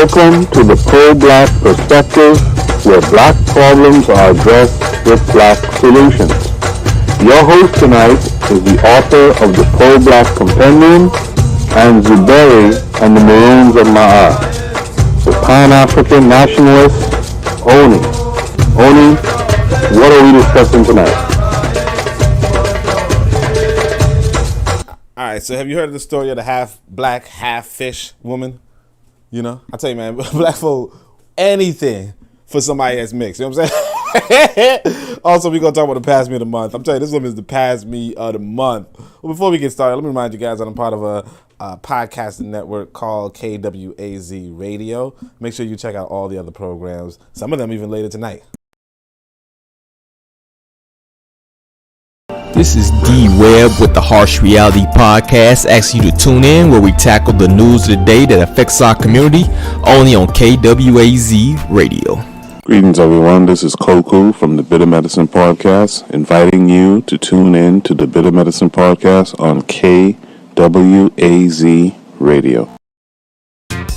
Welcome to the Pro-Black Perspective, where black problems are addressed with black solutions. Your host tonight is the author of the Pro-Black Compendium and Zuberi and the Maroons of Ma'ar, the Pan-African Nationalist Oni. Oni, what are we discussing tonight? All right, so have you heard of the story of the half black, half fish woman? You know, I tell you, man, black folk, anything for somebody that's mixed. You know what I'm saying? Also, we're going to talk about the Past Me of the Month. I'm telling you, this woman is the Past Me of the Month. Well, before we get started, let me remind you guys that I'm part of a podcasting network called KWAZ Radio. Make sure you check out all the other programs, some of them even later tonight. This is D-Web with the Harsh Reality Podcast, asking you to tune in where we tackle the news of the day that affects our community, only on KWAZ Radio. Greetings, everyone. This is Koku from the Bitter Medicine Podcast, inviting you to tune in to the Bitter Medicine Podcast on KWAZ Radio.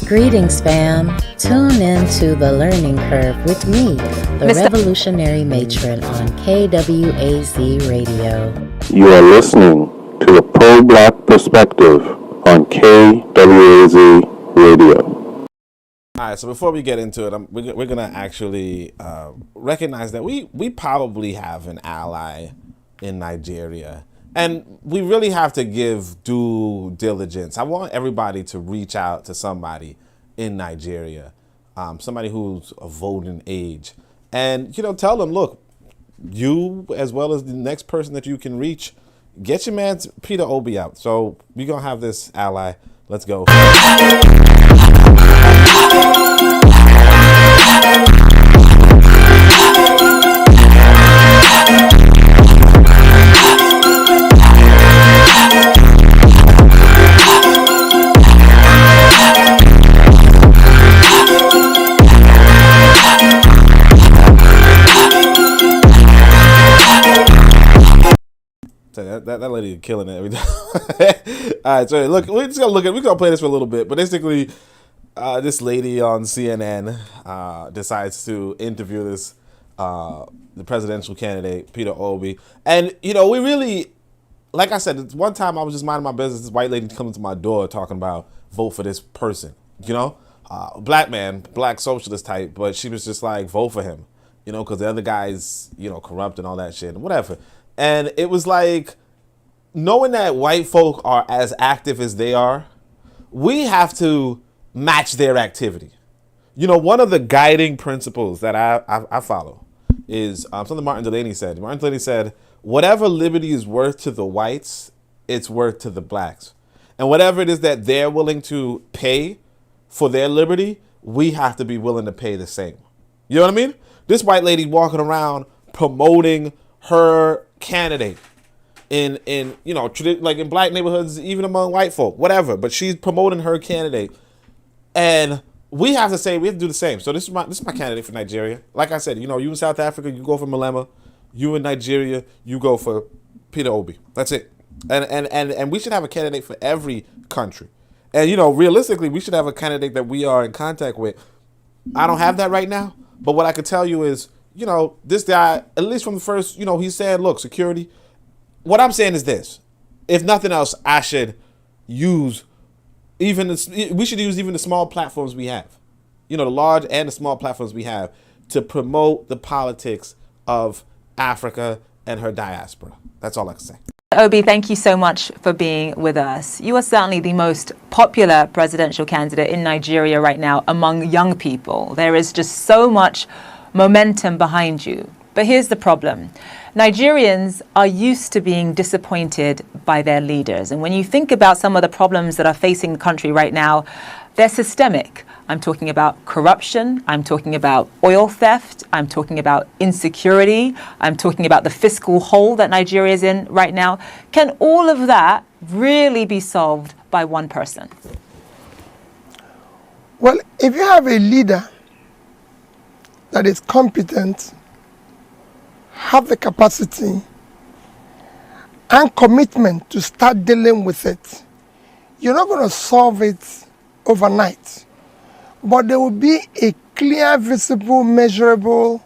Greetings, fam. Tune in to The Learning Curve with me, the Revolutionary Matron on KWAZ Radio. You are listening to the Pro-Black Perspective on KWAZ Radio. All right, so before we get into it, we're going to actually recognize that we probably have an ally in Nigeria. And we really have to give due diligence. I want everybody to reach out to somebody in Nigeria, somebody who's of voting age. And, you know, tell them, look, you as well as the next person that you can reach, get your man Ptah Htp out. So we're going to have this ally. Let's go. That lady is killing it every time. All right, so look, we're gonna play this for a little bit, but basically, this lady on CNN decides to interview this the presidential candidate Ptah Htp, and you know, we really, like I said, one time I was just minding my business. This white lady coming to my door talking about vote for this person, you know, black man, black socialist type, but she was just like vote for him, you know, because the other guy's, you know, corrupt and all that shit and whatever. And it was like, knowing that white folk are as active as they are, we have to match their activity. You know, one of the guiding principles that I follow is something Martin Delaney said. Martin Delaney said, whatever liberty is worth to the whites, it's worth to the blacks. And whatever it is that they're willing to pay for their liberty, we have to be willing to pay the same. You know what I mean? This white lady walking around promoting her candidate in you know, like in black neighborhoods, even among white folk, whatever, but she's promoting her candidate, and we have to do the same. So this is my candidate for Nigeria. Like I said, you know, you in South Africa, you go for Malema. You in Nigeria, you go for Ptah Htp. That's it. And we should have a candidate for every country. And you know, realistically, we should have a candidate that we are in contact with. I don't have that right now, but what I can tell you is, you know, this guy, at least from the first, you know, he said, look, security. What I'm saying is this. If nothing else, I should use we should use even the small platforms we have. You know, the large and the small platforms we have to promote the politics of Africa and her diaspora. That's all I can say. Obi, thank you so much for being with us. You are certainly the most popular presidential candidate in Nigeria right now among young people. There is just so much momentum behind you. But here's the problem. Nigerians are used to being disappointed by their leaders. And when you think about some of the problems that are facing the country right now, they're systemic. I'm talking about corruption. I'm talking about oil theft. I'm talking about insecurity. I'm talking about the fiscal hole that Nigeria is in right now. Can all of that really be solved by one person? Well, if you have a leader that is competent, have the capacity and commitment to start dealing with it, you're not going to solve it overnight. but there will be a clear, visible, measurable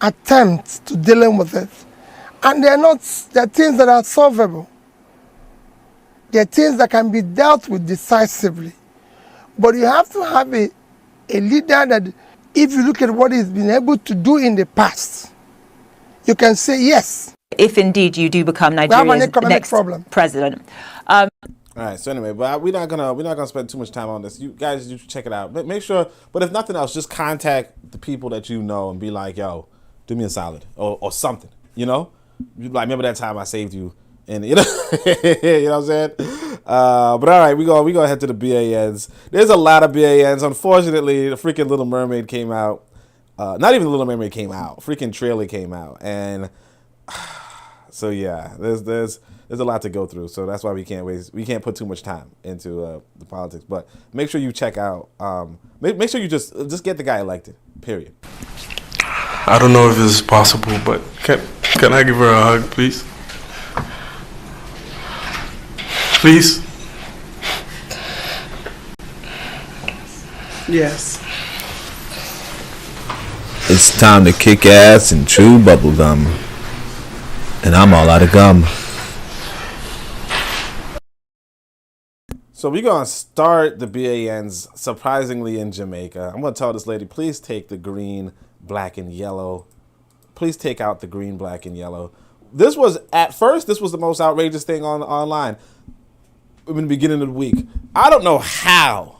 attempt to dealing with it. And they're things that are solvable. They're things that can be dealt with decisively. But you have to have a leader that, if you look at what he's been able to do in the past, you can say yes. If indeed you do become Nigeria's next president. All right. So anyway, but we're not gonna spend too much time on this. You guys, you should check it out. But make sure. But if nothing else, just contact the people that you know and be like, "Yo, do me a solid," or something. You know, you like, remember that time I saved you, and you know, you know what I'm saying. But all right, we go head to the BANs. There's a lot of BANs. Unfortunately, the freaking Little Mermaid came out. Not even the Little Mermaid came out. Freaking trailer came out, and so yeah, there's a lot to go through. So that's why we can't put too much time into the politics. But make sure you check out. Make sure you just get the guy elected. Period. I don't know if this is possible, but can I give her a hug, please? Please? Yes. It's time to kick ass and chew bubblegum. And I'm all out of gum. So we're going to start the BANs surprisingly in Jamaica. I'm going to tell this lady, please take the green, black, and yellow. Please take out the green, black, and yellow. This was the most outrageous thing online in the beginning of the week. I don't know how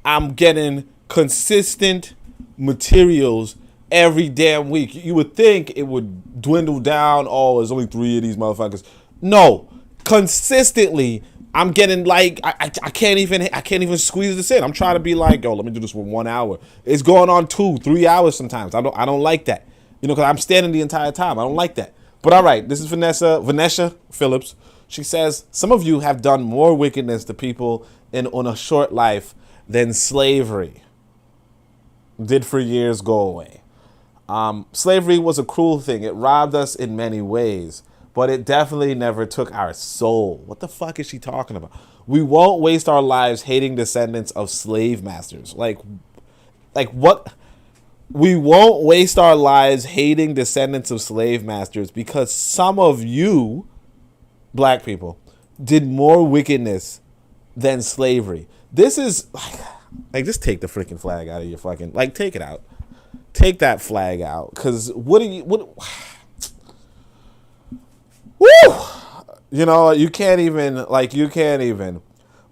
I'm getting consistent materials every damn week. You would think it would dwindle down. Oh, there's only 3 of these motherfuckers. No, consistently, I'm getting like I can't even squeeze this in. I'm trying to be like, yo, let me do this for 1 hour. It's going on 2-3 hours sometimes. I don't like that, you know, because I'm standing the entire time. I don't like that. But all right, this is Vanessa Phillips. She says, some of you have done more wickedness to people on a short life than slavery did for years go away. Slavery was a cruel thing. It robbed us in many ways, but it definitely never took our soul. What the fuck is she talking about? We won't waste our lives hating descendants of slave masters. Like what? We won't waste our lives hating descendants of slave masters because some of you, black people, did more wickedness than slavery. This is like just take the freaking flag out of your fucking, like, take it out. Take that flag out. Cause what woo! You know, you can't even.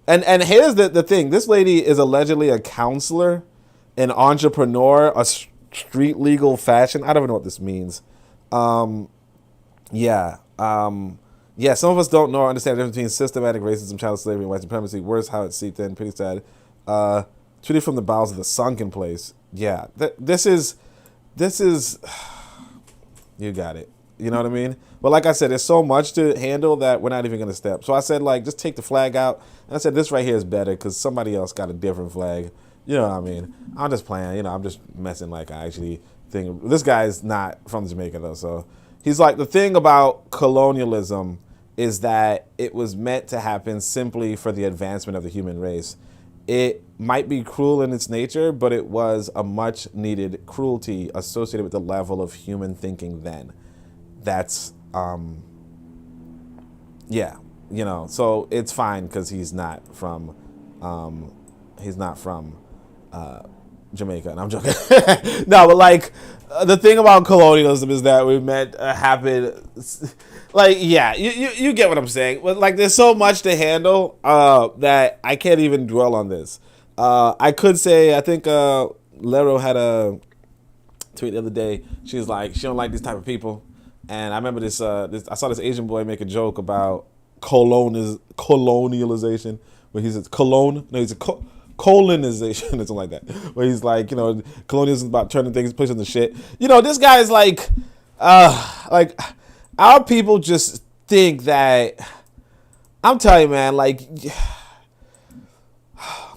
And here's the thing. This lady is allegedly a counselor, an entrepreneur, a street legal fashion. I don't even know what this means. Yeah, some of us don't know or understand the difference between systematic racism, child slavery, and white supremacy. Worse, how it seeped in. Pretty sad. Treated from the bowels of the sunken place. Yeah, this is, you got it. You know what I mean? But like I said, there's so much to handle that we're not even going to step. So I said, like, just take the flag out. And I said, this right here is better because somebody else got a different flag. You know what I mean? I'm just playing. You know, I'm just messing like I actually think. This guy is not from Jamaica, though. So he's like, the thing about colonialism is that it was meant to happen simply for the advancement of the human race. It might be cruel in its nature, but it was a much needed cruelty associated with the level of human thinking then. That's, yeah, you know, so it's fine because he's not from Jamaica, and I'm joking. No, but like, the thing about colonialism is that we meant happen, like, yeah, you get what I'm saying. But like, there's so much to handle that I can't even dwell on this. I could say, I think Lero had a tweet the other day. She was like, she don't like these type of people. And I remember this I saw this Asian boy make a joke about colonialization, where he says colonization or something like that, where he's like, you know, colonialism is about turning things, pushing the shit. You know, this guy is like our people just think that, I'm telling you, man, like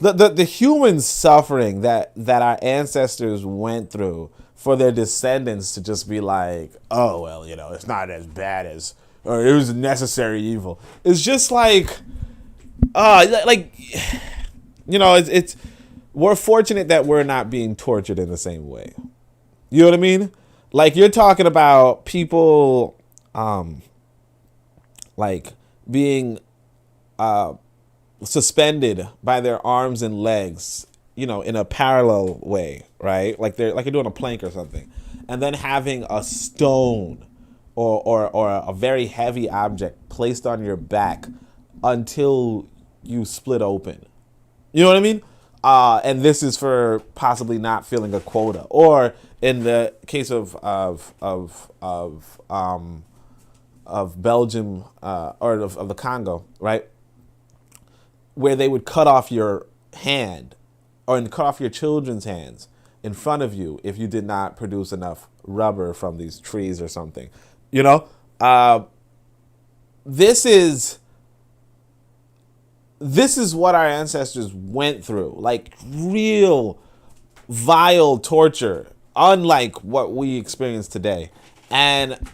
the human suffering that our ancestors went through for their descendants to just be like, oh, well, you know, it's not as bad as, or it was a necessary evil. It's just like, you we're fortunate that we're not being tortured in the same way. You know what I mean? Like, you're talking about people, like being suspended by their arms and legs, in a parallel way, right? Like you're doing a plank or something, and then having a stone or a very heavy object placed on your back until you split open. You know what I mean? And this is for possibly not filling a quota, or in the case of Belgium or of the Congo, right, where they would cut off your hand or cut off your children's hands in front of you if you did not produce enough rubber from these trees or something. This is what our ancestors went through, like real vile torture, unlike what we experience today. And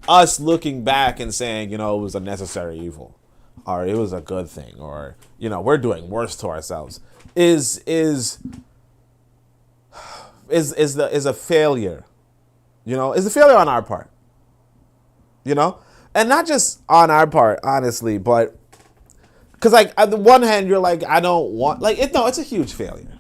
us looking back and saying, it was a necessary evil, or it was a good thing, or, we're doing worse to ourselves, is a failure. Is a failure on our part. And not just on our part, honestly, but because, like, on the one hand, you're like, I don't want, like, it's a huge failure.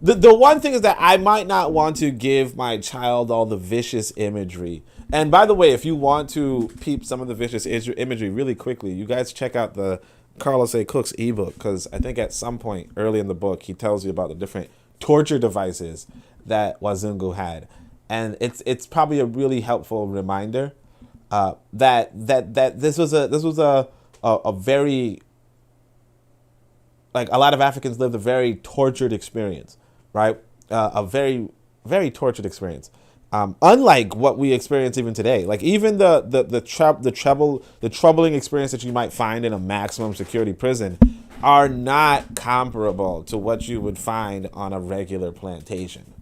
The one thing is that I might not want to give my child all the vicious imagery. And by the way, if you want to peep some of the vicious imagery really quickly, you guys check out the Carlos A. Cook's ebook, because I think at some point early in the book, he tells you about the different torture devices that Wazungu had. And it's probably a really helpful reminder that this was a very, like, a lot of Africans lived a very tortured experience, right? A very, very tortured experience. Unlike what we experience even today. Like, even the troubling experience that you might find in a maximum security prison are not comparable to what you would find on a regular plantation.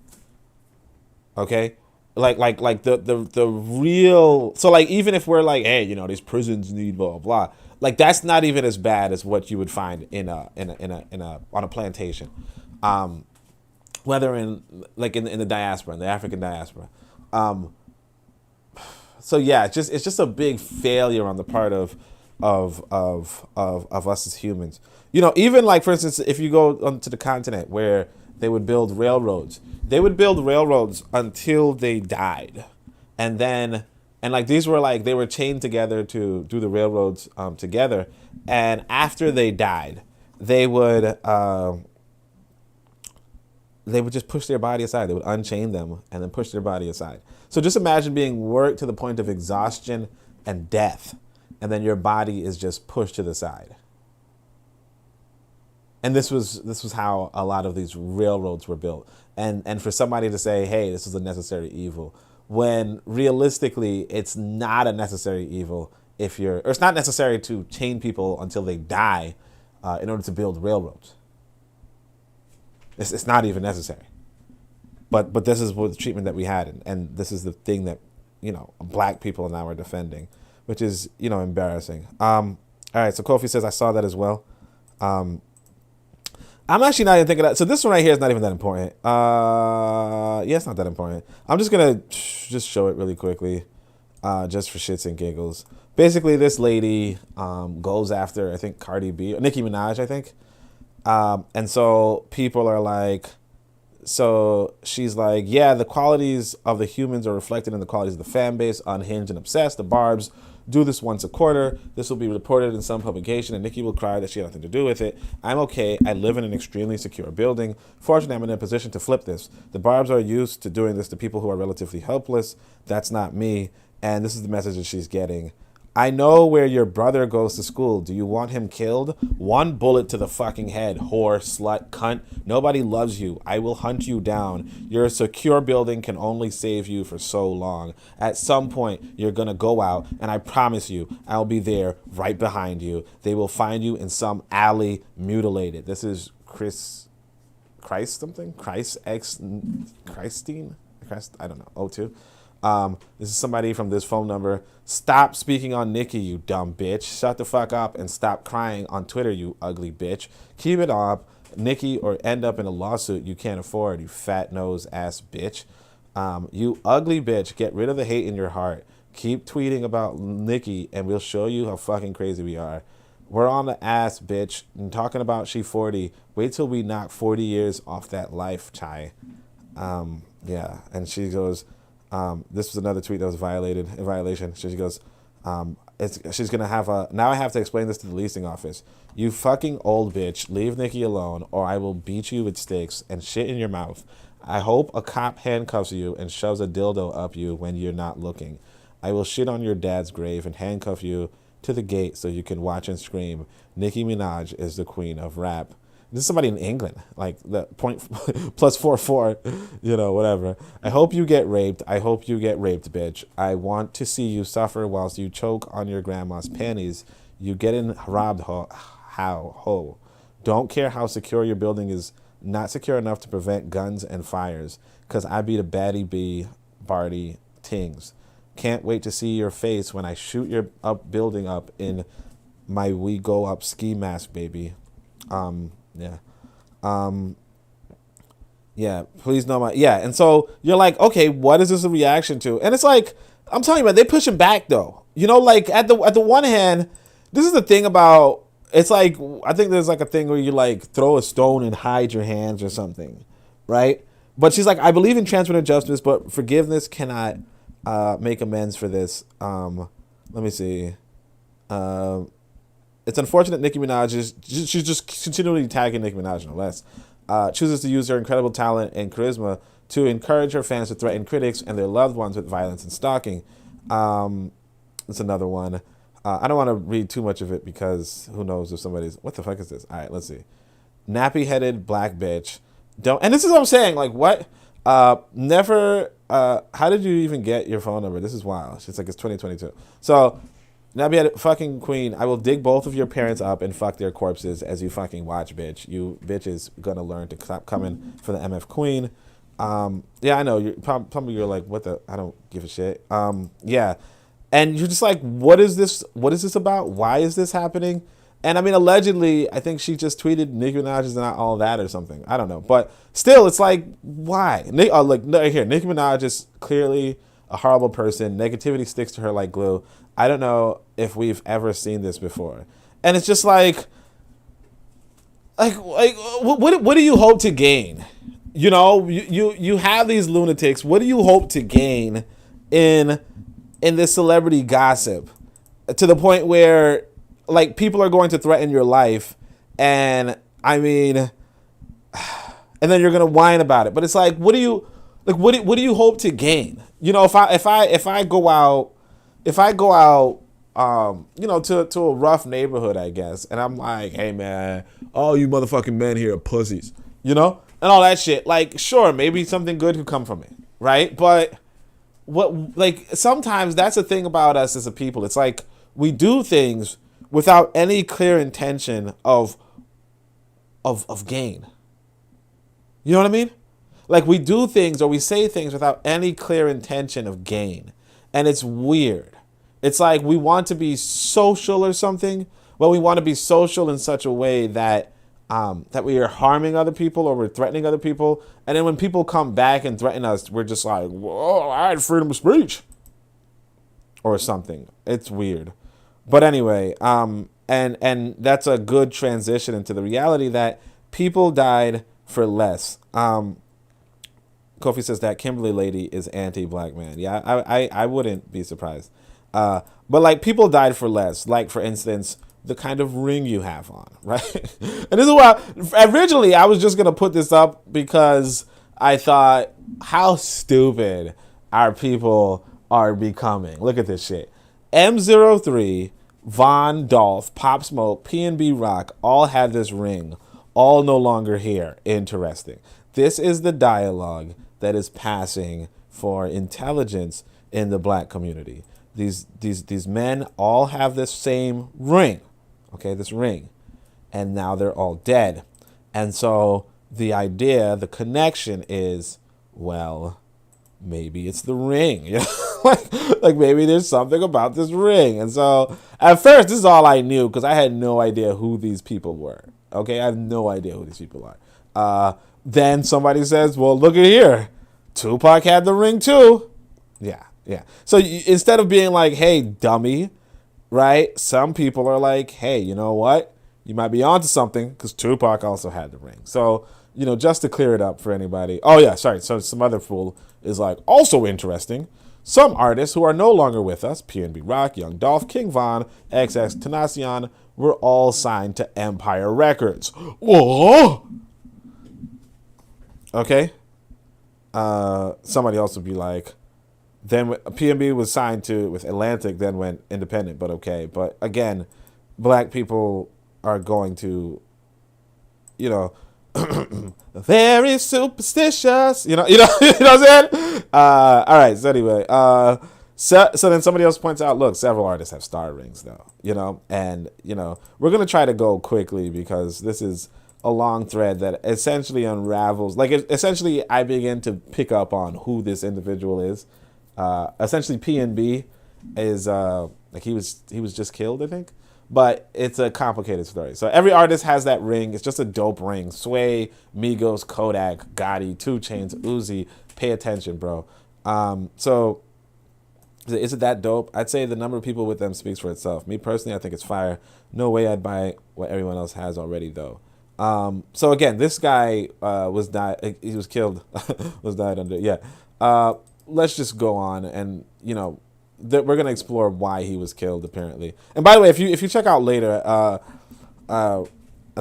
Okay? Like the real, so, like, even if we're like, hey, these prisons need blah blah blah, like, that's not even as bad as what you would find on a plantation, whether in the diaspora, in the African diaspora. So yeah, it's just a big failure on the part of us as humans. Even, like, for instance, if you go onto the continent where they would build railroads, until they died, and like, these were, like, they were chained together to do the railroads together, and after they died, they would just push their body aside. They would unchain them and then push their body aside. So just imagine being worked to the point of exhaustion and death, and then your body is just pushed to the side. And this was how a lot of these railroads were built. And for somebody to say, hey, this is a necessary evil, when realistically it's not a necessary evil or it's not necessary to chain people until they die in order to build railroads. It's not even necessary. But this is what the treatment that we had, and this is the thing that, black people now are defending, which is, embarrassing. All right, so Kofi says, I saw that as well. I'm actually not even thinking that. So this one right here is not even that important. Yeah, it's not that important. I'm just going to just show it really quickly, just for shits and giggles. Basically, this lady goes after, I think, Cardi B, Nicki Minaj, I think. And so people are like, so she's like, yeah, the qualities of the humans are reflected in the qualities of the fan base, unhinged and obsessed. The Barbs do this once a quarter. This will be reported in some publication, and Nikki will cry that she had nothing to do with it. I'm okay. I live in an extremely secure building. Fortunately, I'm in a position to flip this. The Barbs are used to doing this to people who are relatively helpless. That's not me. And this is the message that she's getting. I know where your brother goes to school. Do you want him killed? One bullet to the fucking head, whore, slut, cunt. Nobody loves you. I will hunt you down. Your secure building can only save you for so long. At some point, you're gonna go out, and I promise you, I'll be there right behind you. They will find you in some alley mutilated. This is Christine? I don't know, 02. This is somebody from this phone number. Stop speaking on Nikki, you dumb bitch. Shut the fuck up and stop crying on Twitter, you ugly bitch. Keep it up Nikki or end up in a lawsuit you can't afford, you fat nose ass bitch. You ugly bitch, get rid of the hate in your heart. Keep tweeting about Nikki and we'll show you how fucking crazy we are. We're on the ass, bitch. And talking about she 40. Wait till we knock 40 years off that life, Chai. Yeah. And she goes, this was another tweet that was in violation. She goes, she's going to have now I have to explain this to the leasing office. You fucking old bitch, leave Nikki alone or I will beat you with sticks and shit in your mouth. I hope a cop handcuffs you and shoves a dildo up you when you're not looking. I will shit on your dad's grave and handcuff you to the gate so you can watch and scream. Nicki Minaj is the queen of rap. This is somebody in England, like the +44, whatever. I hope you get raped. I hope you get raped, bitch. I want to see you suffer whilst you choke on your grandma's panties. You getting robbed, ho. Don't care how secure your building is, not secure enough to prevent guns and fires, because I be the baddie bee, Barty Tings. Can't wait to see your face when I shoot your building up in my We Go Up ski mask, baby. Yeah. Yeah, please know and so you're like, okay, what is this a reaction to? And it's like, I'm telling you, man, they're pushing back though. Like at the one hand, this is the thing about, it's like, I think there's like a thing where you like throw a stone and hide your hands or something, right? But she's like, I believe in transformative justice, but forgiveness cannot make amends for this. Let me see. It's unfortunate Nicki Minaj she's just continually tagging Nicki Minaj, no less. Chooses to use her incredible talent and charisma to encourage her fans to threaten critics and their loved ones with violence and stalking. It's another one. I don't want to read too much of it because who knows if somebody's, what the fuck is this? All right, let's see. Nappy-headed black bitch. And this is what I'm saying, like, what? How did you even get your phone number? This is wild. It's like, it's 2022. So, nappy-headed fucking queen, I will dig both of your parents up and fuck their corpses as you fucking watch, bitch. You bitch is gonna learn to stop coming for the MF queen. Yeah, I know. You're like, what the? I don't give a shit. Yeah. And you're just like, what is this? What is this about? Why is this happening? And I mean, allegedly, I think she just tweeted Nicki Minaj is not all that or something. I don't know. But still, it's like, why? Nicki Minaj is clearly a horrible person. Negativity sticks to her like glue. I don't know if we've ever seen this before. And it's just like what do you hope to gain? You have these lunatics. What do you hope to gain in this celebrity gossip to the point where like people are going to threaten your life and I mean and then you're going to whine about it. But it's like, what do you hope to gain? If I go out to a rough neighborhood, I guess, and I'm like, hey man, all you motherfucking men here are pussies, and all that shit. Like, sure, maybe something good could come from it, right? But sometimes that's the thing about us as a people. It's like we do things without any clear intention of gain. You know what I mean? Like we do things or we say things without any clear intention of gain. And it's weird. It's like we want to be social or something, but we want to be social in such a way that we are harming other people or we're threatening other people. And then when people come back and threaten us, we're just like, whoa, I had freedom of speech or something. It's weird. But anyway, and that's a good transition into the reality that people died for less. Kofi says that Kimberly lady is anti-black man. Yeah, I wouldn't be surprised. But like people died for less. Like for instance, the kind of ring you have on, right? And this is why originally I was just gonna put this up because I thought how stupid our people are becoming. Look at this shit. M03, Von Dolph, Pop Smoke, P&B Rock all had this ring. All no longer here. Interesting. This is the dialogue that is passing for intelligence in the black community. These men all have this same ring. Okay, this ring. And now they're all dead. And so the idea, the connection is, well, maybe it's the ring. You know? like maybe there's something about this ring. And so at first, this is all I knew because I had no idea who these people were. Okay, I have no idea who these people are. Then somebody says, well, look at here. Tupac had the ring too. Yeah. So instead of being like, hey, dummy, right? Some people are like, hey, you know what? You might be onto something because Tupac also had the ring. So, just to clear it up for anybody. Oh, yeah, sorry. So some other fool is like, also interesting. Some artists who are no longer with us, PNB Rock, Young Dolph, King Von, XX Tenacion, were all signed to Empire Records. Whoa! Okay. Somebody else would be like, then PNB was signed with Atlantic, then went independent, but okay. But again, black people are going to, very superstitious, you know what I'm saying? All right. So anyway, so then somebody else points out, look, several artists have star rings though, and we're going to try to go quickly because this is a long thread that essentially unravels. Essentially I begin to pick up on who this individual is. Essentially PNB is, he was just killed, I think. But it's a complicated story. So every artist has that ring. It's just a dope ring. Sway, Migos, Kodak, Gotti, 2 Chainz, Uzi. Pay attention, bro. So is it that dope? I'd say the number of people with them speaks for itself. Me personally, I think it's fire. No way I'd buy what everyone else has already, though. So again, this guy he was killed. was died under, yeah. Let's just go on and, we're going to explore why he was killed, apparently. And by the way, if you check out later, I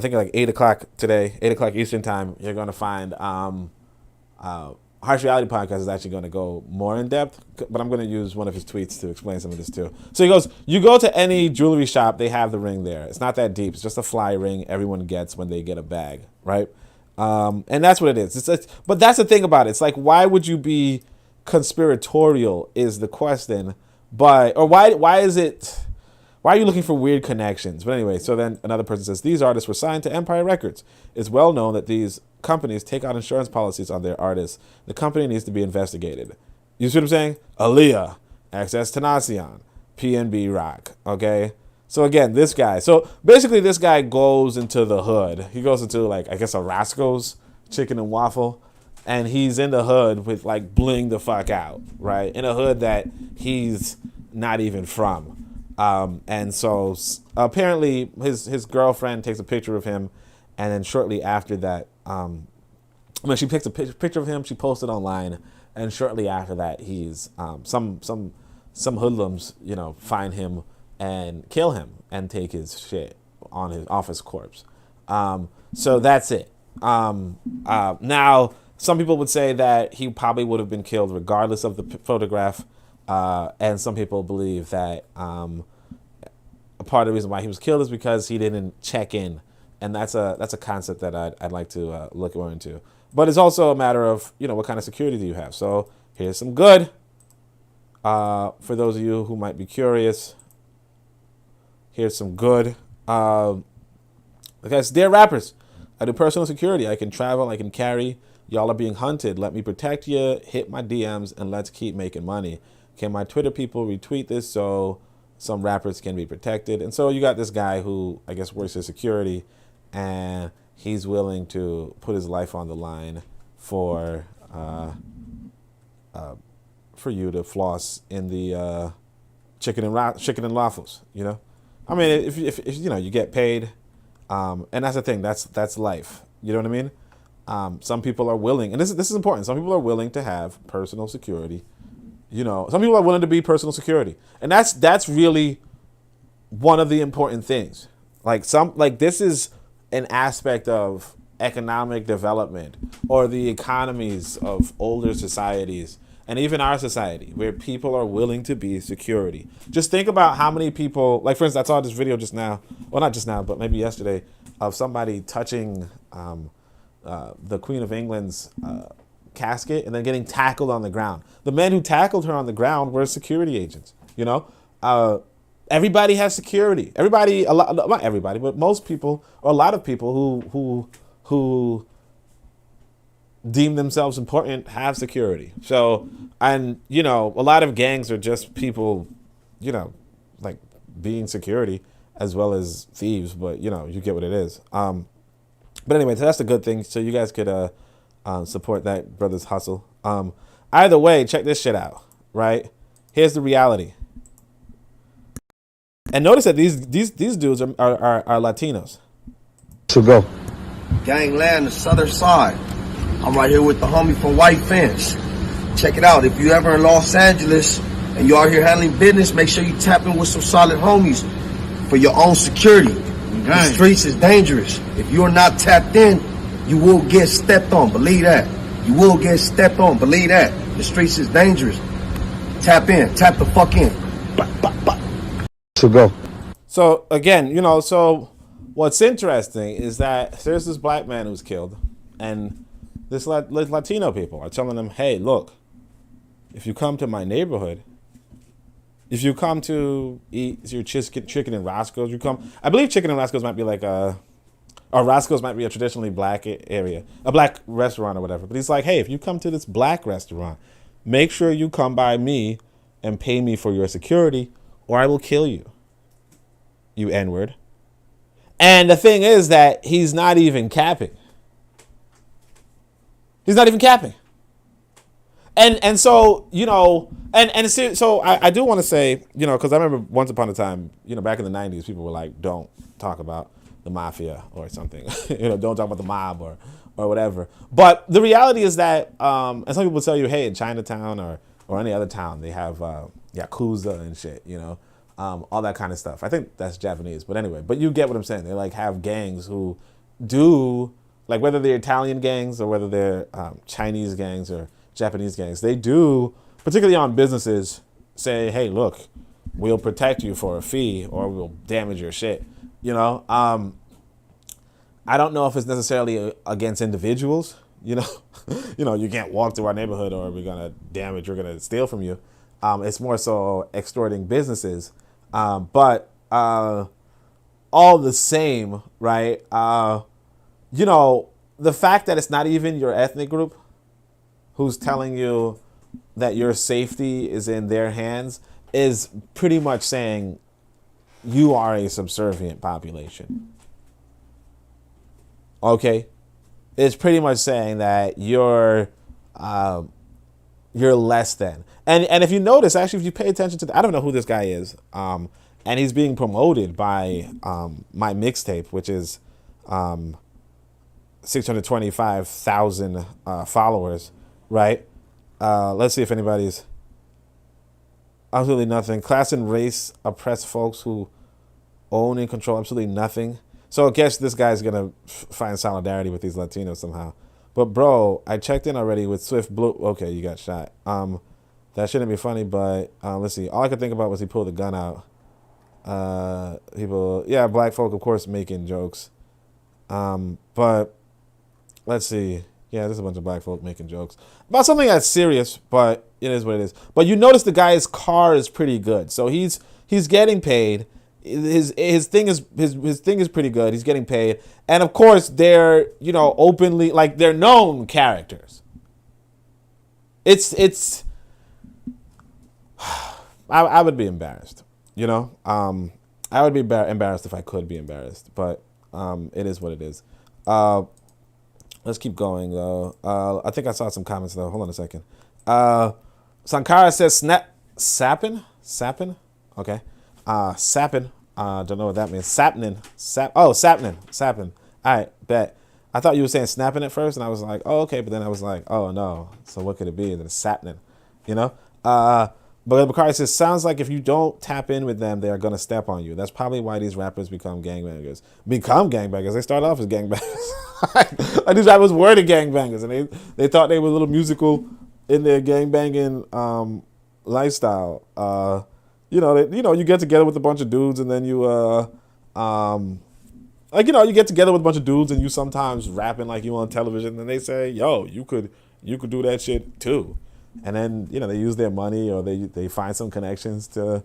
think like 8 o'clock today, 8 o'clock Eastern time, you're going to find Harsh Reality Podcast is actually going to go more in depth, but I'm going to use one of his tweets to explain some of this too. So he goes, you go to any jewelry shop, they have the ring there. It's not that deep. It's just a fly ring everyone gets when they get a bag, right? And that's what it is. But that's the thing about it. It's like, why would you be conspiratorial is the question. Why are you looking for weird connections? But anyway, so then another person says, these artists were signed to Empire Records. It's well known that these companies take out insurance policies on their artists. The company needs to be investigated. You see what I'm saying? Aaliyah, XX Tenacion, PNB Rock, okay? So again, this guy. So basically this guy goes into the hood. He goes into like, I guess a Roscoe's Chicken and Waffle. And he's in the hood with like bling the fuck out, right? In a hood that he's not even from. And so apparently his girlfriend takes a picture of him. And then shortly after that, when she takes a picture of him, she posts it online. And shortly after that, he's some hoodlums, find him and kill him and take his shit off his corpse. So that's it. Now, some people would say that he probably would have been killed regardless of the photograph, and some people believe that a part of the reason why he was killed is because he didn't check in, and that's a concept that I'd like to look more into. But it's also a matter of what kind of security do you have. So here's some good for those of you who might be curious. Here's some good. Guys, dear rappers, I do personal security. I can travel. I can carry. Y'all are being hunted. Let me protect you. Hit my DMs and let's keep making money. Can my Twitter people retweet this so some rappers can be protected? And so you got this guy who I guess works in security, and he's willing to put his life on the line for you to floss in the chicken and waffles. I mean, if you get paid, and that's the thing. That's life. You know what I mean? Some people are willing, and this is important. Some people are willing to have personal security. Some people are willing to be personal security, and that's really one of the important things. This is an aspect of economic development or the economies of older societies and even our society where people are willing to be security. Just think about how many people, like for instance, I saw this video just now, well not just now, but maybe yesterday, of somebody touching the Queen of England's casket and then getting tackled on the ground. The men who tackled her on the ground were security agents. Everybody has security. Not everybody, but most people, or a lot of people who deem themselves important have security. So, and a lot of gangs are just people, like being security as well as thieves. But you get what it is. But anyway, so that's a good thing. So you guys could support that brother's hustle. Either way, check this shit out, right? Here's the reality. And notice that these dudes are Latinos. To go. Gangland, the southern side. I'm right here with the homie from White Fence. Check it out. If you ever in Los Angeles and you are here handling business, make sure you tap in with some solid homies for your own security. The streets is dangerous. If you're not tapped in, you will get stepped on. Believe that. You will get stepped on. Believe that. The streets is dangerous. Tap in. Tap the fuck in. To go. So again, you know, so what's interesting is that there's this black man who's killed, and this Latino people are telling them, hey, look, if you come to my neighborhood, if you come to eat your chicken and Roscoe's, you come. I believe Chicken and Roscoe's might be like or Roscoe's might be a traditionally black area, a black restaurant or whatever. But he's like, hey, if you come to this black restaurant, make sure you come by me and pay me for your security, or I will kill you, you N-word. And the thing is that he's not even capping. He's not even capping. And so, you know, so I do want to say, you know, because I remember once upon a time, you know, back in the 90s, people were like, don't talk about the mafia or something. You know, don't talk about the mob or whatever. But the reality is that, and some people tell you, hey, in Chinatown or any other town, they have Yakuza and shit, you know, all that kind of stuff. I think that's Japanese. But anyway, but you get what I'm saying. They like have gangs who do, like whether they're Italian gangs or whether they're Chinese gangs or Japanese gangs, they do, particularly on businesses, say, hey, look, we'll protect you for a fee or we'll damage your shit. You know, I don't know if it's necessarily against individuals, you know, you can't walk through our neighborhood or we're going to damage, we're going to steal from you. It's more so extorting businesses. But all the same, right? You know, the fact that it's not even your ethnic group who's telling you that your safety is in their hands is pretty much saying you are a subservient population. Okay? It's pretty much saying that you're less than. And if you notice, actually, if you pay attention to I don't know who this guy is, and he's being promoted by my mixtape, which is 625,000 followers, right? Let's see if anybody's absolutely nothing. Class and race oppress folks who own and control absolutely nothing. So I guess this guy's gonna find solidarity with these Latinos somehow. But bro, I checked in already with Swift Blue. Okay, you got shot. That shouldn't be funny, but let's see. All I could think about was he pulled a gun out. People, yeah, black folk, of course, making jokes. But let's see. Yeah, there's a bunch of black folk making jokes about something that's serious, but it is what it is. But you notice the guy's car is pretty good, so he's getting paid. His thing is pretty good. He's getting paid, and of course they're, you know, openly, like, they're known characters. It's. I would be embarrassed, you know. I would be embarrassed if I could be embarrassed, but it is what it is. Let's keep going, though. I think I saw some comments, though. Hold on a second. Sankara says sappin? Okay. Sappin. Don't know what that means. Sapnin. Sappin. All right, bet. I thought you were saying snapping at first, and I was like, oh, okay. But then I was like, oh, no. So what could it be? And then sapnin, you know? But Bakari says, sounds like if you don't tap in with them, they are going to step on you. That's probably why these rappers become gangbangers. They start off as gangbangers. Like, these rappers were the gangbangers, and they thought they were a little musical in their gangbanging lifestyle. You get together with a bunch of dudes, and then you get together with a bunch of dudes, and you sometimes rapping like you on television, and they say, yo, you could do that shit too. And then, you know, they use their money, or they find some connections to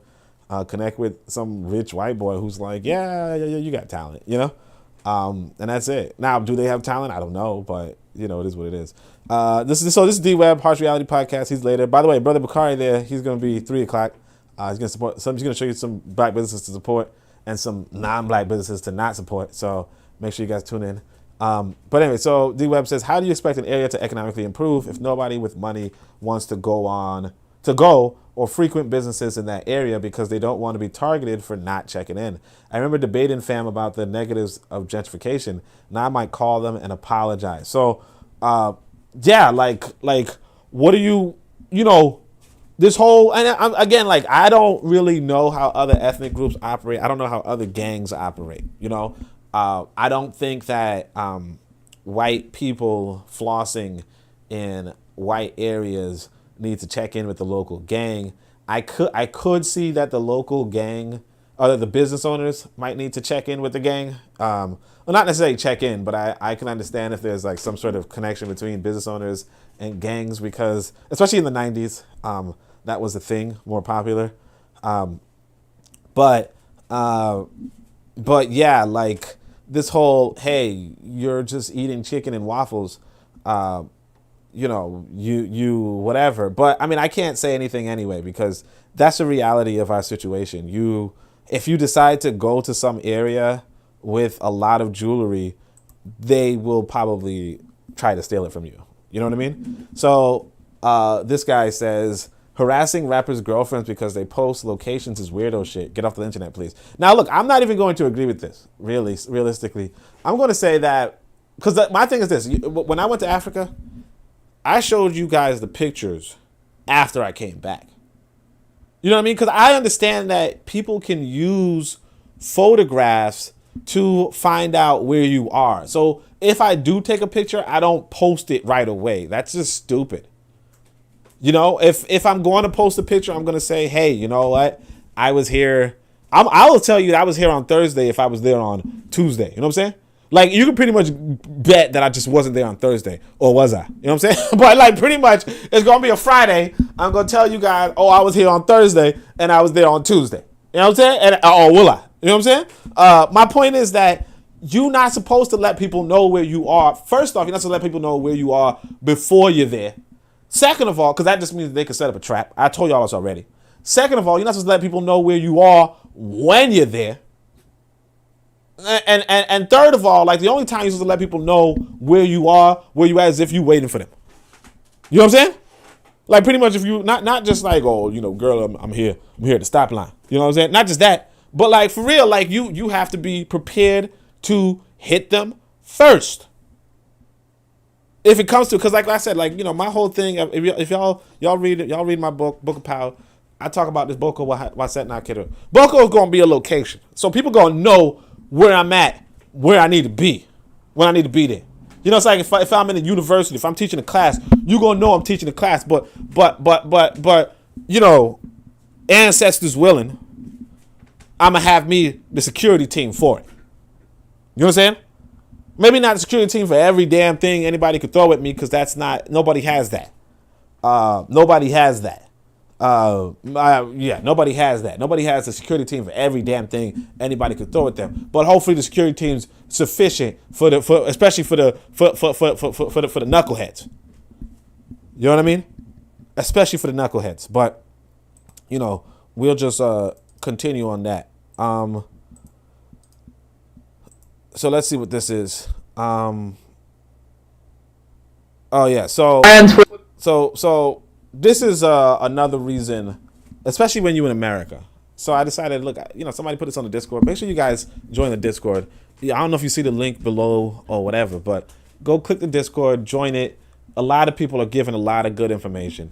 connect with some rich white boy who's like, yeah, you got talent, you know? And that's it. Now, do they have talent? I don't know, but, you know, it is what it is. This is D-Web, Harsh Reality Podcast. He's later. By the way, Brother Bakari there, he's going to be 3 o'clock. He's going to support he's going to show you some black businesses to support and some non-black businesses to not support. So make sure you guys tune in. But anyway, so D-Web says, how do you expect an area to economically improve if nobody with money wants to go or frequent businesses in that area because they don't want to be targeted for not checking in? I remember debating, fam, about the negatives of gentrification. Now I might call them and apologize. So, yeah, like, what do you know, this whole, and again, like, I don't really know how other ethnic groups operate. I don't know how other gangs operate, you know. I don't think that white people flossing in white areas need to check in with the local gang. I could see that the local gang or the business owners might need to check in with the gang. Well, not necessarily check in, but I can understand if there's like some sort of connection between business owners and gangs, because especially in the 90s, that was a thing, more popular. But yeah, like this whole, hey, you're just eating chicken and waffles, you know, you whatever. But I mean, I can't say anything anyway, because that's the reality of our situation. If you decide to go to some area with a lot of jewelry, they will probably try to steal it from you. You know what I mean? So this guy says, harassing rappers' girlfriends because they post locations is weirdo shit. Get off the internet, please. Now, look, I'm not even going to agree with this, realistically. I'm going to say that, because my thing is this. When I went to Africa, I showed you guys the pictures after I came back. You know what I mean? Because I understand that people can use photographs to find out where you are. So if I do take a picture, I don't post it right away. That's just stupid. You know, if I'm going to post a picture, I'm going to say, hey, you know what? I was here. I will tell you that I was here on Thursday if I was there on Tuesday. You know what I'm saying? Like, you can pretty much bet that I just wasn't there on Thursday. Or was I? You know what I'm saying? But, like, pretty much, it's going to be a Friday. I'm going to tell you guys, oh, I was here on Thursday and I was there on Tuesday. You know what I'm saying? And, or will I? You know what I'm saying? My point is that you're not supposed to let people know where you are. First off, you're not supposed to let people know where you are before you're there. Second of all, because that just means they can set up a trap. I told y'all this already. Second of all, you're not supposed to let people know where you are when you're there. And third of all, like, the only time you're supposed to let people know where you are is if you're waiting for them. You know what I'm saying? Like, pretty much if you, not just like, oh, you know, girl, I'm here at the stop line. You know what I'm saying? Not just that, but like, for real, like, you have to be prepared to hit them first. If it comes to, because like I said, like, you know, my whole thing, if y'all read my book of Power, I talk about this Boko Waset Nakira. Boko is going to be a location. So people going to know where I'm at, where I need to be, when I need to be there. You know, it's like if I'm in a university, if I'm teaching a class, you're going to know I'm teaching a class, but, you know, ancestors willing, I'm going to have me the security team for it. You know what I'm saying? Maybe not the security team for every damn thing anybody could throw at me, because that's not, nobody has that. Nobody has that. Nobody has that. Nobody has a security team for every damn thing anybody could throw at them. But hopefully the security team's sufficient especially for the knuckleheads. You know what I mean? Especially for the knuckleheads. But, you know, we'll just continue on that. So let's see what this is. Oh yeah. So this is another reason, especially when you're in America. So I decided, look, you know, somebody put this on the Discord. Make sure you guys join the Discord. Yeah, I don't know if you see the link below or whatever, but go click the Discord, join it. A lot of people are giving a lot of good information.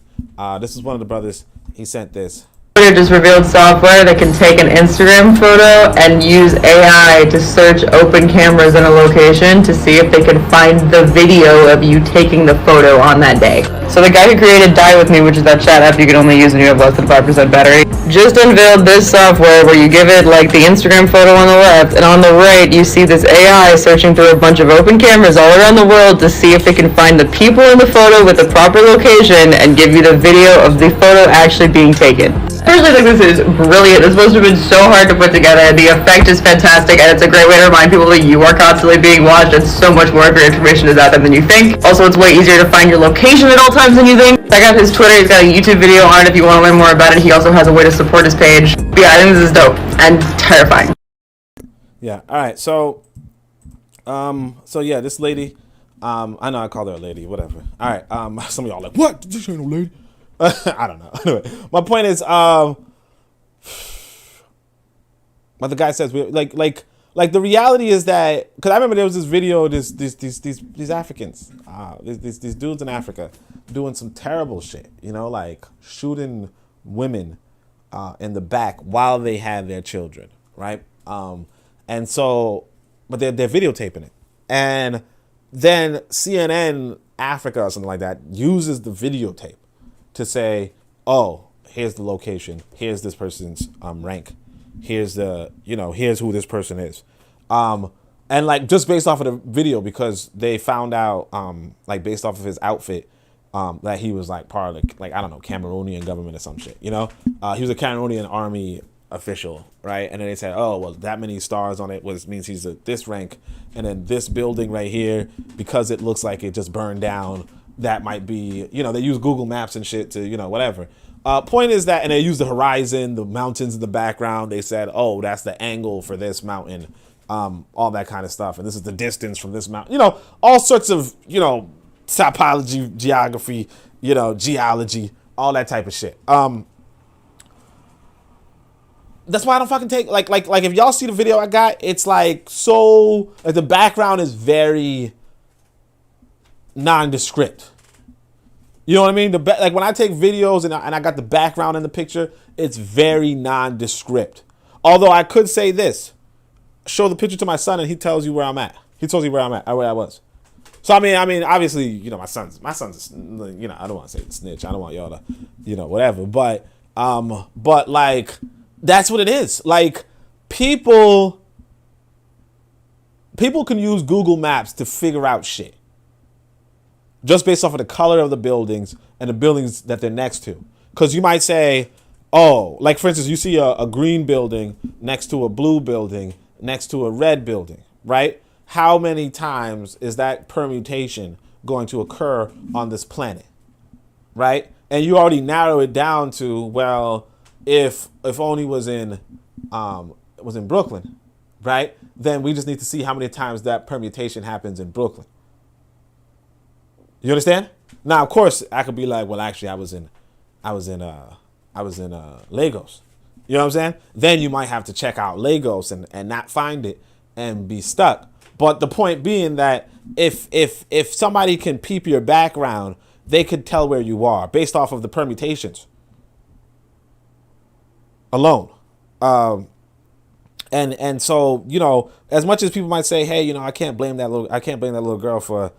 This is one of the brothers. He sent this. Just revealed software that can take an Instagram photo and use AI to search open cameras in a location to see if they can find the video of you taking the photo on that day. So the guy who created Die With Me, which is that chat app you can only use when you have less than 5% battery, just unveiled this software where you give it like the Instagram photo on the left, and on the right you see this AI searching through a bunch of open cameras all around the world to see if they can find the people in the photo with the proper location and give you the video of the photo actually being taken. Personally, I think this is brilliant. It's supposed to have been so hard to put together. The effect is fantastic, and it's a great way to remind people that you are constantly being watched, and so much more of your information is out there than you think. Also, it's way easier to find your location at all times than you think. Check out his Twitter. He's got a YouTube video on it if you want to learn more about it. He also has a way to support his page. But yeah, I think this is dope and terrifying. Yeah. All right. So So yeah, this lady, I know I called her a lady, whatever. All right. Some of y'all like, what? This ain't no lady. I don't know. Anyway, my point is, what the guy says, like the reality is that, because I remember there was this video, these Africans, these dudes in Africa doing some terrible shit, you know, like shooting women in the back while they had their children, right? And so, but they're videotaping it, and then CNN Africa or something like that uses the videotape to say, oh, here's the location, here's this person's rank, here's here's who this person is. And like just based off of the video, because they found out like based off of his outfit that he was like part of like I don't know, Cameroonian government or some shit, you know? He was a Cameroonian army official, right? And then they said, oh, well, that many stars on it means he's at this rank, and then this building right here, because it looks like it just burned down, that might be, you know, they use Google Maps and shit to, you know, whatever. Point is that, and they use the horizon, the mountains in the background. They said, oh, that's the angle for this mountain, all that kind of stuff. And this is the distance from this mountain, you know, all sorts of, you know, topology, geography, you know, geology, all that type of shit. That's why I don't fucking take, like if y'all see the video I got, it's like, so, like the background is very nondescript. You know what I mean? Like when I take videos and I got the background in the picture, it's very nondescript. Although I could say this, show the picture to my son and he tells you where I'm at. He tells you where I'm at, where I was. So I mean, obviously, you know, my son's, you know, I don't want to say snitch. I don't want y'all to, you know, whatever. But like, that's what it is. Like, people can use Google Maps to figure out shit just based off of the color of the buildings and the buildings that they're next to. Because you might say, oh, like for instance, you see a green building next to a blue building, next to a red building, right? How many times is that permutation going to occur on this planet, right? And you already narrow it down to, well, if only was in Brooklyn, right? Then we just need to see how many times that permutation happens in Brooklyn. You understand? Now, of course, I could be like, well, actually, I was in Lagos. You know what I'm saying? Then you might have to check out Lagos and not find it and be stuck. But the point being that if somebody can peep your background, they could tell where you are based off of the permutations alone. And so, you know, as much as people might say, hey, you know, I can't blame that little girl for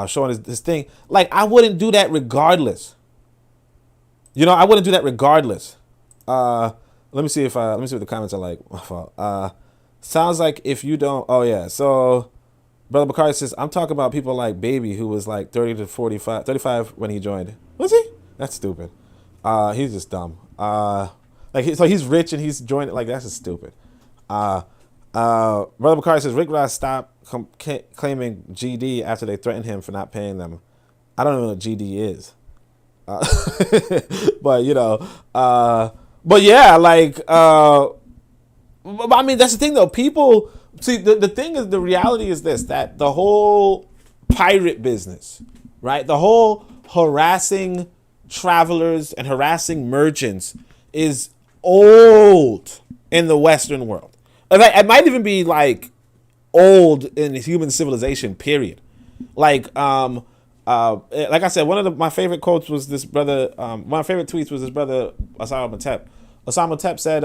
showing this thing. Like, I wouldn't do that regardless. You know, I wouldn't do that regardless. Let me see what the comments are like. My fault. Sounds like if you don't. Oh yeah. So, Brother Bakari says, I'm talking about people like Baby, who was like 35 when he joined. Was he? That's stupid. He's just dumb. So he's rich and he's joined. Like, that's just stupid. Brother Bakari says, Rick Ross stopped claiming GD after they threatened him for not paying them. I don't know what GD is. But you know, but yeah, like, I mean, that's the thing though. People see the thing is, the reality is this, that the whole pirate business, right? The whole harassing travelers and harassing merchants is old in the Western world. It might even be like old in human civilization, period. Like I said, one of my favorite quotes was this brother. One of my favorite tweets was this brother Osama Tep. Osama Tep said,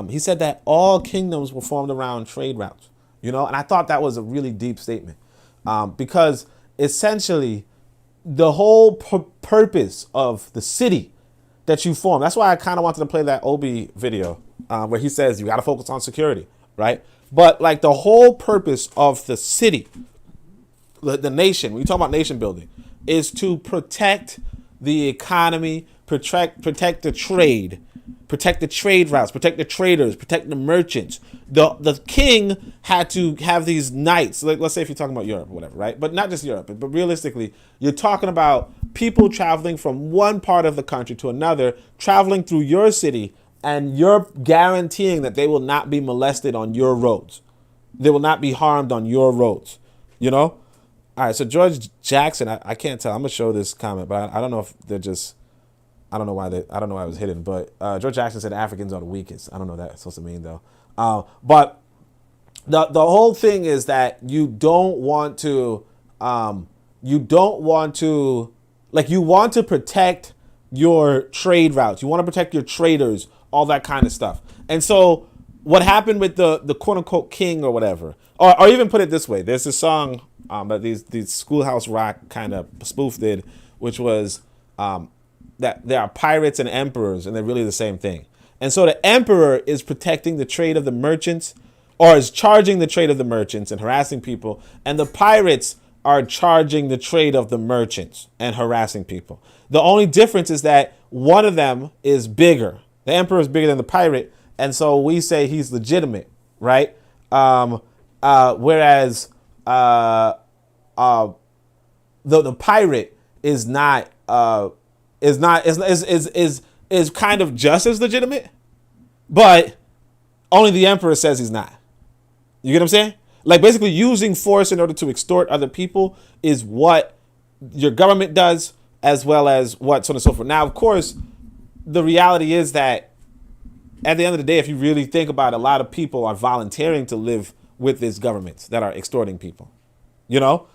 he said that all kingdoms were formed around trade routes. You know, and I thought that was a really deep statement, because essentially the whole purpose of the city that you form. That's why I kind of wanted to play that Obi video where he says you got to focus on security, right? But like the whole purpose of the city, the nation, when you talk about nation building, is to protect the economy, protect the trade routes, protect the traders, protect the merchants. The king had to have these knights. Like, let's say if you're talking about Europe or whatever, right? But not just Europe, but realistically, you're talking about people traveling from one part of the country to another, traveling through your city, and you're guaranteeing that they will not be molested on your roads. they will not be harmed on your roads. You know? All right, so George Jackson, I can't tell. I'm gonna show this comment, but I don't know if they're just, I don't know why it was hidden. But George Jackson said Africans are the weakest. I don't know what that's supposed to mean though. But the whole thing is that you want to protect your trade routes. You want to protect your traders, all that kind of stuff. And so what happened with the quote unquote king or whatever, or even put it this way, there's a song that these Schoolhouse Rock kind of spoofed it, which was that there are pirates and emperors, and they're really the same thing. And so the emperor is protecting the trade of the merchants, or is charging the trade of the merchants and harassing people, and the pirates are charging the trade of the merchants and harassing people. The only difference is that one of them is bigger. The emperor is bigger than the pirate, and so we say he's legitimate, right? Whereas the pirate is kind of just as legitimate, but only the emperor says he's not. You get what I'm saying? Like basically using force in order to extort other people is what your government does, as well as what so on and so forth. Now, of course, the reality is that at the end of the day, if you really think about it, a lot of people are volunteering to live with these governments that are extorting people. You know,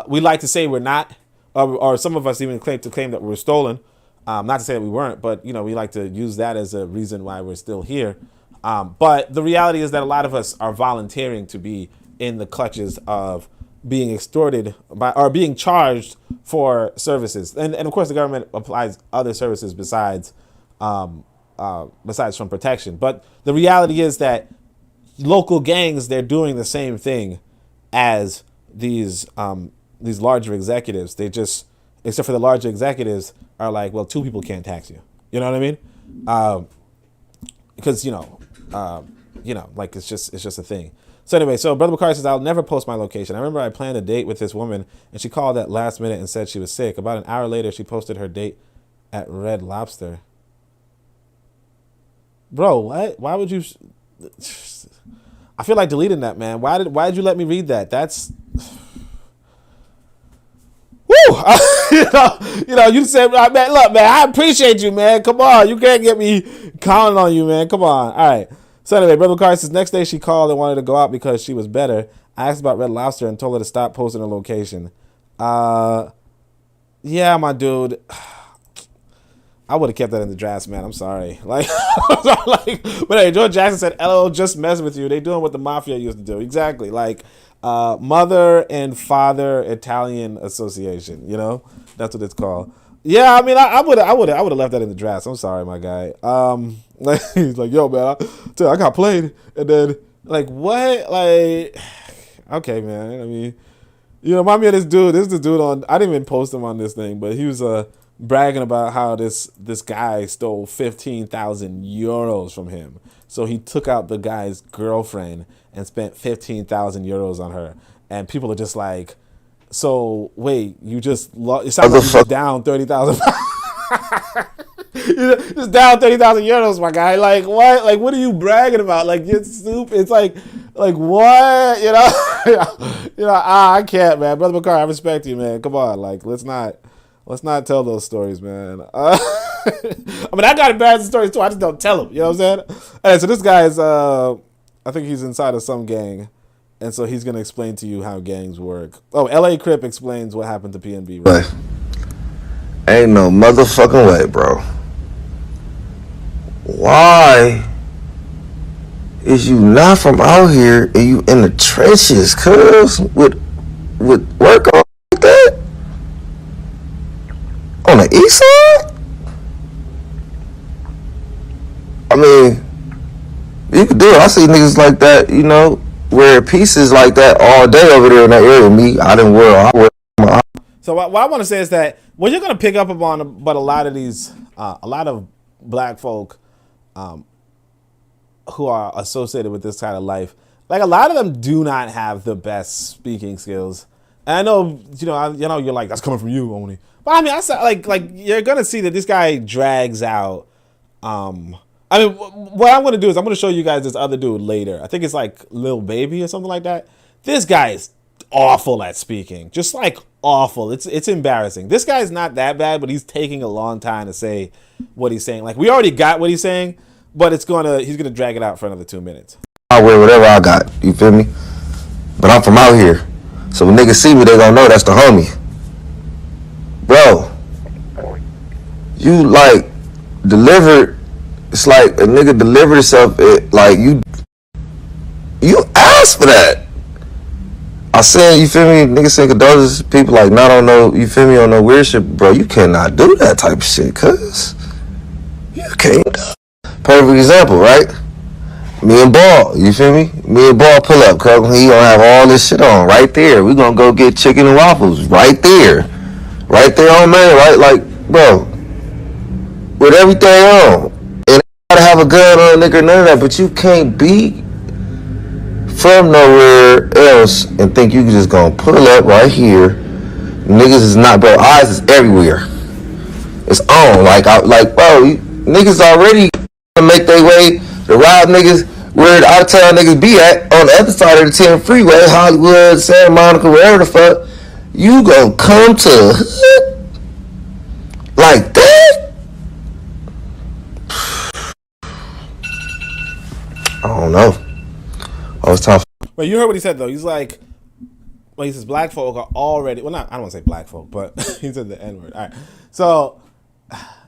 we like to say we're not, or some of us even claim that we're stolen. Not to say that we weren't, but, you know, we like to use that as a reason why we're still here. But the reality is that a lot of us are volunteering to be in the clutches of being extorted by, or being charged for services. And of course, the government applies other services besides from protection. But the reality is that local gangs, they're doing the same thing as these larger executives. They just, except for the larger executives, are like, well, two people can't tax you. You know what I mean? Because like it's just a thing. So anyway, so Brother Bakari says, I'll never post my location. I remember I planned a date with this woman, and she called at last minute and said she was sick. About an hour later, she posted her date at Red Lobster. Bro, what? Why would you? I feel like deleting that, man. Why did you let me read that? That's. Woo! You said, man, look, man, I appreciate you, man. Come on. You can't get me counting on you, man. Come on. All right. So anyway, Brother Carr says, next day she called and wanted to go out because she was better. I asked about Red Lobster and told her to stop posting her location. Yeah, my dude. I would have kept that in the drafts, man. I'm sorry. But hey, George Jackson said, LOL, just messing with you. They doing what the mafia used to do. Exactly. Mother and Father Italian Association, that's what it's called. Yeah, I mean, I would have left that in the drafts. I'm sorry, my guy. He's like, yo, man, I got played, and then what? Okay, man. I mean, remind me of this dude. This is the dude I didn't even post him on this thing, but he was bragging about how this guy stole 15,000 euros from him. So he took out the guy's girlfriend and spent 15,000 euros on her. And people are just like, so wait, you just it sounds like you just down 30,000. Just down 30,000 euros, my guy. What? What are you bragging about? You're stupid. It's like what? I can't, man. Brother McCarr, I respect you, man. Come on, let's not tell those stories, man. I mean, I got embarrassing stories too. I just don't tell them. You know what I'm saying? All right, so this guy is, I think he's inside of some gang, and so he's gonna explain to you how gangs work. Oh, L.A. Crip explains what happened to PNB. Right? Ain't no motherfucking way, bro. Why is you not from out here and you in the trenches, cuz, with work on like that? On the east side? I mean, you could do it. I see niggas like that, wear pieces like that all day over there in that area. Me, I wear my. So what I want to say is that what you're going to pick up upon, but a lot of black folk who are associated with this kind of life, a lot of them do not have the best speaking skills. And I know, you're like, that's coming from you, Oni. But I mean, I said, you're gonna see that this guy drags out. I I mean, what I'm going to do is I'm going to show you guys this other dude later. I think it's like Lil Baby or something like that. This guy is awful at speaking. Just like awful. It's embarrassing. This guy's not that bad, but he's taking a long time to say what he's saying. Like, we already got what he's saying, but he's going to drag it out for another 2 minutes. I wear whatever I got. You feel me? But I'm from out here. So when niggas see me, they gonna know that's the homie. Bro, you like delivered. It's like a nigga delivered himself. Like you asked for that. I said, you feel me? Niggas saying condolences. People like not on no, you feel me, on no weird shit. Bro, you cannot do that type of shit, cuz you can't. Perfect example, right? Me and Ball, you feel me? Me and Ball pull up, cuz he gonna have all this shit on right there. We gonna go get chicken and waffles right there. Right there on Main, right? Like, bro, with everything on. And I gotta have a gun on a nigga, none of that, but you can't be from nowhere else and think you just gonna pull up right here. Niggas is not, bro, eyes is everywhere. It's on. Like, bro, niggas already make their way to rob niggas where the out of town niggas be at on the other side of the 10 freeway, Hollywood, Santa Monica, wherever the fuck. You gonna come to hood like that? I don't know. I was tough. Wait, you heard what he said though. He's like, well, he says black folk are already, well, not, I don't want to say black folk, but he said the N-word. All right. So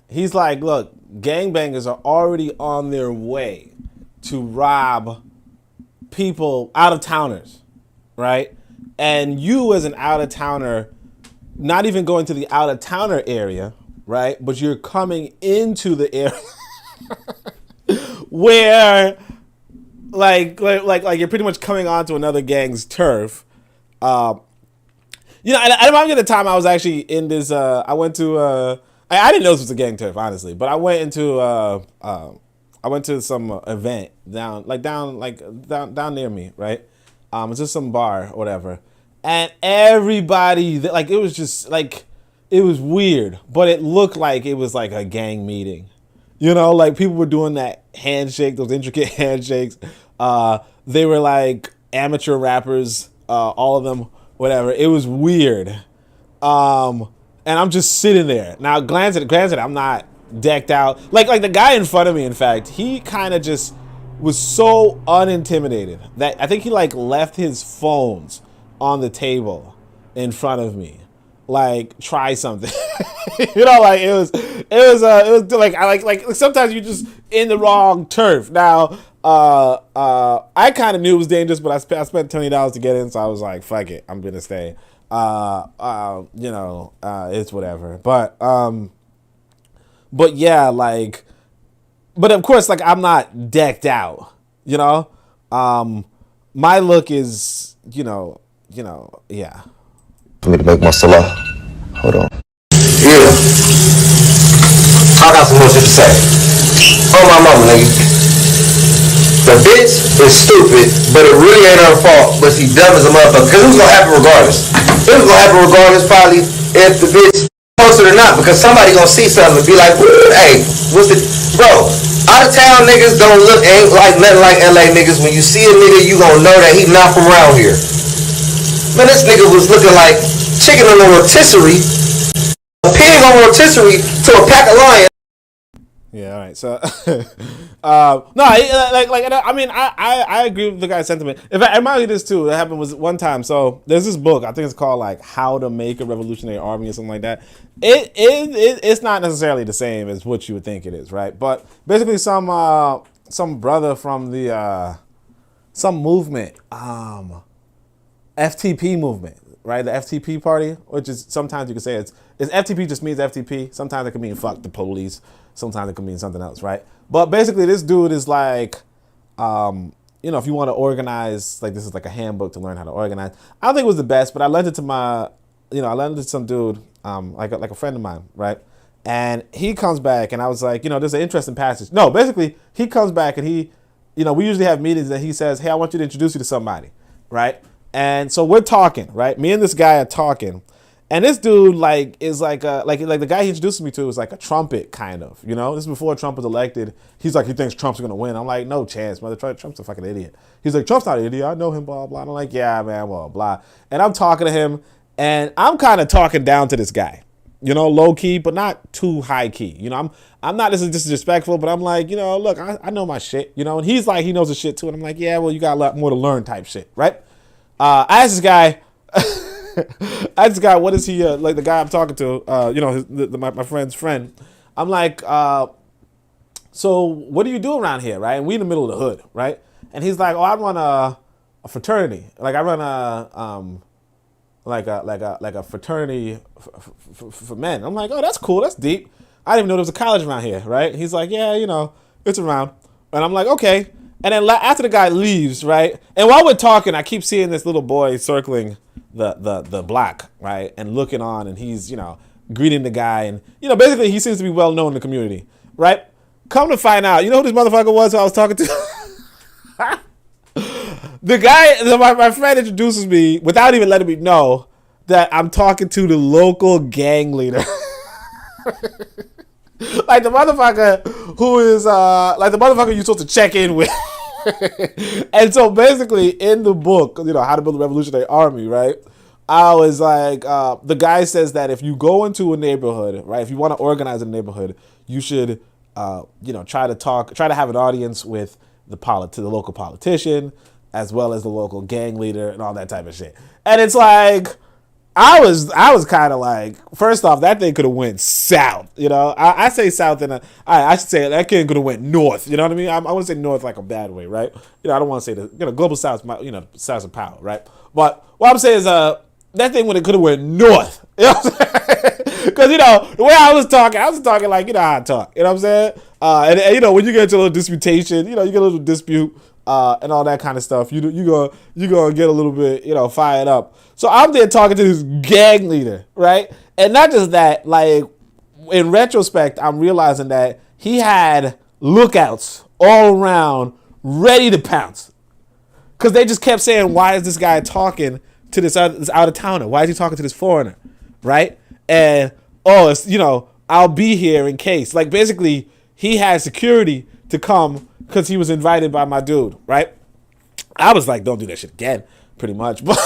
he's like, look, gangbangers are already on their way to rob people, out-of-towners, right? And you as an out-of-towner, not even going to the out-of-towner area, right? But you're coming into the area where, like you're pretty much coming onto another gang's turf. You know, I remember the time I was actually in this. I went to. I didn't know this was a gang turf, honestly, but I went into. I went to some event down near me, right? It's just some bar or whatever, and everybody like it was just like it was weird, but it looked like it was like a gang meeting. You know, like people were doing that handshake, those intricate handshakes. They were like amateur rappers, all of them, whatever. It was weird. And I'm just sitting there. Now, granted, I'm not decked out. Like the guy in front of me, in fact, he kind of just was so unintimidated that I think he like left his phones on the table in front of me. Like, try something. You know, like it was like I like sometimes you're just in the wrong turf. Now, I kind of knew it was dangerous, but I spent $20 to get in, so I was like, fuck it, I'm gonna stay. You know, it's whatever. But yeah, like, but of course, like I'm not decked out. You know, my look is, you know, yeah. For me to make my salah. Hold on. Yeah. I got some more shit to say. Oh my mama, nigga. The bitch is stupid, but it really ain't her fault, but she dumb as a motherfucker. Cause it was gonna happen regardless. It was gonna happen regardless probably if the bitch posted or not, because somebody gonna see something and be like, hey, what's the bro? Out of town niggas don't look ain't like nothing like LA niggas. When you see a nigga, you gonna know that he not from around here. Man, this nigga was looking like chicken on a rotisserie, a pig on a rotisserie to a pack of lions. Yeah, all right. So, no, I mean, I agree with the guy's sentiment. If I remind you this too, that happened was one time. So there's this book, I think it's called like How to Make a Revolutionary Army or something like that. It's not necessarily the same as what you would think it is, right? But basically, some brother from the some movement, FTP movement, right? The FTP party, which is sometimes you could say it's FTP just means FTP. Sometimes it can mean fuck the police. Sometimes it can mean something else, right? But basically, this dude is like, you know, if you want to organize, like this is like a handbook to learn how to organize. I don't think it was the best, but I lent it to I lent it to some dude, like a friend of mine, right? And he comes back, and I was like, you know, there's an interesting passage. No, basically, he comes back, and he, you know, we usually have meetings, and he says, hey, I want you to introduce you to somebody, right? And so we're talking, right? Me and this guy are talking, And this dude like is like the guy he introduced me to is like a trumpet kind of, you know. This is before Trump was elected. He's like, he thinks Trump's gonna win. I'm like, no chance, mother. Trump's a fucking idiot. He's like, Trump's not an idiot. I know him, blah blah. I'm like, yeah, man, blah blah. And I'm talking to him, and I'm kind of talking down to this guy, you know, low key, but not too high key. You know, I'm not disrespectful, but I'm like, you know, look, I know my shit, you know. And he's like, he knows his shit too, and I'm like, yeah, well, you got a lot more to learn, type shit, right? I asked this guy. I just got, what is he, like the guy I'm talking to, you know, my friend's friend. I'm like, so what do you do around here, right? And we in the middle of the hood, right? And he's like, oh, I run a fraternity. Like I run a fraternity for men. I'm like, oh, that's cool. That's deep. I didn't even know there was a college around here, right? He's like, yeah, you know, it's around. And I'm like, okay. And then after the guy leaves, right? And while we're talking, I keep seeing this little boy circling the block, right? And looking on, and he's, you know, greeting the guy. And, you know, basically he seems to be well known in the community, right? Come to find out, you know who this motherfucker was who I was talking to? The guy, my friend introduces me without even letting me know that I'm talking to the local gang leader. Like the motherfucker who is, like the motherfucker you're supposed to check in with. And so basically in the book, you know, How to Build a Revolutionary Army, right? I was like, the guy says that if you go into a neighborhood, right, if you want to organize a neighborhood, you should, you know, try to have an audience with the local politician, as well as the local gang leader and all that type of shit. And it's like, I was kind of like, first off, that thing could have went south, you know. I say south I should say that thing could have went north, you know what I mean? I want to say north like a bad way, right? You know, I don't want to say global south, you know, south of power, right? But what I'm saying is, that thing could have went north, you know what I'm saying? Because, you know, the way I was talking like, you know how I talk, you know what I'm saying? And you know, when you get into a little disputation, you know, you get a little dispute, and all that kind of stuff, you gonna get a little bit, you know, fired up. So I'm there talking to this gang leader, right? And not just that, like, in retrospect, I'm realizing that he had lookouts all around ready to pounce. Because they just kept saying, why is this guy talking to this out-of-towner? Why is he talking to this foreigner, right? And, oh, it's, you know, I'll be here in case. Like, basically, he had security to come because he was invited by my dude, right? I was like, don't do that shit again, pretty much. But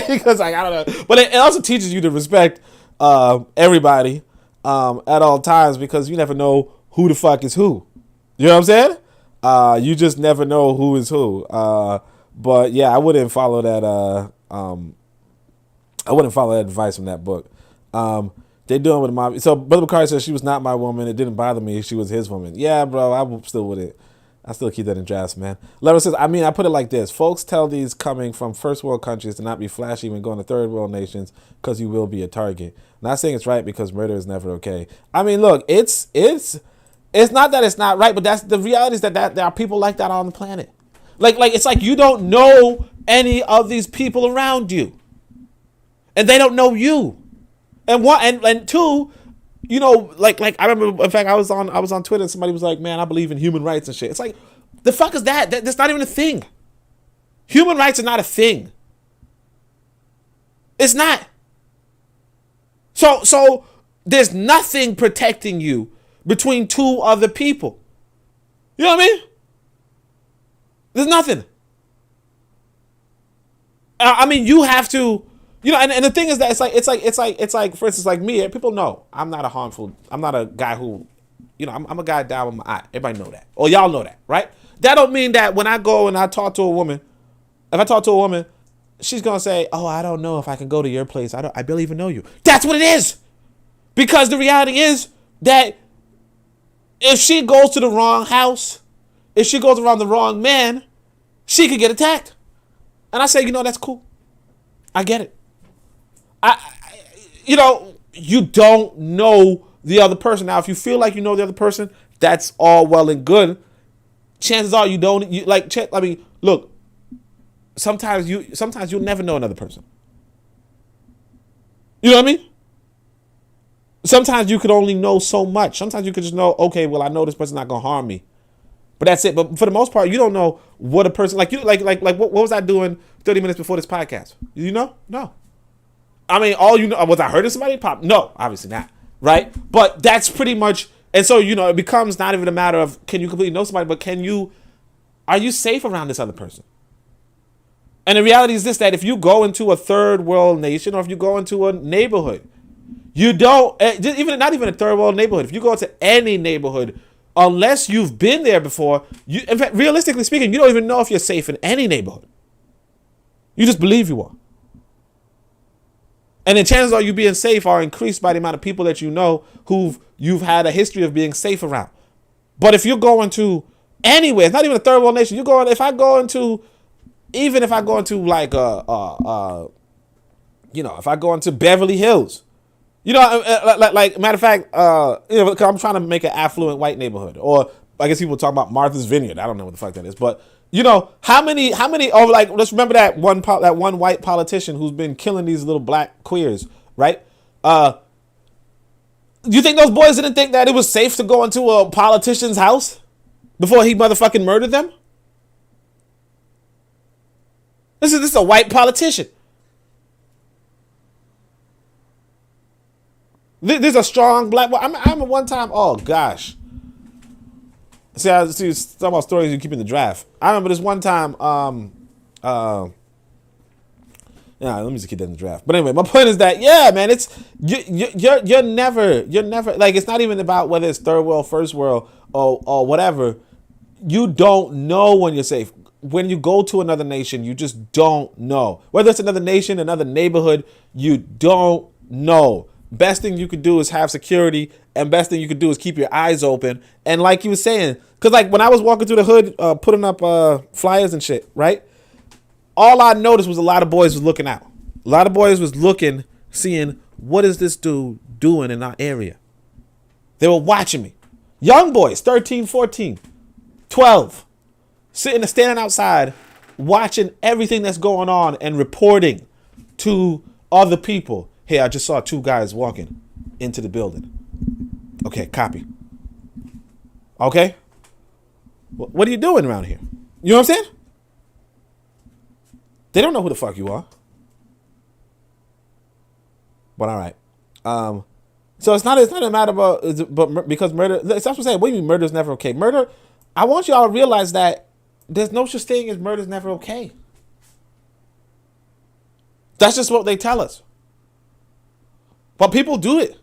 because, like, I don't know. But it also teaches you to respect everybody at all times, because you never know who the fuck is who. You know what I'm saying? You just never know who is who. But yeah, I wouldn't follow that. I wouldn't follow that advice from that book. They're doing with my. So Brother Bakari says she was not my woman. It didn't bother me. She was his woman. Yeah, bro. I still wouldn't. I still keep that in drafts, man. Lever says, I mean, I put it like this. Folks tell these coming from first world countries to not be flashy when going to third world nations because you will be a target. Not saying it's right because murder is never okay. I mean, look, it's not that it's not right, but that's the reality is that there are people like that on the planet. Like it's like you don't know any of these people around you. And they don't know you. And two, you know, like I remember, in fact, I was on Twitter and somebody was like, man, I believe in human rights and shit. It's like, the fuck is that? That's not even a thing. Human rights are not a thing. It's not. So there's nothing protecting you between two other people. You know what I mean? There's nothing. I mean, you have to, you know, and the thing is that it's like, for instance, like me, people know I'm not a guy who, you know, I'm a guy down with my eye. Everybody know that. Or y'all know that, right? That don't mean that when I go and I talk to a woman, if I talk to a woman, she's going to say, oh, I don't know if I can go to your place. I barely even know you. That's what it is. Because the reality is that if she goes to the wrong house, if she goes around the wrong man, she could get attacked. And I say, you know, that's cool. I get it. You know, you don't know the other person. Now, if you feel like you know the other person, that's all well and good. Chances are you don't. I mean, look. Sometimes you'll never know another person. You know what I mean? Sometimes you could only know so much. Sometimes you could just know, okay, well, I know this person's not gonna harm me, but that's it. But for the most part, you don't know what a person like. What was I doing 30 minutes before this podcast? You know? No. I mean, all you know, was I hurting somebody? No, obviously not, right? But that's pretty much, and so, you know, it becomes not even a matter of can you completely know somebody, but are you safe around this other person? And the reality is this, that if you go into a third world nation or if you go into a neighborhood, you don't, not even a third world neighborhood, if you go into any neighborhood, unless you've been there before, in fact, realistically speaking, you don't even know if you're safe in any neighborhood. You just believe you are. And the chances are you being safe are increased by the amount of people that you know you've had a history of being safe around. But if you're going to anywhere, it's not even a third world nation, if I go into like if I go into Beverly Hills, like matter of fact, cause I'm trying to make an affluent white neighborhood, or I guess people talk about Martha's Vineyard. I don't know what the fuck that is, but how many let's remember that one white politician who's been killing these little black queers, right? Do you think those boys didn't think that it was safe to go into a politician's house before he motherfucking murdered them? This is a white politician. There's a strong black boy. I remember one time, oh gosh. See, I see some about stories you keep in the draft. I remember this one time, let me just keep that in the draft. But anyway, my point is that, yeah, man, it's, you're never, like, it's not even about whether it's third world, first world, or whatever. You don't know when you're safe. When you go to another nation, you just don't know. Whether it's another nation, another neighborhood, you don't know. Best thing you could do is have security, and best thing you could do is keep your eyes open. And like you were saying, because like when I was walking through the hood, putting up flyers and shit, right? All I noticed was a lot of boys was looking out. A lot of boys was looking, seeing, what is this dude doing in our area? They were watching me. Young boys, 13, 14, 12. Standing outside, watching everything that's going on and reporting to other people. Hey, I just saw 2 guys walking into the building. Okay, copy. Okay? What are you doing around here? You know what I'm saying? They don't know who the fuck you are. But all right. So it's not a matter but because murder, that's what I'm saying. What do you mean murder is never okay? Murder, I want y'all to realize that there's no such thing as murder is never okay. That's just what they tell us. But people do it.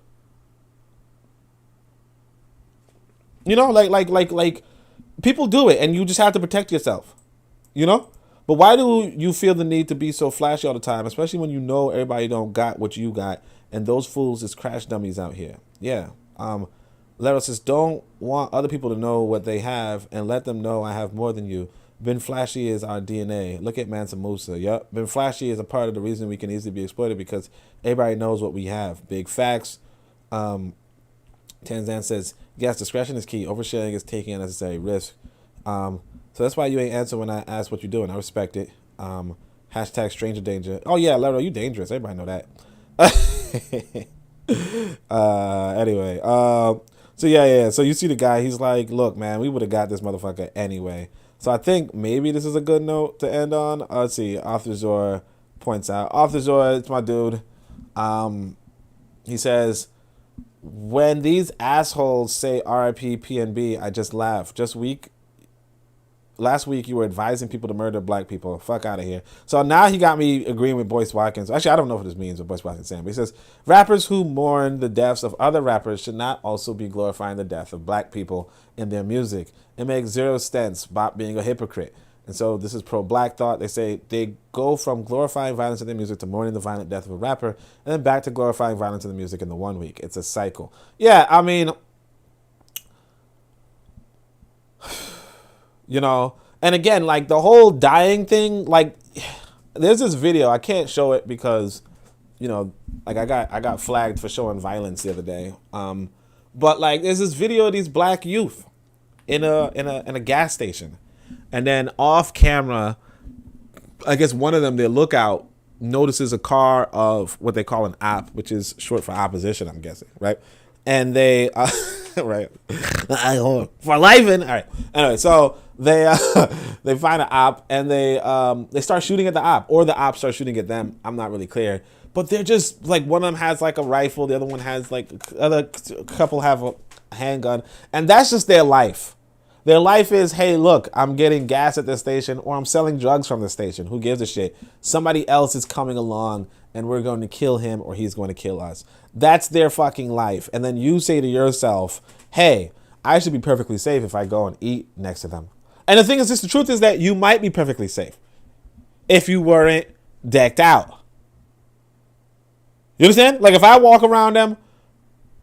Like people do it, and you just have to protect yourself. But why do you feel the need to be so flashy all the time, especially when you know everybody don't got what you got, and those fools is crash dummies out here? Yeah. Lero says, don't want other people to know what they have and let them know I have more than you. Been flashy is our DNA. Look at Mansa Musa. Yep. Been flashy is a part of the reason we can easily be exploited because everybody knows what we have. Big facts. Tanzan says, yes, discretion is key. Oversharing is taking unnecessary risk. So that's why you ain't answer when I ask what you're doing. I respect it. Hashtag stranger danger. Oh yeah, Lero, you dangerous. Everybody know that. Anyway. So yeah. So you see the guy, he's like, look, man, we would have got this motherfucker anyway. So I think maybe this is a good note to end on. Let's see. Author Zor points out. Author Zor, it's my dude. He says, when these assholes say RIP PNB, I just laugh. Last week you were advising people to murder black people. Fuck out of here. So now he got me agreeing with Boyce Watkins. Actually, I don't know what this means, what Boyce Watkins is saying. But he says, rappers who mourn the deaths of other rappers should not also be glorifying the death of black people in their music. It makes zero sense about being a hypocrite. And so this is pro-black thought. They say they go from glorifying violence in their music to mourning the violent death of a rapper, and then back to glorifying violence in the music in the 1 week. It's a cycle. Yeah, I mean, and again, like the whole dying thing, like there's this video, I can't show it because, like I got flagged for showing violence the other day. But like there's this video of these black youth in a gas station. And then off camera, I guess one of them, their lookout, notices a car of what they call an op, which is short for opposition, I'm guessing, right? And they, right, for life in, all right. Anyway, so they find an op and they start shooting at the op, or the op starts shooting at them. I'm not really clear, but they're just like, one of them has like a rifle, the other one has like, other couple have a handgun, and that's just their life. Their life is, hey, look, I'm getting gas at the station, or I'm selling drugs from the station. Who gives a shit? Somebody else is coming along and we're going to kill him, or he's going to kill us. That's their fucking life. And then you say to yourself, hey, I should be perfectly safe if I go and eat next to them. And the thing is, the truth is that you might be perfectly safe if you weren't decked out. You understand? Like, if I walk around them,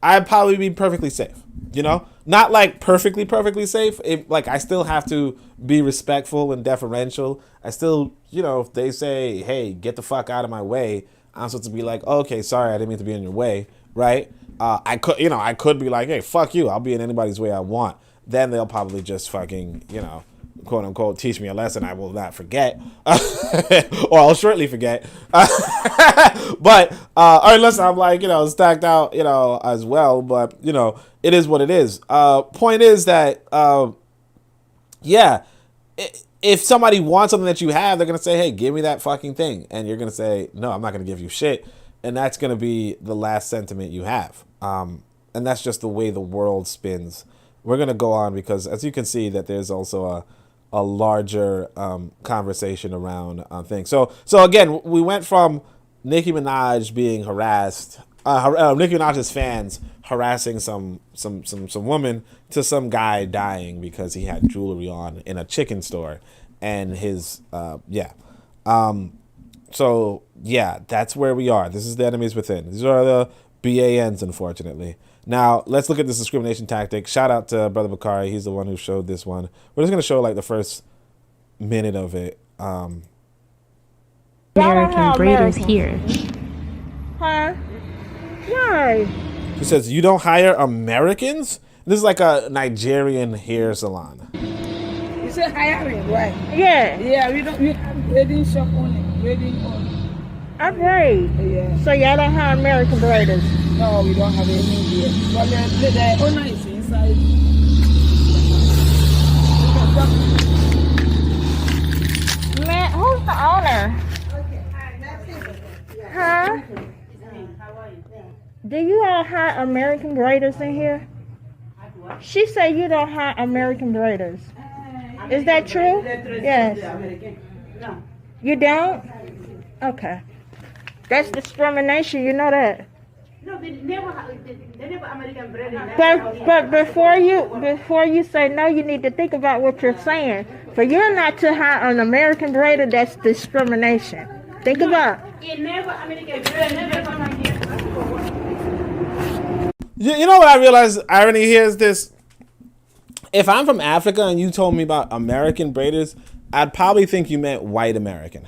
I'd probably be perfectly safe, you know? Not like perfectly safe. Like, I still have to be respectful and deferential. I still, you know, if they say, hey, get the fuck out of my way, I'm supposed to be like, oh, okay, sorry, I didn't mean to be in your way, right? I could be like, hey, fuck you, I'll be in anybody's way I want. Then they'll probably just fucking, you know, quote unquote, teach me a lesson I will not forget, or I'll shortly forget. But or unless I'm like, you know, stacked out, you know, as well. But you know, it is what it is. Point is that if somebody wants something that you have, they're gonna say, hey, give me that fucking thing, and you're gonna say, no, I'm not gonna give you shit, and that's gonna be the last sentiment you have. And that's just the way the world spins. We're gonna go on because, as you can see, that there's also a larger conversation around things. So again, we went from Nicki Minaj being harassed, Nicki Minaj's fans harassing some woman, to some guy dying because he had jewelry on in a chicken store, and his so yeah, that's where we are. This is the enemies within. These are the BANs, unfortunately. Now, let's look at this discrimination tactic. Shout out to Brother Bakari. He's the one who showed this one. We're just going to show like the first minute of it. American breeders here. Huh? Why? He says, you don't hire Americans? This is like a Nigerian hair salon. You say hiring, right? Yeah. Yeah, we have braiding shop only. Braiding only. I braid. Yeah. So y'all don't hire American breeders? No, we don't have any here. But the owner is inside. Man, who's the owner? Huh? Do you all hire American breeders in here? She said you don't hire American breeders. Is that true? Yes. No. You don't? Okay. That's discrimination, you know that. No, they never American bread. But before you say no, you need to think about what you're saying. For you're not to hire an American breeder, that's discrimination. Think about it. Never American bread, never come here. You know what I realized? Irony here is this. If I'm from Africa and you told me about American braiders, I'd probably think you meant white American.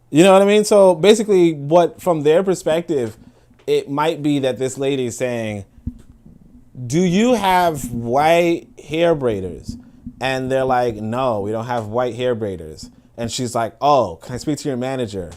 You know what I mean? So basically, what from their perspective, it might be that this lady is saying, do you have white hair braiders? And they're like, no, we don't have white hair braiders. And she's like, oh, can I speak to your manager?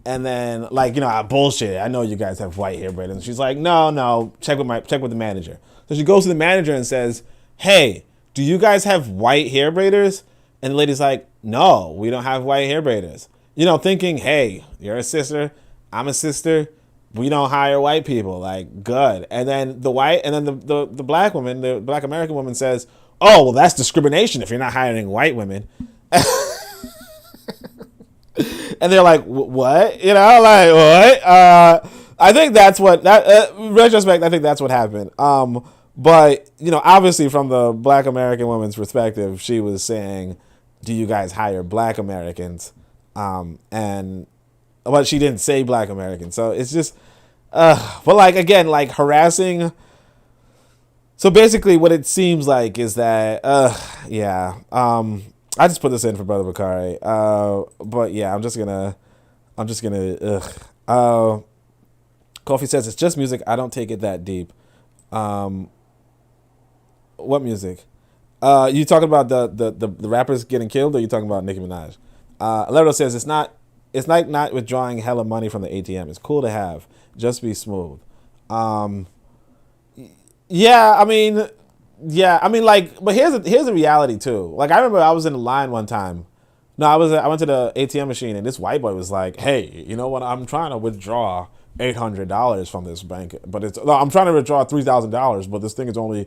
And then, like, you know, bullshit, I know you guys have white hair braiders. And she's like, no, check with the manager. So she goes to the manager and says, hey, do you guys have white hair braiders? And the lady's like, no, we don't have white hair braiders. You know, thinking, hey, you're a sister, I'm a sister, we don't hire white people, like, good. And then the black woman, the black American woman says, oh, well, that's discrimination if you're not hiring white women. And they're like, what? You know, like, what? I think that's what, retrospect, I think that's what happened. But, you know, obviously from the black American woman's perspective, she was saying, do you guys hire black Americans? But she didn't say black Americans. So it's just, but like, again, like harassing. So basically what it seems like is that, I just put this in for Brother Bakari. But yeah, I'm just gonna, Kofi says, it's just music. I don't take it that deep. What music? You talking about the rappers getting killed, or you talking about Nicki Minaj? Lerdo says it's like not withdrawing hella money from the ATM. It's cool to have. Just be smooth. Yeah, I mean, like, but here's a reality too. Like, I remember I was in the line one time. No, I went to the ATM machine, and this white boy was like, "Hey, you know what? I'm trying to withdraw $800 from this bank, but I'm trying to withdraw $3,000, but this thing is only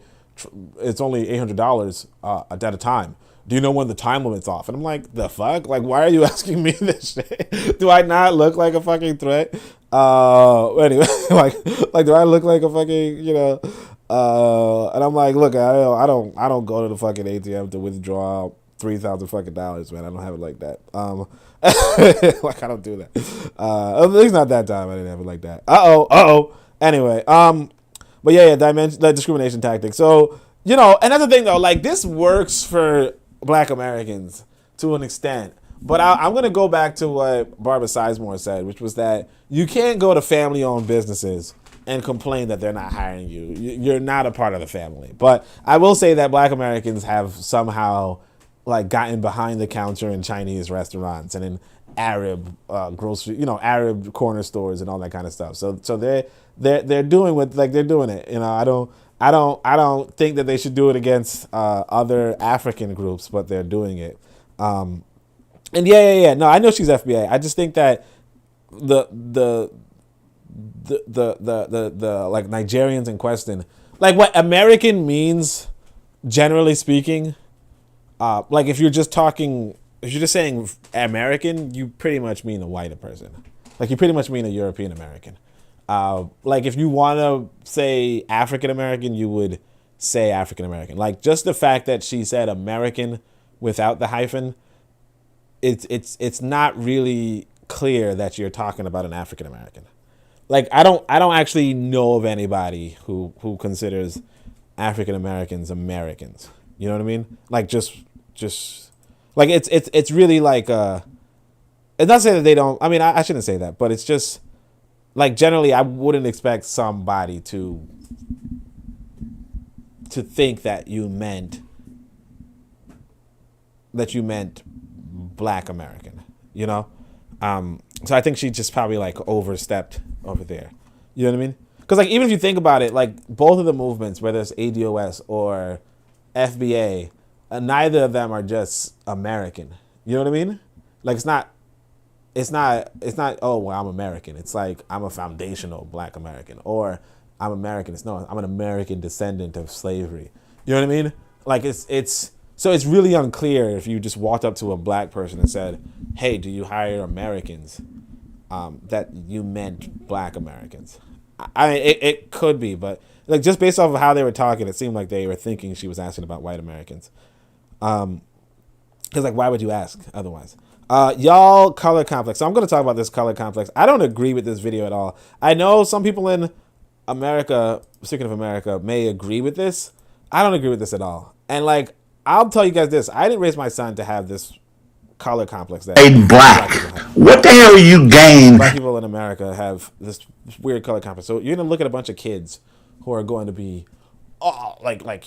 $800 at a time. Do you know when the time limit's off?" And I'm like, "The fuck? Like, why are you asking me this shit? Do I not look like a fucking threat?" Anyway, like, do I look like a fucking, and I'm like, "Look, I don't go to the fucking ATM to withdraw $3,000 fucking dollars, man. I don't have it like that. Like, I don't do that. At least not that time. I didn't have it like that. Anyway, but yeah, the discrimination tactic. So, and that's the thing though. Like, this works for Black Americans to an extent. But I'm going to go back to what Barbara Sizemore said, which was that you can't go to family-owned businesses and complain that they're not hiring you. You're not a part of the family. But I will say that Black Americans have somehow like gotten behind the counter in Chinese restaurants and in Arab grocery, Arab corner stores and all that kind of stuff. So they're doing what, like, they're doing it. I don't think that they should do it against other African groups, but they're doing it. And yeah. No, I know she's FBA. I just think that the like Nigerians in question, like what American means, generally speaking, like if you're just saying American, you pretty much mean a white person. Like you pretty much mean a European American. Like if you want to say African American, you would say African American. Like just the fact that she said American without the hyphen, it's not really clear that you're talking about an African American. Like I don't actually know of anybody who considers African Americans Americans. You know what I mean? Like just like it's really like it's not saying that they don't. I mean, I shouldn't say that, but it's just like generally I wouldn't expect somebody to think that you meant Black American, so I think she just probably like overstepped over there. You know what I mean? Because like even if you think about it, like both of the movements, whether it's ADOS or FBA, neither of them are just American. You know what I mean? Like it's not. Oh well, I'm American. It's like I'm a foundational Black American, or I'm American. I'm an American descendant of slavery. You know what I mean? Like so it's really unclear if you just walked up to a Black person and said, "Hey, do you hire Americans?" That you meant Black Americans. I mean, it could be, but like just based off of how they were talking, it seemed like they were thinking she was asking about white Americans. Because like, why would you ask otherwise? Y'all, color complex. So I'm going to talk about this color complex. I don't agree with this video at all. I know some people in America, speaking of America, may agree with this. I don't agree with this at all. And like, I'll tell you guys this. I didn't raise my son to have this color complex that black. What the hell you gain? Black people in America have this weird color complex. So you're going to look at a bunch of kids who are going to be like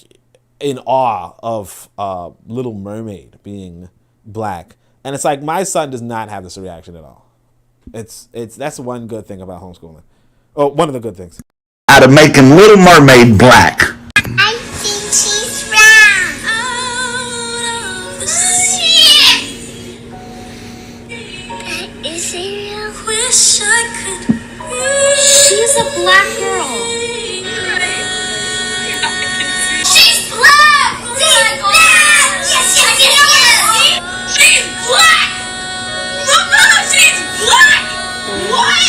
in awe of Little Mermaid being Black. And it's like, my son does not have this reaction at all. That's one good thing about homeschooling. Oh, one of the good things. Out of making Little Mermaid Black. I think she's brown. Oh, the sea. That is it. I wish I could. She's a Black girl. She's Black. She's Black. Yes. She's Black. Mama, she's Black. What?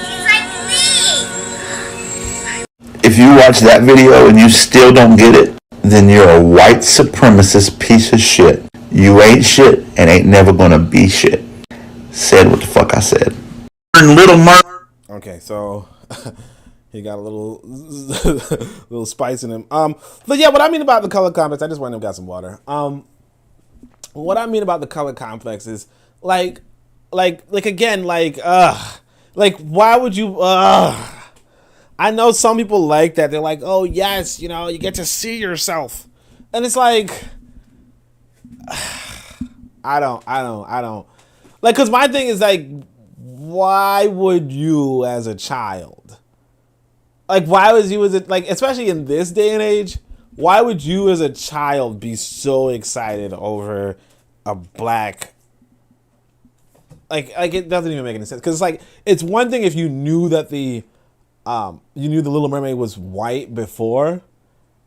She's like me. If you watch that video and you still don't get it, then you're a white supremacist piece of shit. You ain't shit and ain't never gonna be shit. Said what the fuck I said. Okay, so he got a little spice in him. But yeah, what I mean about the color complex, I just went and got some water. What I mean about the color complex is like again, like why would you? I know some people like that. They're like, oh yes, you get to see yourself, and it's like, I don't. Like, cause my thing is like, why would you as a child? Like, why was you especially in this day and age, why would you as a child be so excited over a Black Like it doesn't even make any sense. Because like it's one thing if you knew that the Little Mermaid was white before,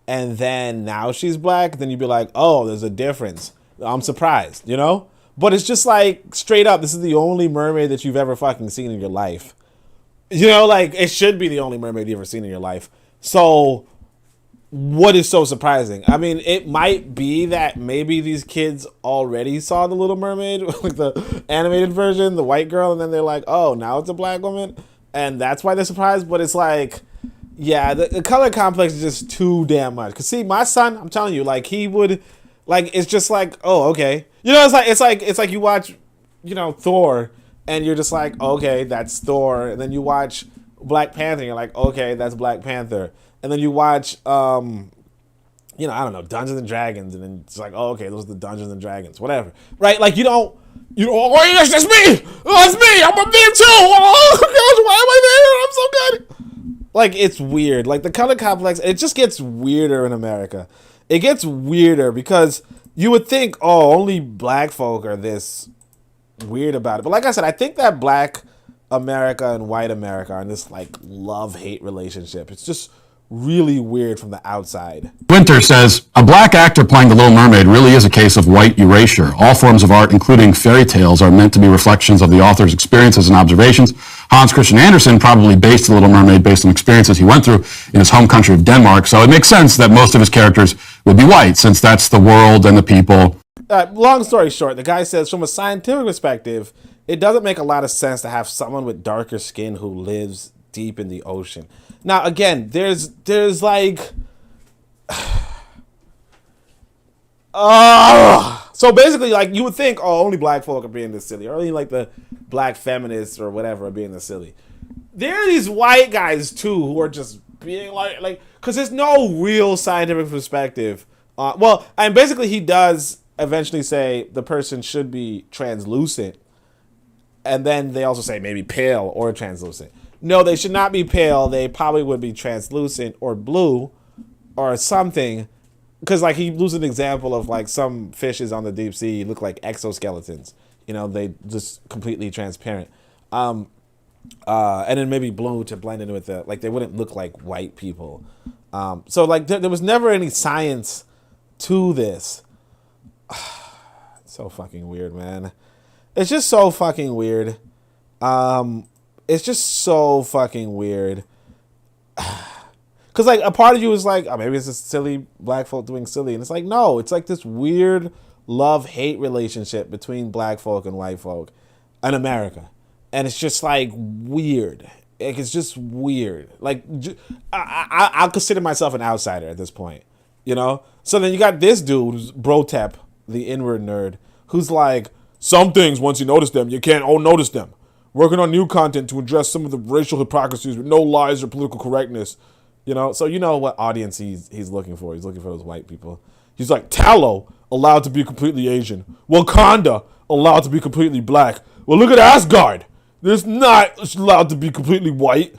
and then now she's black, then you'd be like, oh, there's a difference. I'm surprised, you know? But it's just like straight up, this is the only mermaid that you've ever fucking seen in your life. You know, like it should be the only mermaid you've ever seen in your life. So what is so surprising? I mean, it might be that maybe these kids already saw the Little Mermaid, like the animated version, the white girl, and then they're like, oh, now it's a black woman, and that's why they're surprised. But it's like, yeah, the color complex is just too damn much. Cause see, my son, I'm telling you, like he would, like it's just like, oh, okay, you know, it's like you watch, you know, Thor, and you're just like, okay, that's Thor, and then you watch Black Panther, and you're like, okay, that's Black Panther. And then you watch, you know, I don't know, Dungeons and Dragons, and then it's like, oh, okay, those are the Dungeons and Dragons, whatever, right? Like you don't, oh, that's me, oh, it's me, I'm up there too. Oh gosh, why am I there? I'm so good. Like it's weird. Like the color complex, it just gets weirder in America. It gets weirder because you would think, oh, only black folk are this weird about it. But like I said, I think that black America and white America are in this like love-hate relationship. It's just really weird from the outside. Winter says, a black actor playing the Little Mermaid really is a case of white erasure. All forms of art, including fairy tales, are meant to be reflections of the author's experiences and observations. Hans Christian Andersen probably based the Little Mermaid based on experiences he went through in his home country of Denmark, so it makes sense that most of his characters would be white, since that's the world and the people. Long story short, the guy says, from a scientific perspective, it doesn't make a lot of sense to have someone with darker skin who lives deep in the ocean. Now, again, there's like, so basically, like you would think, oh, only black folk are being this silly, or only like the black feminists or whatever are being this silly. There are these white guys too who are just being like, because there's no real scientific perspective. Well, and basically he does eventually say the person should be translucent, and then they also say maybe pale or translucent. No, they should not be pale. They probably would be translucent or blue or something. Because, like, he uses an example of, like, some fishes on the deep sea look like exoskeletons. You know, they just completely transparent. And then maybe blue to blend in with the, like, they wouldn't look like white people. So, like, there was never any science to this. So fucking weird, man. It's just so fucking weird. It's just so fucking weird. Because, like, a part of you is like, oh, maybe it's just silly black folk doing silly. And it's like, no, it's like this weird love-hate relationship between black folk and white folk in America. And it's just, like, weird. Like, it's just weird. Like, I'll consider myself an outsider at this point, you know? So then you got this dude, who's Brotep, the inward nerd, who's like, some things, once you notice them, you can't unnotice them. Working on new content to address some of the racial hypocrisies with no lies or political correctness. You know, so you know what audience he's looking for. He's looking for those white people. He's like, Tallow, allowed to be completely Asian. Wakanda, allowed to be completely black. Well, look at Asgard. It's not allowed to be completely white.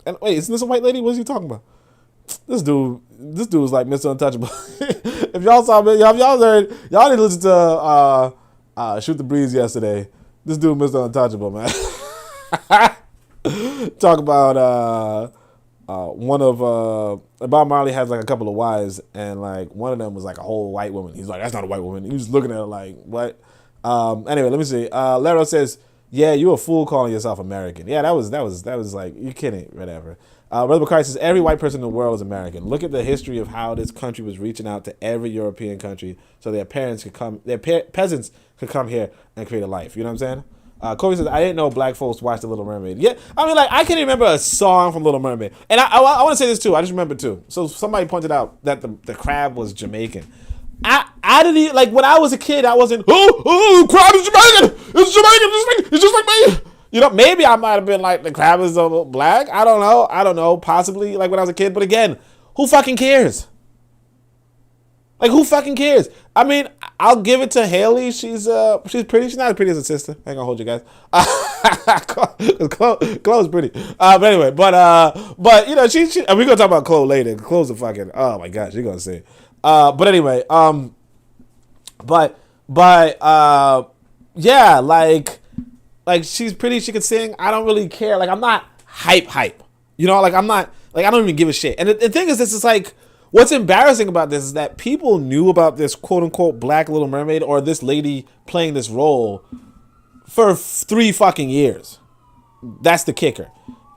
And wait, isn't this a white lady? What is he talking about? This dude was like Mr. Untouchable. If y'all saw me, y'all heard, y'all didn't listen to Shoot the Breeze yesterday. This dude, Mr. Untouchable, man. Talk about one of Bob Marley has like a couple of wives, and like one of them was like a whole white woman. He's like, that's not a white woman. He was looking at her like, what? Anyway, let me see. Lero says, yeah, you a fool calling yourself American. Yeah, that was like, you're kidding, whatever. Brother Bakari says, every white person in the world is American. Look at the history of how this country was reaching out to every European country so their peasants could come here and create a life. You know what I'm saying? Kobe says, I didn't know black folks watched The Little Mermaid. Yeah, I mean, like, I can't remember a song from Little Mermaid. And I want to say this, too. I just remember, too. So somebody pointed out that the crab was Jamaican. I didn't even, like, when I was a kid, I wasn't, crab is Jamaican! It's Jamaican! It's just like me! You know, maybe I might have been like, the crab is black. I don't know. Possibly, like, when I was a kid. But again, who fucking cares? Like, who fucking cares? I mean, I'll give it to Haley. She's pretty. She's not as pretty as her sister. I ain't gonna hold you guys. Chloe's pretty. But anyway, but you know, she we're gonna talk about Chloe later. Chloe's a fucking, oh my gosh, you're gonna see. But anyway, but yeah, like she's pretty, she could sing. I don't really care. Like, I'm not hype. You know, like, I'm not, like, I don't even give a shit. And the thing is, this is like, what's embarrassing about this is that people knew about this quote unquote Black Little Mermaid or this lady playing this role for 3 fucking years. That's the kicker.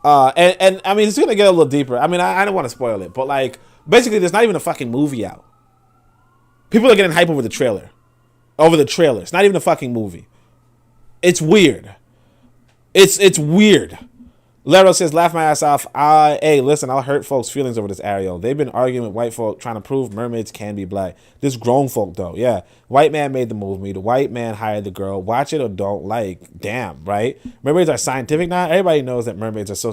And I mean, it's gonna get a little deeper. I mean, I don't want to spoil it, but like, basically, there's not even a fucking movie out. People are getting hype over the trailer. It's not even a fucking movie. It's weird. It's weird. Lero says, laugh my ass off. Hey, listen, I'll hurt folks' feelings over this, Ariel. They've been arguing with white folk trying to prove mermaids can be black. This grown folk, though. Yeah. White man made the movie. The white man hired the girl. Watch it or don't. Like, damn, right? Mermaids are scientific now. Everybody knows that mermaids are so...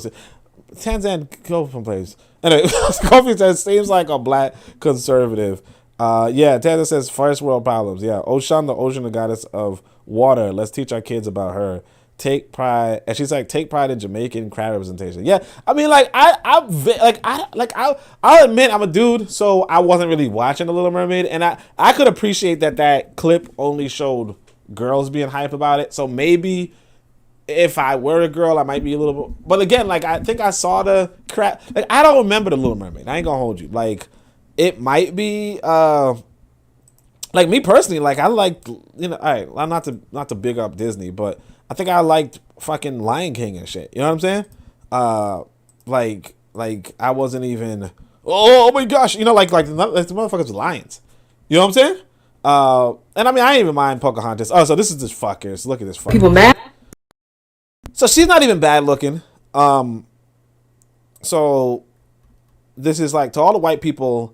Tanzan, go from place. Anyway, Kofi says, seems like a black conservative. Yeah, Tanzan says, first world problems. Yeah. Ocean, the ocean, the goddess of water. Let's teach our kids about her. Take pride, and she's like, take pride in Jamaican crowd representation. Yeah, I mean, like, I'll admit I'm a dude, so I wasn't really watching The Little Mermaid, and I could appreciate that clip only showed girls being hype about it. So maybe if I were a girl, I might be a little bit. But again, like, I think I saw the crap. Like, I don't remember The Little Mermaid. I ain't gonna hold you. Like, it might be. Like, me personally, like, I liked, you know, all right, I'm not to big up Disney, but I think I liked fucking Lion King and shit. You know what I'm saying? Like I wasn't even, oh my gosh, you know, like the motherfuckers with lions. You know what I'm saying? And I mean, I ain't even mind Pocahontas. Oh, so this is this fuckers. Look at this fucker. People mad? So she's not even bad looking. So this is like, to all the white people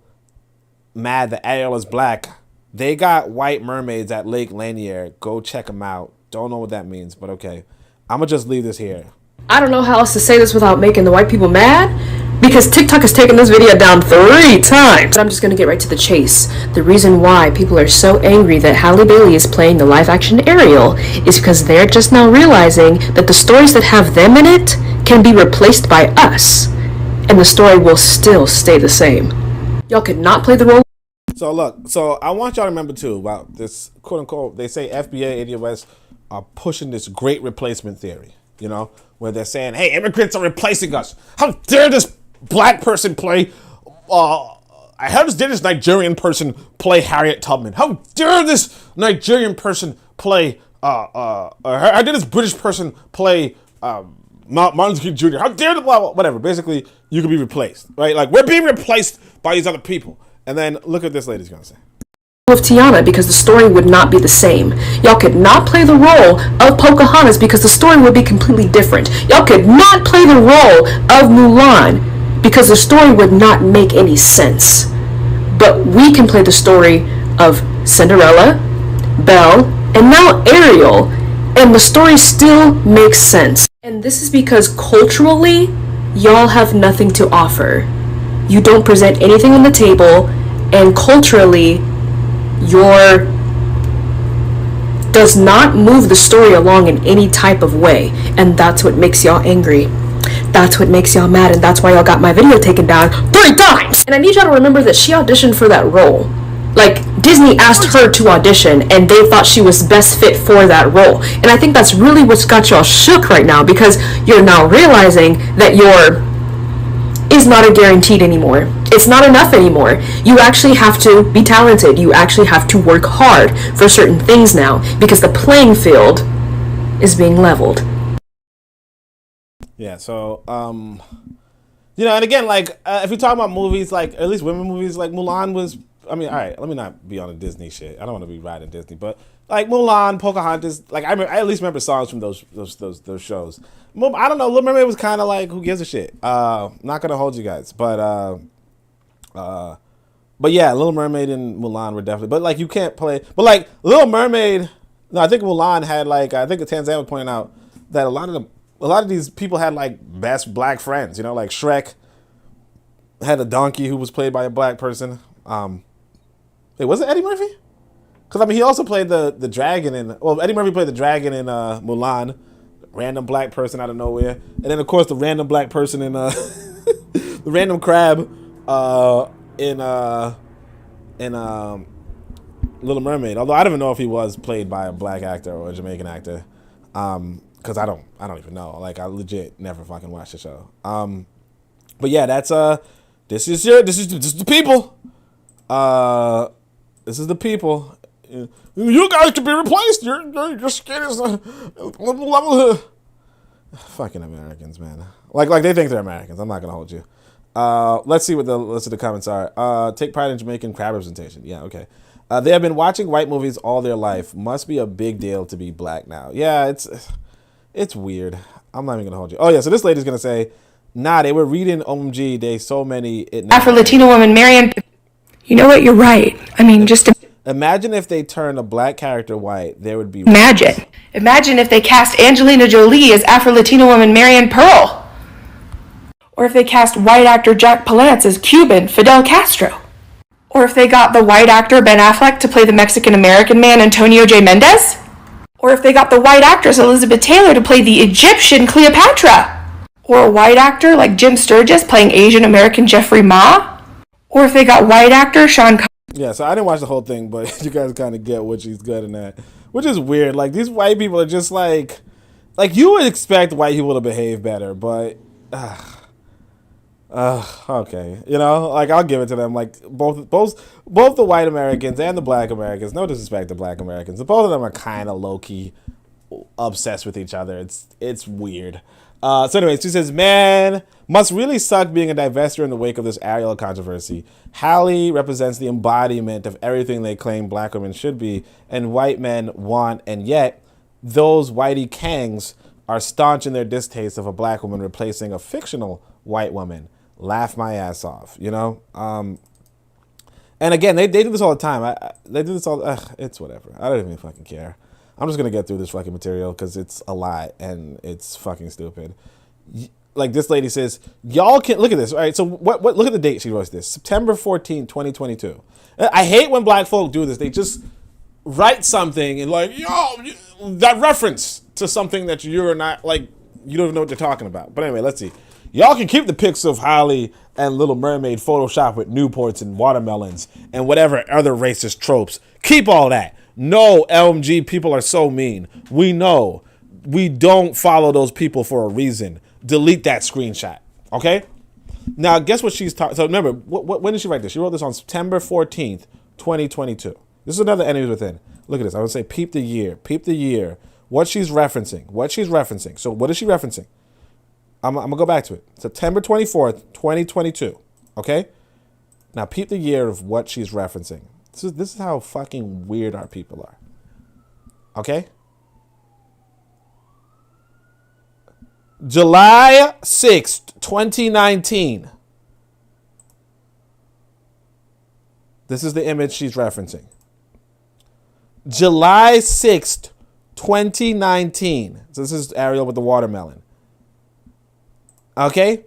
mad that Ariel is black, they got white mermaids at Lake Lanier. Go check them out. Don't know what that means, but okay. I'm gonna just leave this here. I don't know how else to say this without making the white people mad, because TikTok has taken this video down 3 times. But I'm just gonna get right to the chase. The reason why people are so angry that Halle Bailey is playing the live-action Ariel is because they're just now realizing that the stories that have them in it can be replaced by us, and the story will still stay the same. Y'all could not play the role. So look, so I want y'all to remember too about this quote unquote, they say FBA, ADOS are pushing this great replacement theory, you know, where they're saying, hey, immigrants are replacing us. How dare this black person play, how dare this Nigerian person play Harriet Tubman? How dare this Nigerian person play, how dare this British person play, Martin Luther King Jr.? How dare the blah, blah, whatever. Basically, you can be replaced, right? Like, we're being replaced by these other people. And then look what this lady's gonna say. Of Tiana, because the story would not be the same. Y'all could not play the role of Pocahontas because the story would be completely different. Y'all could not play the role of Mulan because the story would not make any sense. But we can play the story of Cinderella, Belle, and now Ariel, and the story still makes sense. And this is because culturally, y'all have nothing to offer. You don't present anything on the table, and culturally, your does not move the story along in any type of way, and that's what makes y'all angry. That's what makes y'all mad, and that's why y'all got my video taken down 3 times. And I need y'all to remember that she auditioned for that role. Like, Disney asked her to audition, and they thought she was best fit for that role. And I think that's really what's got y'all shook right now, because you're now realizing that your is not a guaranteed anymore. It's not enough anymore. You actually have to be talented. You actually have to work hard for certain things now, because the playing field is being leveled. Yeah, so, you know, and again, like, if we talk about movies, like, at least women movies, like Mulan was, I mean, all right, let me not be on a Disney shit. I don't want to be riding Disney, but, like, Mulan, Pocahontas, like, I at least remember songs from those shows. I don't know, Little Mermaid was kind of like, who gives a shit? Not gonna hold you guys, but yeah, Little Mermaid and Mulan were definitely, but like, you can't play, but like, Little Mermaid, no, I think Mulan had like, I think Tanzania was pointing out that a lot of these people had like best black friends, you know, like Shrek had a donkey who was played by a black person. Wait, was it Eddie Murphy? Because I mean, he also played the dragon in, well, Eddie Murphy played the dragon in Mulan. Random black person out of nowhere, and then of course the random black person in the random crab in Little Mermaid. Although I don't even know if he was played by a black actor or a Jamaican actor, because I don't even know. Like, I legit never fucking watched the show. But yeah, that's this is the people. This is the people. You guys can be replaced. Your skin is level. Fucking Americans, man. Like they think they're Americans. I'm not gonna hold you. Let's see what the comments are. Take pride in Jamaican crab representation. Yeah, okay. They have been watching white movies all their life. Must be a big deal to be black now. Yeah, it's weird. I'm not even gonna hold you. Oh yeah, so this lady's gonna say, nah, they were reading OMG. They so many Afro-Latino woman Marion. You know what? You're right. I mean, just imagine if they turned a black character white. There would be Imagine if they cast Angelina Jolie as Afro-Latino woman Marion Pearl. Or if they cast white actor Jack Palance as Cuban Fidel Castro. Or if they got the white actor Ben Affleck to play the Mexican-American man Antonio J. Mendez. Or if they got the white actress Elizabeth Taylor to play the Egyptian Cleopatra. Or a white actor like Jim Sturgis playing Asian-American Jeffrey Ma. Or if they got white actor Sean Yeah, so I didn't watch the whole thing, but you guys kind of get what she's good in that. Which is weird. Like, these white people are just like you would expect white people to behave better, but okay. You know, like, I'll give it to them. Like, both the white Americans and the black Americans, no disrespect to black Americans, but both of them are kind of low-key obsessed with each other. It's weird. So anyways, she says, man, must really suck being a divester in the wake of this Ariel controversy. Halle represents the embodiment of everything they claim black women should be and white men want, and yet those whitey kangs are staunch in their distaste of a black woman replacing a fictional white woman. Laugh my ass off, you know? And again, they do this all the time. They do this all, it's whatever. I don't even fucking care. I'm just going to get through this fucking material because it's a lot and it's fucking stupid. Like, this lady says, y'all can, look at this. All right, so what look at the date she wrote this. September 14, 2022. I hate when black folk do this. They just write something and like, yo, that reference to something that you're not, like, you don't even know what they're talking about. But anyway, let's see. Y'all can keep the pics of Halle and Little Mermaid Photoshop with Newports and watermelons and whatever other racist tropes. Keep all that. No, LMG people are so mean. We know. We don't follow those people for a reason. Delete that screenshot. Okay? Now, guess what she's talking. So remember, when did she write this? She wrote this on September 14th, 2022. This is another Enemies Within. Look at this. I would say peep the year. Peep the year. What she's referencing. So what is she referencing? I'm going to go back to it. September 24th, 2022. Okay? Now, peep the year of what she's referencing. This is how fucking weird our people are. Okay? July 6th, 2019. This is the image she's referencing. July 6th, 2019. So this is Ariel with the watermelon. Okay?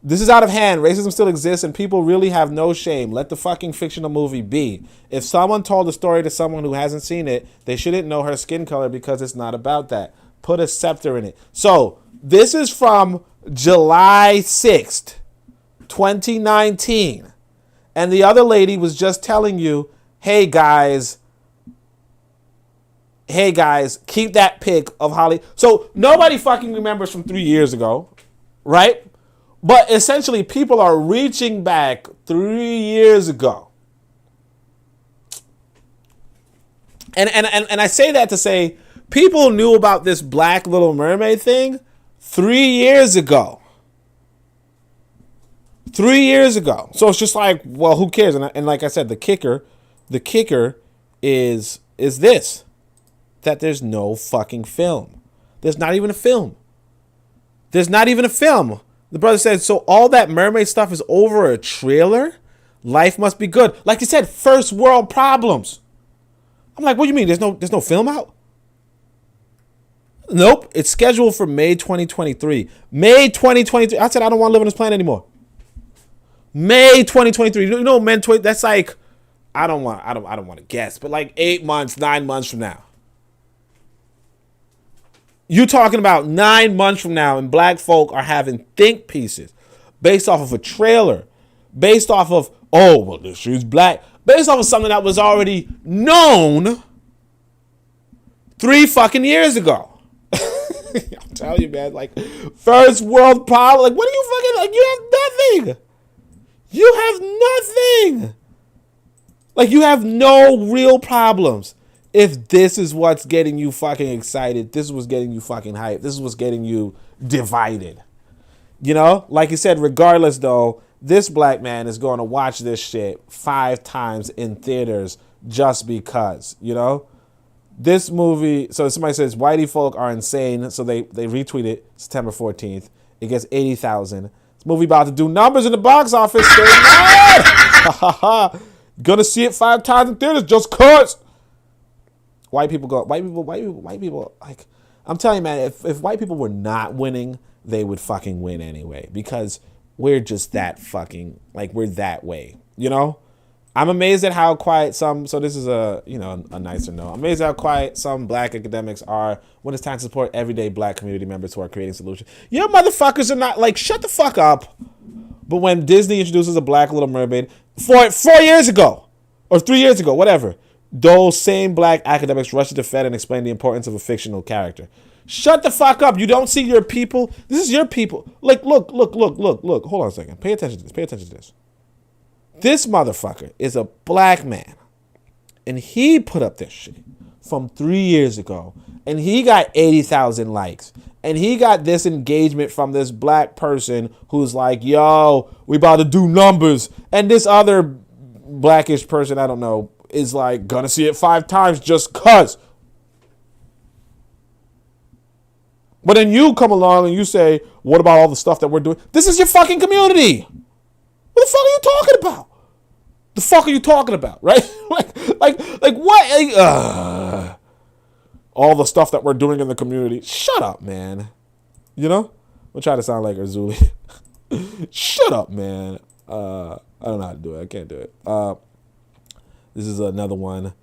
This is out of hand. Racism still exists and people really have no shame. Let the fucking fictional movie be. If someone told the story to someone who hasn't seen it, they shouldn't know her skin color because it's not about that. Put a scepter in it. So, this is from July 6th, 2019. And the other lady was just telling you, hey guys, keep that pic of Halle. So, nobody fucking remembers from 3 years ago, right? But essentially, people are reaching back 3 years ago. And I say that to say, people knew about this Black Little Mermaid thing 3 years ago. 3 years ago. So it's just like, well, who cares? And like I said, the kicker is this. That there's no fucking film. There's not even a film. The brother said, so all that mermaid stuff is over a trailer? Life must be good. Like you said, first world problems. I'm like, what do you mean? There's no film out? Nope. It's scheduled for May 2023. May 2023. I said, I don't want to live on this planet anymore. May 2023. You know, that's like, I don't want to guess, but like 8 months, 9 months from now. You talking about 9 months from now and black folk are having think pieces based off of a trailer, based off of, oh, well, she's black. based off of something that was already known 3 fucking years ago. I'm telling you, man, like, first world problem. Like, what are you fucking, like, you have nothing. You have nothing. Like, you have no real problems. If this is what's getting you fucking excited, this is what's getting you fucking hyped, this is what's getting you divided. You know, like you said, regardless though, this black man is going to watch this shit 5 times in theaters just because, you know? This movie, so somebody says, whitey folk are insane, so they retweet it September 14th. It gets 80,000. This movie about to do numbers in the box office. Stay mad! Gonna see it 5 times in theaters just cause. White people, like, I'm telling you, man, if white people were not winning, they would fucking win anyway, because we're just that fucking, like, we're that way, you know? I'm amazed at how quiet so this is a nicer note. I'm amazed at how quiet some black academics are when it's time to support everyday black community members who are creating solutions. You motherfuckers are not, like, shut the fuck up. But when Disney introduces a black Little Mermaid 4 years ago, or 3 years ago, whatever, those same black academics rush to defend and explain the importance of a fictional character. Shut the fuck up. You don't see your people. This is your people. Like, look. Hold on a second. Pay attention to this. This motherfucker is a black man. And he put up this shit from 3 years ago. And he got 80,000 likes. And he got this engagement from this black person who's like, yo, we about to do numbers. And this other blackish person, I don't know, is like, gonna see it 5 times just cuz. But then you come along and you say, what about all the stuff that we're doing? This is your fucking community. What the fuck are you talking about? The fuck are you talking about, right? like what? All the stuff that we're doing in the community. Shut up, man. You know? We'll try to sound like Erzuli. Shut up, man. I don't know how to do it. I can't do it. This is another one.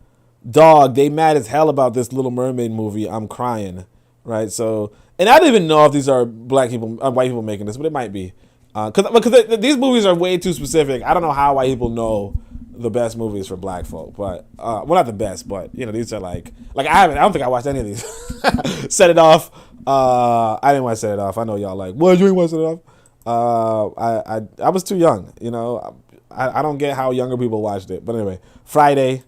Dog, they mad as hell about this Little Mermaid movie. I'm crying. Right? So, and I don't even know if these are white people making this, but it might be. Because these movies are way too specific. I don't know how white people know the best movies for black folk, but well, not the best, but you know, these are like I don't think I watched any of these. Set It Off. I didn't want to Set It Off. I know y'all like, what, you ain't want to Set It Off? I was too young, you know. I don't get how younger people watched it, but anyway, Friday,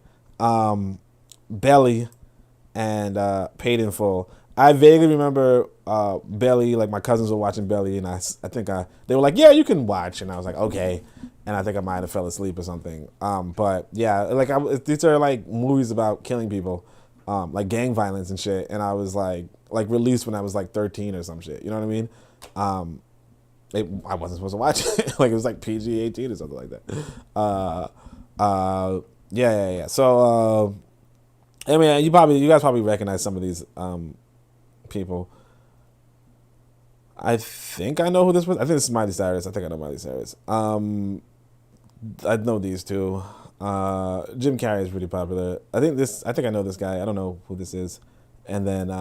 Belly, and Paid in Full. I vaguely remember Belly, like my cousins were watching Belly, and I think they were like, yeah, you can watch, and I was like, okay, and I think I might have fell asleep or something. But yeah, like these are like movies about killing people, like gang violence and shit, and I was like released when I was like 13 or some shit, you know what I mean? I wasn't supposed to watch it. Like it was like PG-18 or something like that. Yeah. So I mean, you guys probably recognize some of these people. I think I know who this was. I think this is Miley Cyrus. I think I know Miley Cyrus. I know these two. Jim Carrey is pretty popular. I think I know this guy. I don't know who this is. And then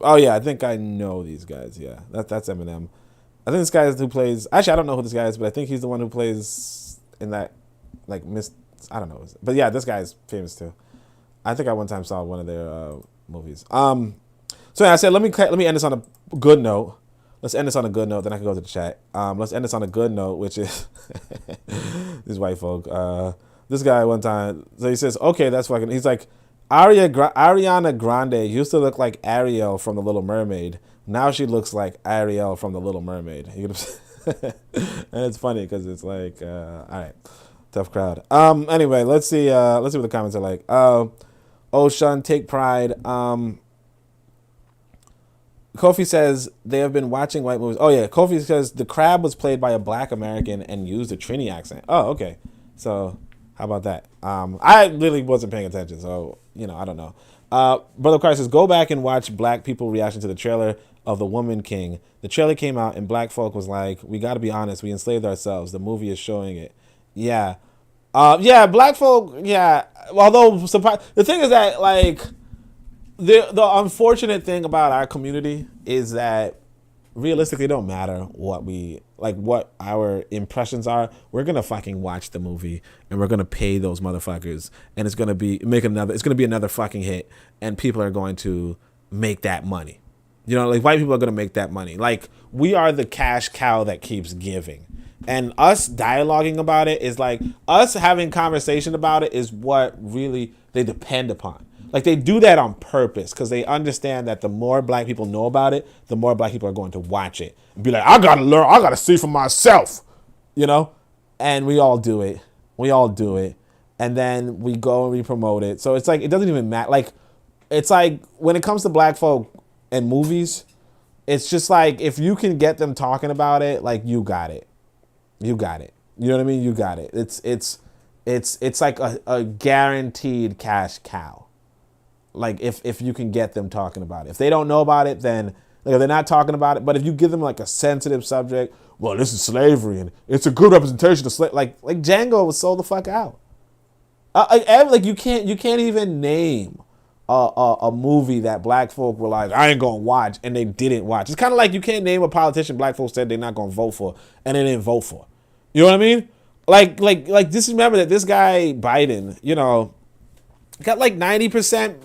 oh yeah, I think I know these guys. Yeah, that's Eminem. I think this guy is who plays. Actually, I don't know who this guy is, but I think he's the one who plays in that like I don't know. But yeah, this guy is famous too. I think I one time saw one of their movies. So yeah, I said let me end this on a good note. Let's end this on a good note. Then I can go to the chat. Let's end this on a good note, which is these white folk. This guy one time, so he says, okay, that's fucking. He's like, Ariana Grande used to look like Ariel from The Little Mermaid. Now she looks like Ariel from The Little Mermaid. And it's funny because it's like, all right, tough crowd. Anyway, let's see what the comments are like. Ocean, take pride. Kofi says they have been watching white movies. Oh yeah, Kofi says the crab was played by a black American and used a Trini accent. Oh, okay. So how about that? I really wasn't paying attention, so I don't know. Brother Christ says go back and watch black people reaction to the trailer of The Woman King. The trailer came out and black folk was like, we got to be honest, we enslaved ourselves. The movie is showing it. Yeah. Yeah, black folk, yeah. Although the thing is that like the unfortunate thing about our community is that realistically, it don't matter what what our impressions are. We're gonna fucking watch the movie and we're gonna pay those motherfuckers, and it's gonna be another fucking hit, and people are going to make that money. You know, like white people are gonna make that money. Like we are the cash cow that keeps giving. And us dialoguing about it is like us having conversation about it is what really they depend upon. Like they do that on purpose because they understand that the more black people know about it, the more black people are going to watch it and be like, I gotta learn, I gotta see for myself, you know? And we all do it. And then we go and we promote it. So it's like, it doesn't even matter. Like, it's like when it comes to black folk and movies, it's just like, if you can get them talking about it, like you got it. You got it. You know what I mean? You got it. It's like a guaranteed cash cow. Like if you can get them talking about it. If they don't know about it, then they're not talking about it. But if you give them like a sensitive subject, well, this is slavery and it's a good representation of slavery. Like Django was sold the fuck out. Like you can't even name a movie that black folk were like, I ain't gonna watch, and they didn't watch. It's kind of like you can't name a politician black folk said they're not gonna vote for, and they didn't vote for. You know what I mean? Like just remember that this guy Biden, you know, got like 90%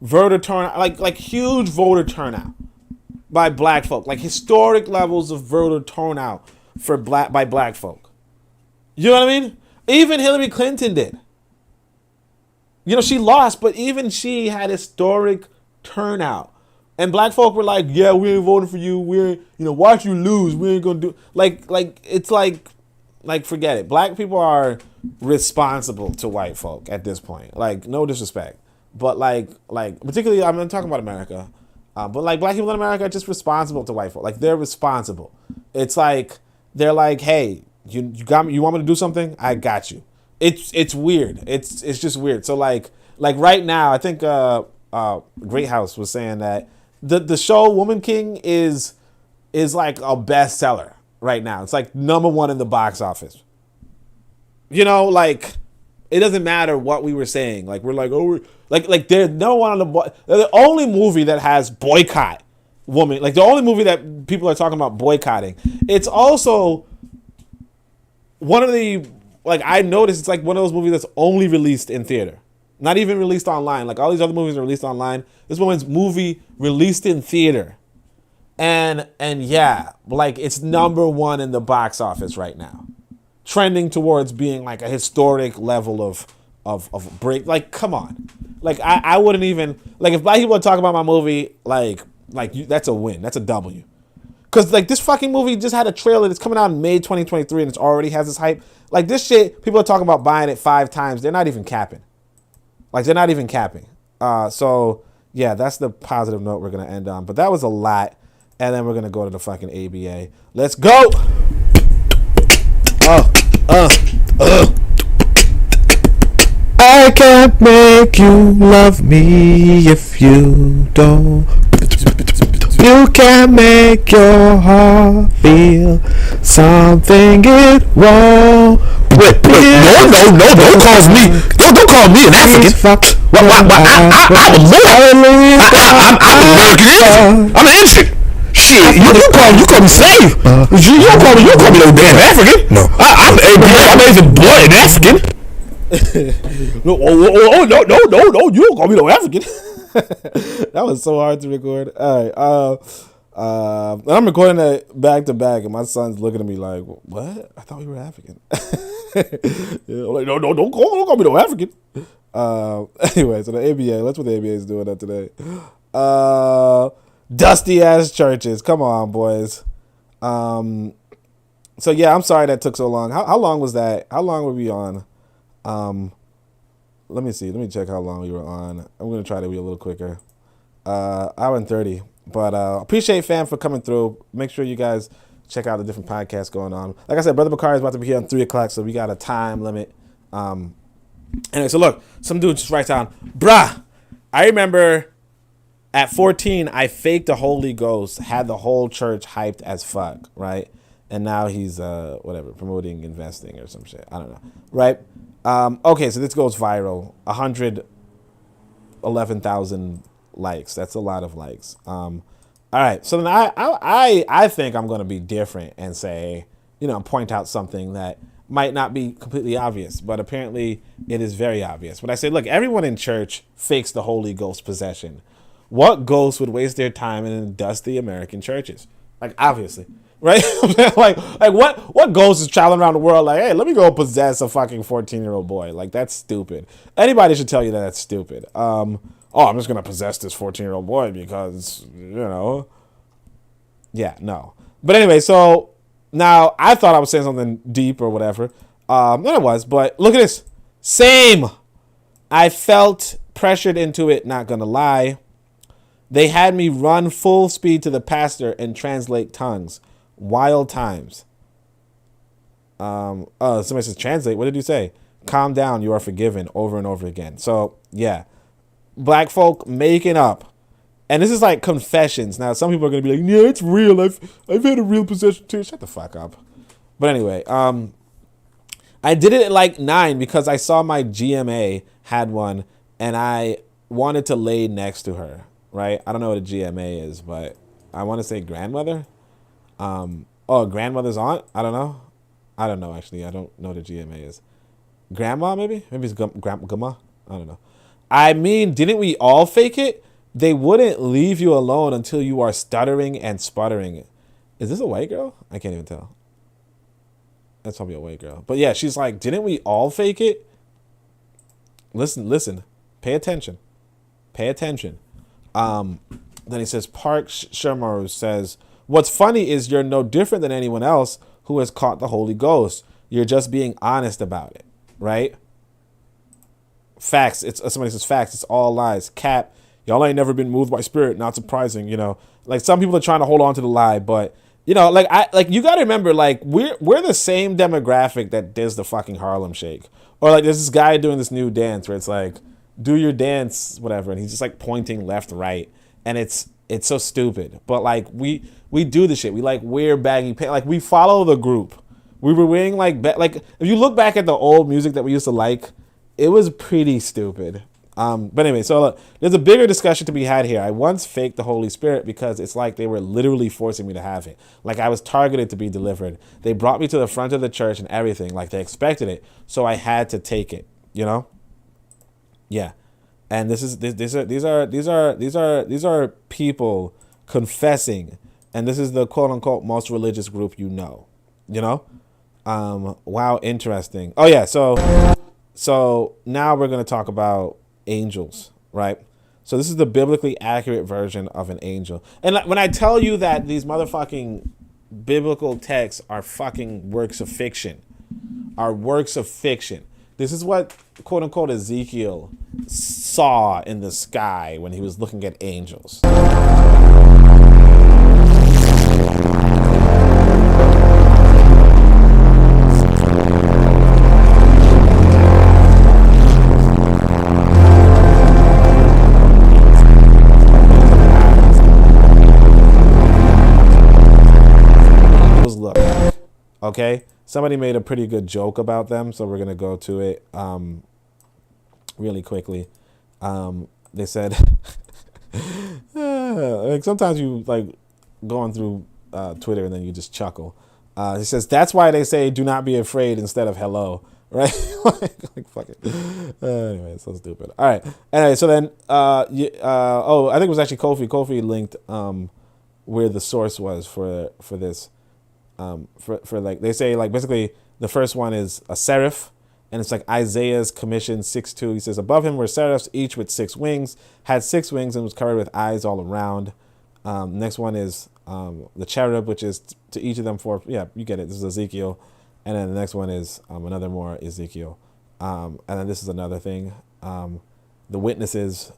voter turnout, like huge voter turnout by black folk, like historic levels of voter turnout by black folk. You know what I mean? Even Hillary Clinton did. You know, she lost, but even she had historic turnout. And black folk were like, yeah, we ain't voting for you. We're, you know, watch you lose. We ain't gonna do it's like forget it. Black people are responsible to white folk at this point. Like, no disrespect. But like particularly, I'm talking about America. But like black people in America are just responsible to white folk. Like they're responsible. It's like they're like, hey, you got me, you want me to do something? I got you. It's weird. It's just weird. So like right now, I think Great House was saying that the show Woman King is like a bestseller right now. It's like #1 in the box office. You know, like it doesn't matter what we were saying. Like we're like, oh, we're, like they're #1 on they're the only movie that has boycott woman. Like the only movie that people are talking about boycotting. It's also one of the, like I noticed it's like one of those movies that's only released in theater. Not even released online. Like all these other movies are released online. This one's movie released in theater. And yeah, like it's #1 in the box office right now. Trending towards being like a historic level of break. Like, come on. Like I wouldn't even, like if black people are talking about my movie, like that's a win. That's a W. Cause like this fucking movie just had a trailer that's coming out in May 2023 and it's already has this hype. Like this shit, people are talking about buying it 5 times. They're not even capping. Like they're not even capping. So yeah, that's the positive note we're gonna end on. But that was a lot, and then we're gonna go to the fucking ABA. Let's go. I can't make you love me if you don't. You can make your heart feel something is wrong. Wait, no, don't call me. Don't call me an African. I'm an Indian. Shit, you call me slave. You don't call me no damn African. No, I'm even blood African. No, you don't call me no African. That was so hard to record. All right, I'm recording that back to back, and my son's looking at me like, "What? I thought we were African." Yeah, I'm like, no, don't call me no African. Anyway, so the ABA. That's what the ABA is doing up today. Dusty ass churches. Come on, boys. So yeah, I'm sorry that took so long. How long was that? How long were we on? Let me see. Let me check how long we were on. I'm going to try to be a little quicker. Hour and 30. But appreciate fam for coming through. Make sure you guys check out the different podcasts going on. Like I said, Brother Bakari is about to be here on 3 o'clock, so we got a time limit. Anyway, so look, some dude just writes down, bruh, I remember at 14, I faked the Holy Ghost, had the whole church hyped as fuck, right? And now he's, promoting investing or some shit. I don't know, right? Okay, so this goes viral. 111,000 likes. That's a lot of likes. All All right, so then I think I'm going to be different and say, point out something that might not be completely obvious, but apparently it is very obvious. But I say, look, everyone in church fakes the Holy Ghost possession. What ghost would waste their time in dusty American churches? Like, obviously, right? like what ghost is traveling around the world like, hey, let me go possess a fucking 14-year-old boy? Like, that's stupid. Anybody should tell you that that's stupid. I'm just going to possess this 14-year-old boy because, yeah, no. But anyway, so now I thought I was saying something deep or whatever. Then it was, but look at this. Same. I felt pressured into it, not going to lie. They had me run full speed to the pastor and translate tongues. Wild times. Somebody says translate. What did you say? Calm down. You are forgiven, over and over again. So yeah, black folk making up, and this is like confessions. Now some people are gonna be like, yeah, it's real. I've had a real possession too. Shut the fuck up. But anyway, I did it at like 9 because I saw my GMA had one, and I wanted to lay next to her. Right? I don't know what a GMA is, but I want to say grandmother. Grandmother's aunt? I don't know, actually. I don't know what a GMA is. Grandma, maybe? Maybe it's grandma? I don't know. I mean, didn't we all fake it? They wouldn't leave you alone until you are stuttering and sputtering. Is this a white girl? I can't even tell. That's probably a white girl. But yeah, she's like, didn't we all fake it? Listen. Pay attention. Then he says, Park Shermer says, what's funny is you're no different than anyone else who has caught the Holy Ghost. You're just being honest about it, right? Facts. Somebody says facts. It's all lies. Cap. Y'all ain't never been moved by spirit. Not surprising, Like some people are trying to hold on to the lie, but you gotta remember, like we're the same demographic that does the fucking Harlem Shake, or like there's this guy doing this new dance where it's like, do your dance, whatever, and he's just like pointing left, right, and it's so stupid. But like we do the shit. We like wear baggy pants. Like we follow the group. We were wearing like if you look back at the old music that we used to like, it was pretty stupid. But anyway, so look, there's a bigger discussion to be had here. I once faked the Holy Spirit because it's like they were literally forcing me to have it. Like I was targeted to be delivered. They brought me to the front of the church and everything. Like they expected it, so I had to take it. Yeah, and these are people confessing, and this is the quote unquote most religious group Wow, interesting. Oh yeah, so now we're gonna talk about angels, right? So this is the biblically accurate version of an angel, and when I tell you that these motherfucking biblical texts are fucking works of fiction, this is what quote unquote Ezekiel saw in the sky when he was looking at angels. Look, okay? Somebody made a pretty good joke about them, so we're gonna go to it really quickly. They said, like sometimes you like going through Twitter and then you just chuckle. He says that's why they say do not be afraid instead of hello, right? like fuck it. Anyway, it's so stupid. All right. Anyway, so then I think it was actually Kofi. Kofi linked where the source was for this. For like they say, like basically the first one is a seraph, and it's like Isaiah's commission 6:2. He says above him were seraphs, each with 6 wings, had 6 wings and was covered with eyes all around. Next one is the cherub, which is to each of them 4. Yeah, you get it. This is Ezekiel, and then the next one is another more Ezekiel, and then this is another thing. The witnesses.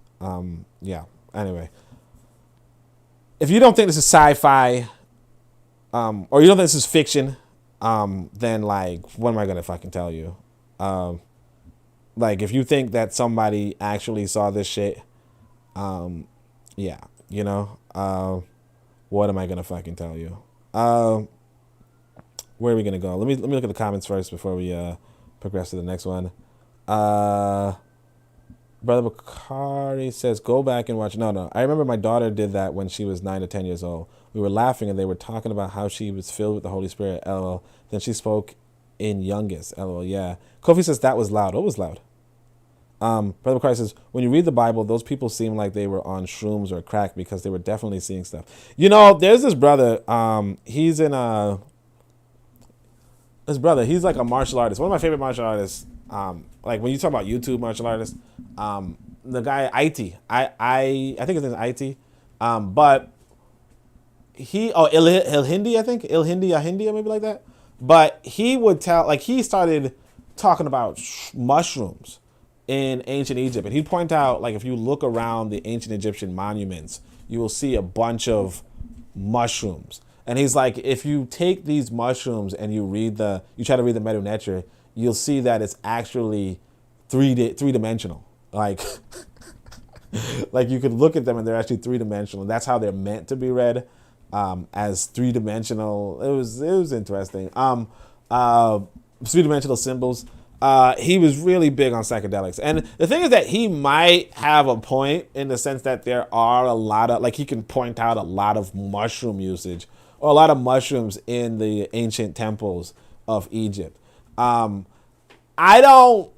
Yeah. Anyway, if you don't think this is sci-fi, or you don't think this is fiction, then like, what am I gonna fucking tell you? Like, if you think that somebody actually saw this shit, yeah, what am I gonna fucking tell you? Where are we gonna go? Let me look at the comments first before we progress to the next one. Brother Bakari says, go back and watch. No. I remember my daughter did that when she was 9 to 10 years old. We were laughing and they were talking about how she was filled with the Holy Spirit. LOL. Then she spoke in youngest. LOL. Yeah. Kofi says that was loud. What was loud? Brother Bakari says, when you read the Bible, those people seem like they were on shrooms or crack because they were definitely seeing stuff. You know, there's this brother. He's in this brother. He's like a martial artist. One of my favorite martial artists. Like when you talk about YouTube martial artists, the guy IT, I think his name is IT, but he Il Hindi, I think Il Hindi or maybe like that. But he would tell, like he started talking about mushrooms in ancient Egypt, and he'd point out, like if you look around the ancient Egyptian monuments, you will see a bunch of mushrooms. And he's like, if you take these mushrooms and you try to read the Medu Neter, you'll see that it's actually three-dimensional. Like, like you could look at them and they're actually three-dimensional. That's how they're meant to be read, as three-dimensional. It was interesting. Three-dimensional symbols. He was really big on psychedelics. And the thing is that he might have a point in the sense that there are a lot of, like he can point out a lot of mushroom usage or a lot of mushrooms in the ancient temples of Egypt. I don't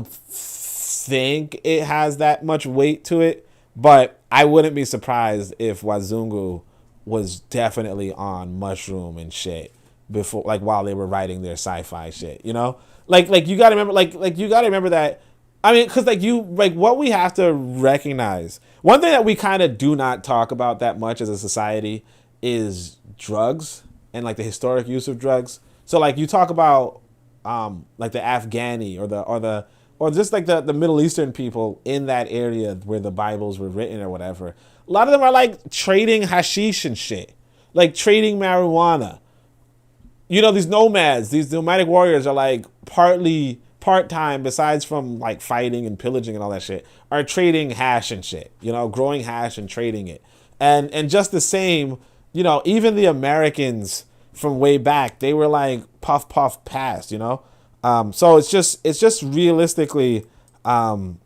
think it has that much weight to it, but I wouldn't be surprised if Wazungu was definitely on mushroom and shit before, like while they were writing their sci-fi shit, you know? Like you gotta remember, like you gotta remember that. I mean, cause what we have to recognize, one thing that we kind of do not talk about that much as a society is drugs and like the historic use of drugs. So like you talk about like the Afghani or just like the Middle Eastern people in that area where the Bibles were written or whatever. A lot of them are like trading hashish and shit, like trading marijuana. You know, these nomads, these nomadic warriors are like part-time, besides from like fighting and pillaging and all that shit, are trading hash and shit, you know, growing hash and trading it. And just the same, you know, even the Americans from way back, they were like puff past, you know? So it's just realistically, you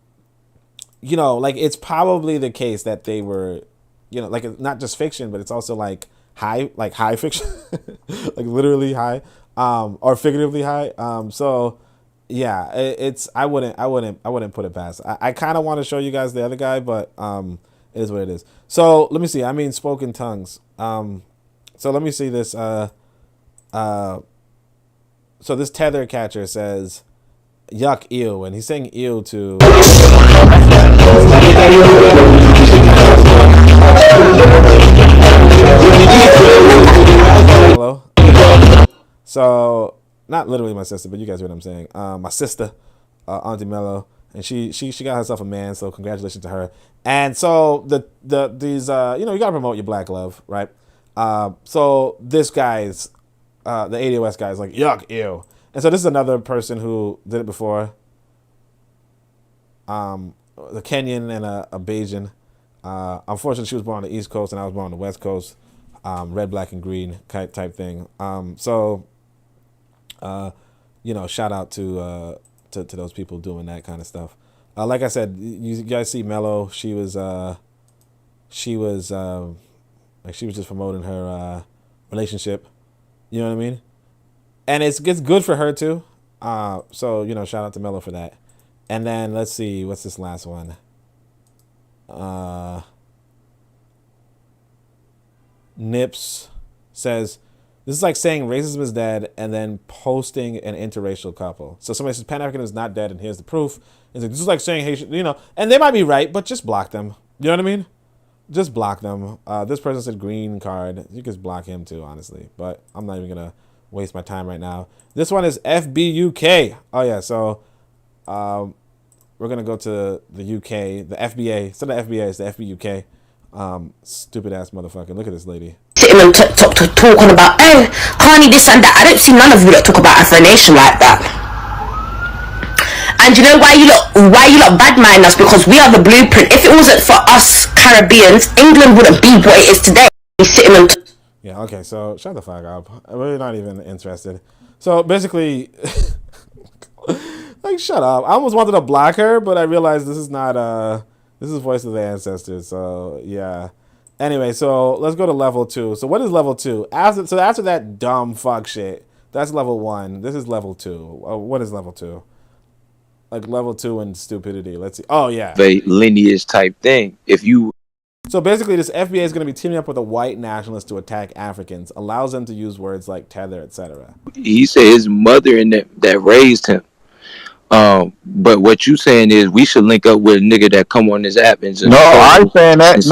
know, like it's probably the case that they were, you know, like not just fiction, but it's also like high fiction, like literally high, or figuratively high. So yeah, I wouldn't put it past. I kind of want to show you guys the other guy, but it is what it is. So let me see. I mean, spoken tongues. So let me see this. So this tether catcher says, yuck, ew, and he's saying ew to. Hello. So not literally my sister, but you guys hear what I'm saying. My sister, Auntie Mello, and she got herself a man, so congratulations to her. And so these you know, you gotta promote your black love, right? So this guy's the ADOS guy's like, yuck, ew. And so this is another person who did it before. The Kenyan and a Bajan. Unfortunately, she was born on the East Coast and I was born on the West Coast. Red, black, and green type thing. So you know, shout out to those people doing that kind of stuff. Like I said, you guys see Mello. She was just promoting her relationship. You know what I mean? And it's good for her too. So you know, shout out to Mello for that. And then let's see, what's this last one? Nips says, this is like saying racism is dead and then posting an interracial couple. So somebody says Pan-African is not dead and here's the proof. It's like, this is like saying Haitian, you know, and they might be right, but just block them. You know what I mean? Just block them. This person said green card. You can block him too, honestly, but I'm not even going to waste my time right now. This one is FBUK. Oh yeah. So, we're going to go to the UK, the FBA. Instead of FBA, it's the FBUK. Stupid ass motherfucker. Look at this lady. Sitting on TikTok talking about, oh, Carney this and that. I don't see none of you that talk about Afro Nation like that. And you know why you lot badmine us? Because we are the blueprint. If it wasn't for us Caribbeans, England wouldn't be what it is today. He's sitting on. Yeah. Okay. So shut the fuck up. I'm really not even interested. So basically, like Like, shut up. I almost wanted to block her, but I realized this is not this is Voice of the Ancestors. So yeah. Anyway, so let's go to level 2. So what is level 2? After that dumb fuck shit, that's level 1. This is level 2. What is level 2? Like level 2 in stupidity. Let's see. Oh yeah. A lineage type thing. So basically, this FBA is going to be teaming up with a white nationalist to attack Africans, allows them to use words like tether, etc. He said his mother and that raised him. But what you saying is we should link up with a nigga that come on this app and just No, I ain't saying that.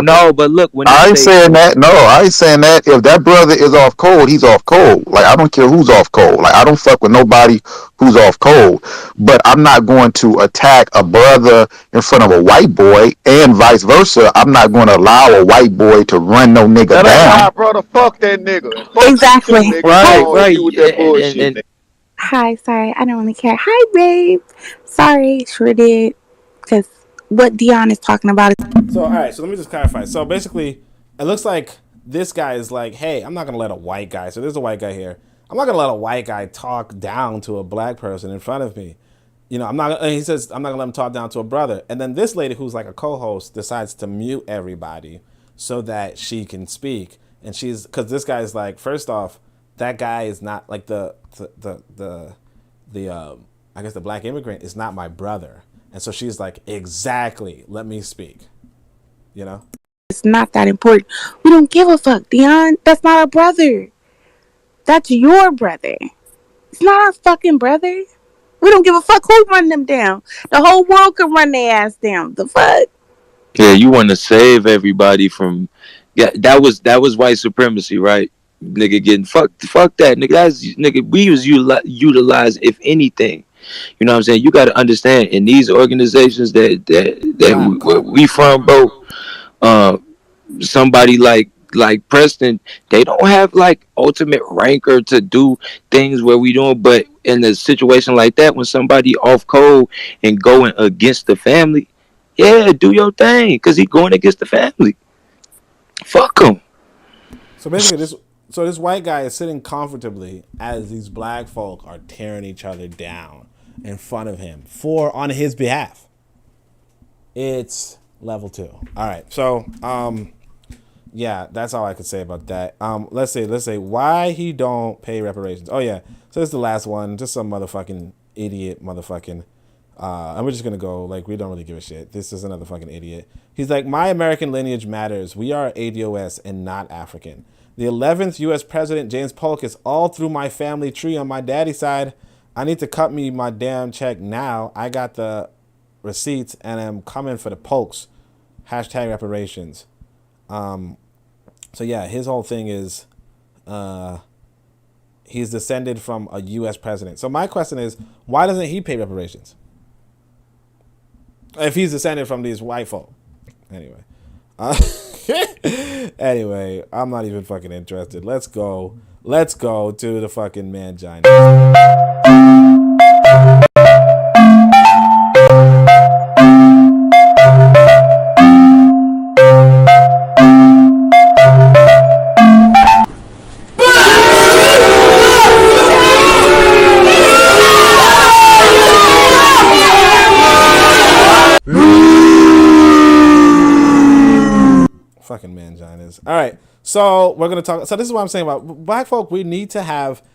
No. But look, when I ain't saying that. No, I ain't saying that. If that brother is off cold, he's off cold. Like, I don't care who's off cold. Like, I don't fuck with nobody who's off cold. But I'm not going to attack a brother in front of a white boy, and vice versa. I'm not going to allow a white boy to run no nigga down. Brother, fuck that nigga. Exactly. Right. With that bullshit. Hi, sorry, I don't really care. Hi, babe. Sorry, sure did. Because what Dion is talking about is... So, all right, so let me just clarify. So, basically, it looks like this guy is like, hey, I'm not going to let a white guy, so there's a white guy here. I'm not going to let a white guy talk down to a black person in front of me. You know, he says, I'm not going to let him talk down to a brother. And then this lady, who's like a co-host, decides to mute everybody so that she can speak. And because this guy's like, first off, that guy is not like the I guess the black immigrant is not my brother. And so she's like, exactly, let me speak. You know? It's not that important. We don't give a fuck, Dion. That's not our brother. That's your brother. It's not our fucking brother. We don't give a fuck who run them down. The whole world can run their ass down. The fuck? Yeah, you want to save everybody from... Yeah, that was white supremacy, right? Nigga getting fuck that nigga. We was utilized, if anything. You know what I'm saying? You got to understand, in these organizations that we from, bro, somebody like Preston, they don't have like ultimate rancor to do things where we doing. But in a situation like that, when somebody off code and going against the family, yeah, do your thing, because he going against the family. Fuck him. So basically, this white guy is sitting comfortably as these black folk are tearing each other down in front of him on his behalf. It's level 2. All right. So, yeah, that's all I could say about that. Let's say why he don't pay reparations. Oh yeah. So this is the last one. Just some motherfucking idiot motherfucking. And we're just gonna go like we don't really give a shit. This is another fucking idiot. He's like, my American lineage matters. We are ADOS and not African. The 11th U.S. President, James Polk, is all through my family tree on my daddy's side. I need to cut me my damn check now. I got the receipts and I'm coming for the Polks. Hashtag reparations. So yeah, his whole thing is he's descended from a U.S. president. So my question is, why doesn't he pay reparations? If he's descended from these white folk. Anyway. Anyway, I'm not even fucking interested. Let's go to the fucking mangina. Fucking manginas. All right, so we're gonna talk. So this is what I'm saying about black folk. We need to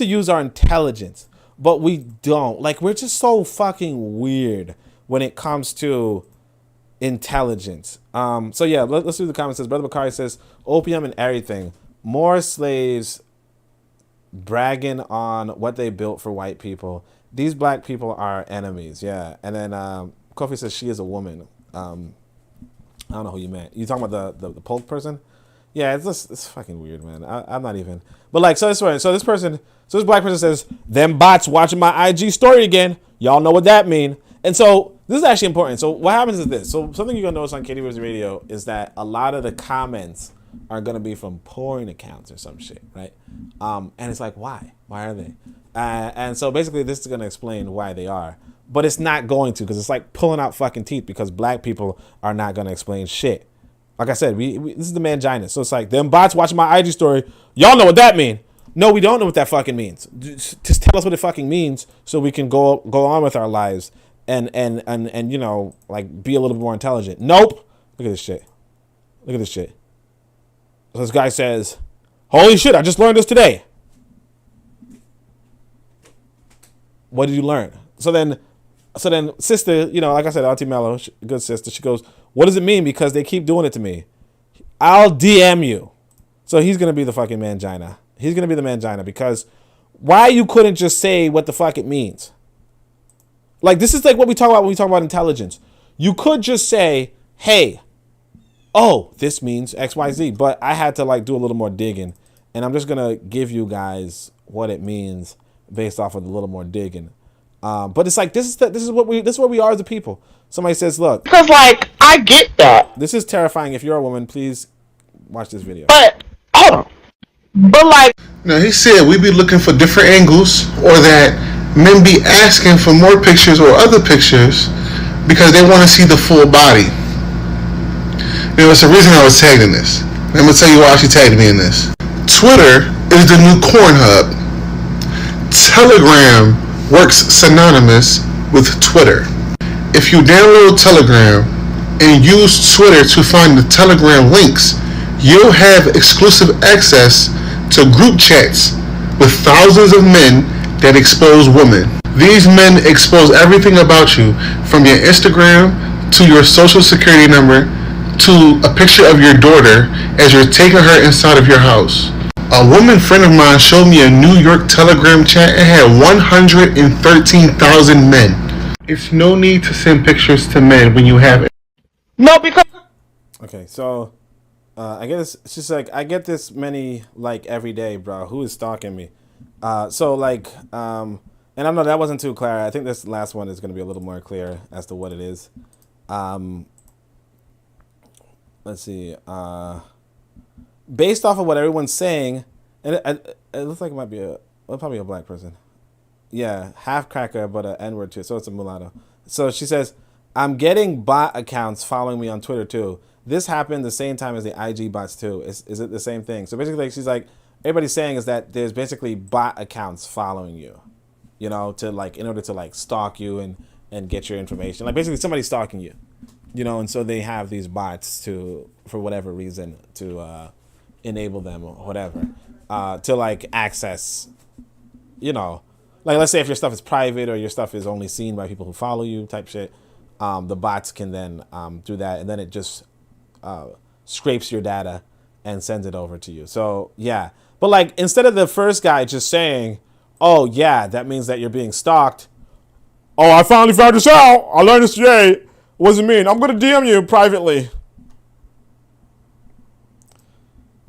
use our intelligence, but we don't. Like, we're just so fucking weird when it comes to intelligence. So yeah, let's do the comments. Says Brother Bakari says opium and everything. More slaves bragging on what they built for white people. These black people are enemies. Yeah, and then Kofi says she is a woman. I don't know who you meant. You talking about the Polk person? Yeah, it's fucking weird, man. I'm not even. But like, this black person says, them bots watching my IG story again. Y'all know what that mean. And so this is actually important. So what happens is this. So something you're gonna notice on KDVZ Radio is that a lot of the comments are gonna be from porn accounts or some shit, right? And it's like, why? Why are they? And so basically, this is gonna explain why they are. But it's not going to, because it's like pulling out fucking teeth, because black people are not going to explain shit. Like I said, this is the mangina. So it's like, them bots watching my IG story. Y'all know what that mean. No, we don't know what that fucking means. Just tell us what it fucking means so we can go on with our lives and you know, like, be a little bit more intelligent. Nope. Look at this shit. Look at this shit. So this guy says, holy shit, I just learned this today. What did you learn? So then sister, you know, like I said, Auntie Mello, good sister, she goes, what does it mean? Because they keep doing it to me. I'll DM you. So he's going to be the fucking mangina. He's going to be the mangina because why you couldn't just say what the fuck it means? Like, this is like what we talk about when we talk about intelligence. You could just say, hey, oh, this means XYZ. But I had to, like, do a little more digging. And I'm just going to give you guys what it means based off of a little more digging. But it's like, this is what we are as a people. Somebody says, look. Because, like, I get that. This is terrifying. If you're a woman, please watch this video. But, hold on. But, like. Now, he said we be looking for different angles, or that men be asking for more pictures or other pictures because they want to see the full body. You know, it's the reason I was tagged in this. I'm going to tell you why she tagged me in this. Twitter is the new corn hub. Telegram works synonymous with Twitter. If you download Telegram and use Twitter to find the Telegram links, you'll have exclusive access to group chats with thousands of men that expose women. These men expose everything about you, from your Instagram to your social security number to a picture of your daughter as you're taking her inside of your house. A woman friend of mine showed me a New York Telegram chat. It had 113,000 men. It's no need to send pictures to men when you have it. No, because. Okay, so I guess it's just like, I get this many, like, every day, bro. Who is stalking me? So, like, and I know that wasn't too clear. I think this last one is going to be a little more clear as to what it is. Let's see. Based off of what everyone's saying, and it looks like it might be probably a black person. Yeah, half cracker, but an N-word too, so it's a mulatto. So she says, I'm getting bot accounts following me on Twitter too. This happened the same time as the IG bots too. Is it the same thing? So basically, she's like, everybody's saying is that there's basically bot accounts following you, you know, to, like, in order to, like, stalk you and get your information. Like, basically somebody's stalking you, you know, and so they have these bots to, for whatever reason, to enable them or whatever, to, like, access, you know, like, let's say if your stuff is private or your stuff is only seen by people who follow you type shit, the bots can then do that, and then it just scrapes your data and sends it over to you. So, yeah. But, like, instead of the first guy just saying, oh, yeah, that means that you're being stalked. Oh, I finally found this out. I learned this today. What does it mean? I'm going to DM you privately.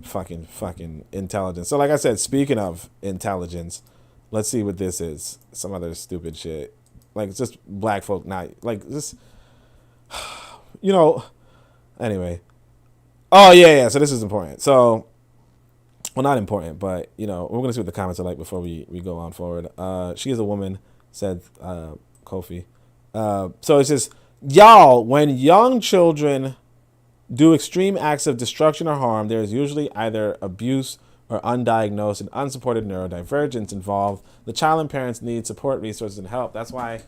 Fucking intelligence. So, like I said, speaking of intelligence, let's see what this is. Some other stupid shit. Like, it's just black folk not, like, just, you know, anyway. Oh, yeah, so this is important. So, well, not important, but, you know, we're going to see what the comments are like before we go on forward. She is a woman, said Kofi. So it says, y'all, when young children do extreme acts of destruction or harm, there is usually either abuse or undiagnosed and unsupported neurodivergence involved. The child and parents need support, resources, and help. That's why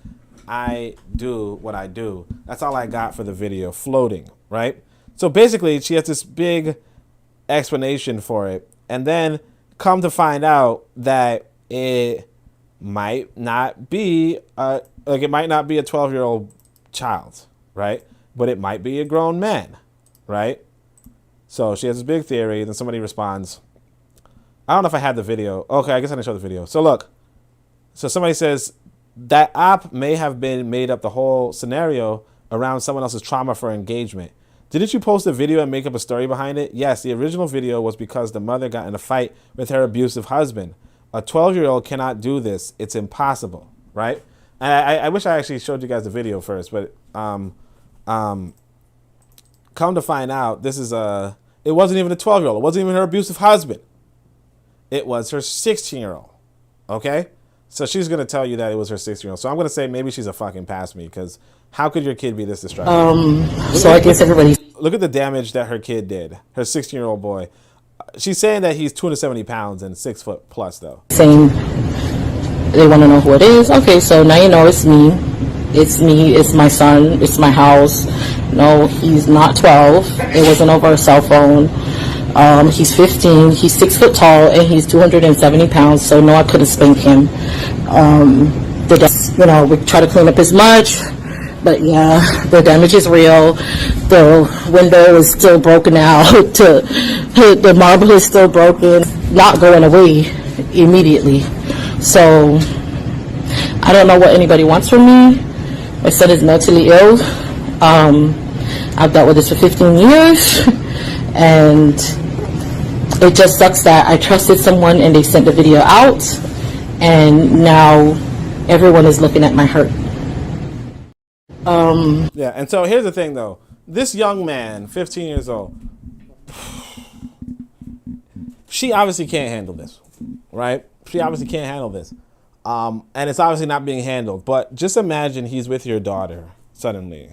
I do what I do. That's all I got for the video, floating, right? So basically, she has this big explanation for it, and then come to find out that it might not be it might not be a 12-year-old child, right? But it might be a grown man, right? So she has this big theory, then somebody responds, I don't know if I had the video. Okay, I guess I didn't show the video. So look, so somebody says that app may have been made up the whole scenario around someone else's trauma for engagement. Didn't you post a video and make up a story behind it? Yes, the original video was because the mother got in a fight with her abusive husband. A 12-year-old cannot do this. It's impossible, right? And I wish I actually showed you guys the video first, but come to find out, this is it wasn't even a 12-year-old. It wasn't even her abusive husband. It was her 16-year-old, okay? So she's going to tell you that it was her 16-year-old. So I'm going to say maybe she's a fucking past me, because how could your kid be this destructive? So I guess everybody... Look at the damage that her kid did. Her 16-year-old boy. she's saying that he's 270 pounds and 6 foot plus, though. Saying they want to know who it is. Okay, so now you know it's me. It's me. It's my son. It's my house. No, he's not 12. It wasn't over a cell phone. He's 15. He's 6 foot tall and he's 270 pounds. So no, I couldn't spank him. We try to clean up as much, but yeah, the damage is real. The window is still broken out. The marble is still broken, not going away immediately. So I don't know what anybody wants from me. My son is mentally ill. I've dealt with this for 15 years, and it just sucks that I trusted someone and they sent the video out, and now everyone is looking at my hurt. Yeah, and so here's the thing, though. This young man, 15 years old, she obviously can't handle this, right? She obviously can't handle this. And it's obviously not being handled. But just imagine he's with your daughter suddenly,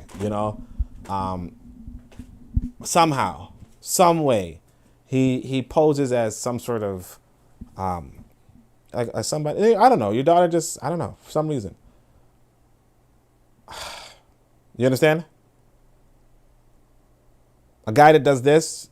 somehow, some way, he poses as some sort of, like somebody, I don't know, your daughter just, I don't know, for some reason. You understand? A guy that does this.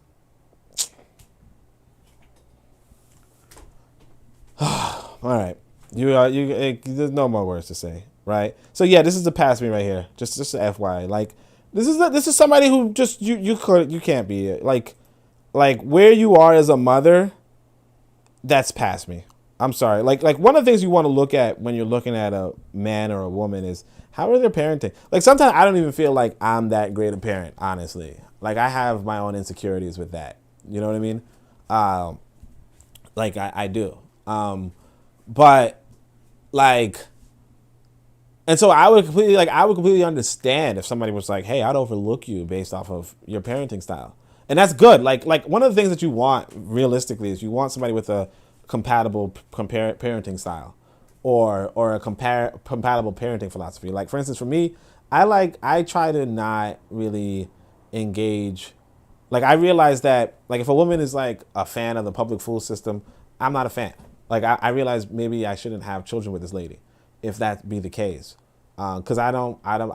All right. There's no more words to say, right? So yeah, this is the past me right here. Just a FYI. Like this is somebody who just you can't be like where you are as a mother. That's past me. I'm sorry. Like one of the things you want to look at when you're looking at a man or a woman is how are they parenting? Like sometimes I don't even feel like I'm that great a parent, honestly. Like I have my own insecurities with that. You know what I mean? Like I do. But like, and so I would completely understand if somebody was like, hey, I'd overlook you based off of your parenting style. And that's good. Like one of the things that you want realistically is you want somebody with a compatible parenting style or a compatible parenting philosophy. Like for instance, for me, I try to not really engage. Like I realize that like if a woman is like a fan of the public school system, I'm not a fan. Like I realize maybe I shouldn't have children with this lady, if that be the case, because I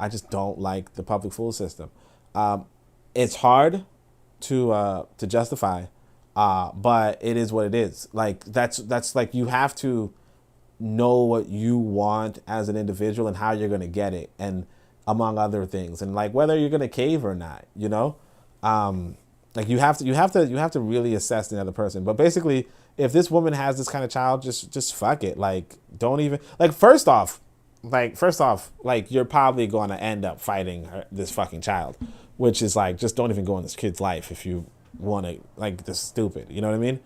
just don't like the public school system. It's hard to justify, but it is what it is. Like that's like you have to know what you want as an individual and how you're gonna get it, and among other things, and like whether you're gonna cave or not. Like you have to really assess the other person. But basically, if this woman has this kind of child, just fuck it. Like don't even like first off, like you're probably going to end up fighting this fucking child, which is like just don't even go in this kid's life if you want to. Like this is stupid. You know what I mean?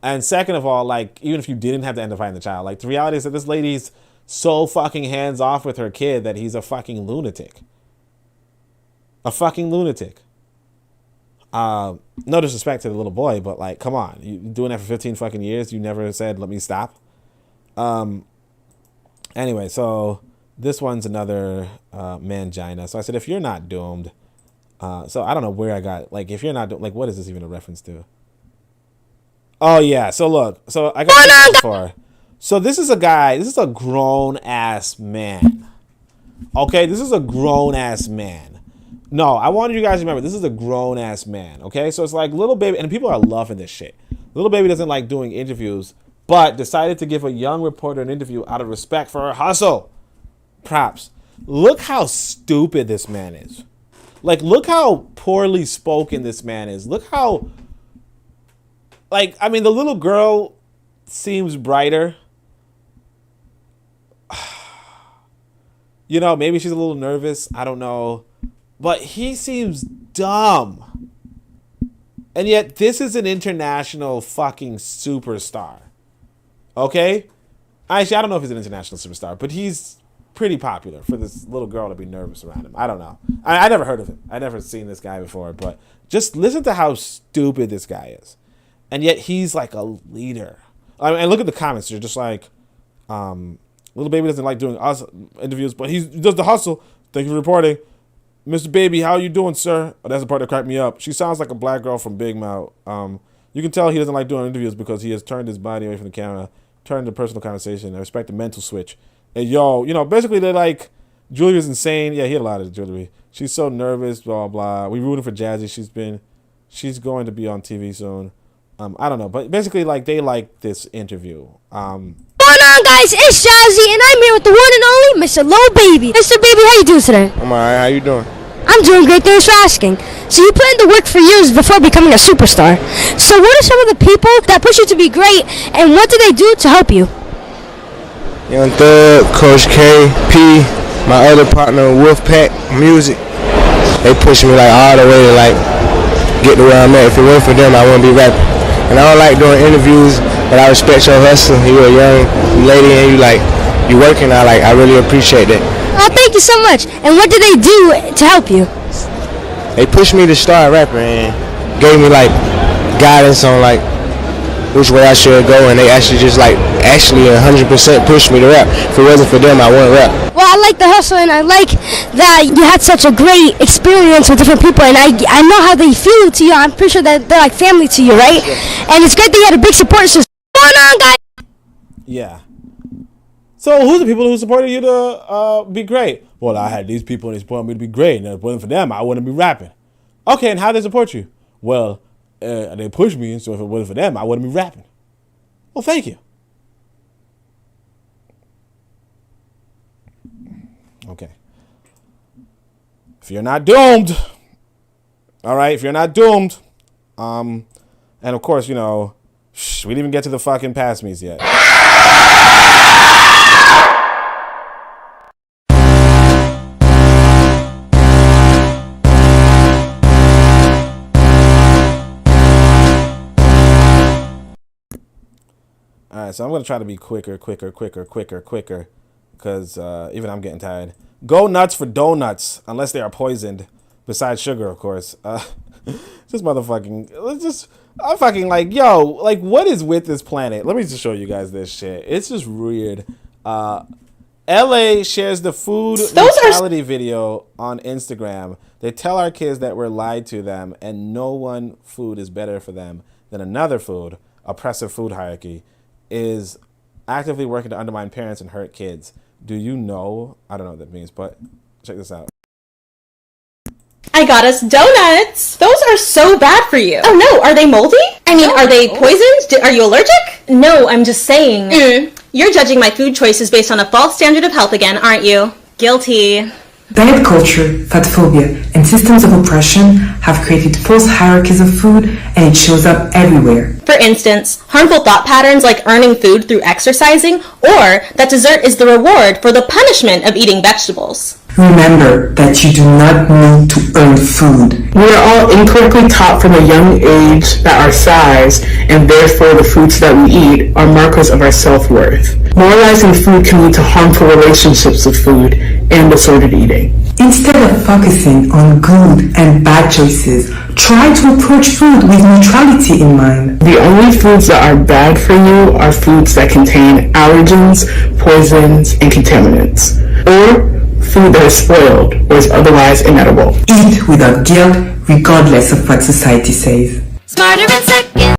And second of all, like even if you didn't have to end up fighting the child, like the reality is that this lady's so fucking hands off with her kid that he's a fucking lunatic. A fucking lunatic. No disrespect to the little boy, but like, come on, you doing that for 15 fucking years. You never said, let me stop. Anyway, so this one's another, mangina. So I said, if you're not doomed, so I don't know where I got, like, if you're not doomed, like, what is this even a reference to? Oh yeah. So look, so I got this before. So this is a guy, this is a grown ass man. Okay. This is a grown ass man. No, I wanted you guys to remember, this is a grown-ass man, okay? So it's like Little Baby, and people are loving this shit. Little Baby doesn't like doing interviews, but decided to give a young reporter an interview out of respect for her hustle. Props. Look how stupid this man is. Like, look how poorly spoken this man is. Look how, like, I mean, the little girl seems brighter. Maybe she's a little nervous. I don't know. But he seems dumb. And yet this is an international fucking superstar. Okay? Actually, I don't know if he's an international superstar, but he's pretty popular for this little girl to be nervous around him. I don't know. I never heard of him. I never seen this guy before, but just listen to how stupid this guy is. And yet he's like a leader. I mean, and look at the comments. They're just like, Little Baby doesn't like doing us interviews, but he does the hustle. Thank you for reporting. Mr. Baby, how you doing, sir? Oh, that's the part that cracked me up. She sounds like a black girl from Big Mouth. You You can tell he doesn't like doing interviews because he has turned his body away from the camera, turned to personal conversation. I respect the mental switch. And yo, basically they're like, Julia's insane. Yeah, he had a lot of jewelry. She's so nervous, blah, blah. We rooting for Jazzy. She's going to be on TV soon. I don't know. But basically, like, they like this interview. What's going on, guys? It's Jazzy, and I'm here with the one and only Mr. Low Baby. Mr. Baby, how you doing today? I'm alright. How you doing? I'm doing great. Thanks for asking. So you put in the work for years before becoming a superstar. So what are some of the people that push you to be great, and what do they do to help you? Young Thug, Coach K, P, my other partner, Wolfpack Music. They push me like all the way to like get to where I'm at. If it weren't for them, I wouldn't be rapping. And I don't like doing interviews, but I respect your hustle. You're a young lady and you working. I really appreciate that. Oh, thank you so much. And what do they do to help you? They pushed me to start rapping and gave me like guidance on like which way I should go, and they actually 100% pushed me to rap. If it wasn't for them, I wouldn't rap. Well, I like the hustle, and I like that you had such a great experience with different people, and I know how they feel to you. I'm pretty sure that they're like family to you, right? And it's great that you had a big support system. What's going on, guys? Yeah. So who's the people who supported you to be great? Well, I had these people and they supported me to be great, and if it wasn't for them, I wouldn't be rapping. Okay, and how did they support you? Well, they pushed me, so if it wasn't for them, I wouldn't be rapping. Well, thank you. Okay. If you're not doomed, all right, if you're not doomed, and of course, we didn't even get to the fucking pass me's yet. All right, so I'm going to try to be quicker, because even I'm getting tired. Go nuts for donuts, unless they are poisoned, besides sugar, of course. Just motherfucking, I'm fucking like, yo, like, what is with this planet? Let me just show you guys this shit. It's just weird. LA shares the food neutrality video on Instagram. They tell our kids that we're lied to them, and no one food is better for them than another food. Oppressive food hierarchy is actively working to undermine parents and hurt kids. Do you know? I don't know what that means, but check this out. I got us donuts. Those are so bad for you. Oh no, are they moldy? I mean, are they poisoned? Are you allergic? No, I'm just saying. You're judging my food choices based on a false standard of health again, aren't you? Guilty. Diet culture, fat phobia, and systems of oppression have created false hierarchies of food, and it shows up everywhere. For instance, harmful thought patterns like earning food through exercising, or that dessert is the reward for the punishment of eating vegetables. Remember that you do not need to earn food. We are all incorrectly taught from a young age that our size, and therefore the foods that we eat, are markers of our self-worth. Moralizing food can lead to harmful relationships with food and disordered eating. Instead of focusing on good and bad choices, try to approach food with neutrality in mind. The only foods that are bad for you are foods that contain allergens, poisons, and contaminants. Or food that is spoiled or is otherwise inedible. Eat without guilt, regardless of what society says. Smarter in second.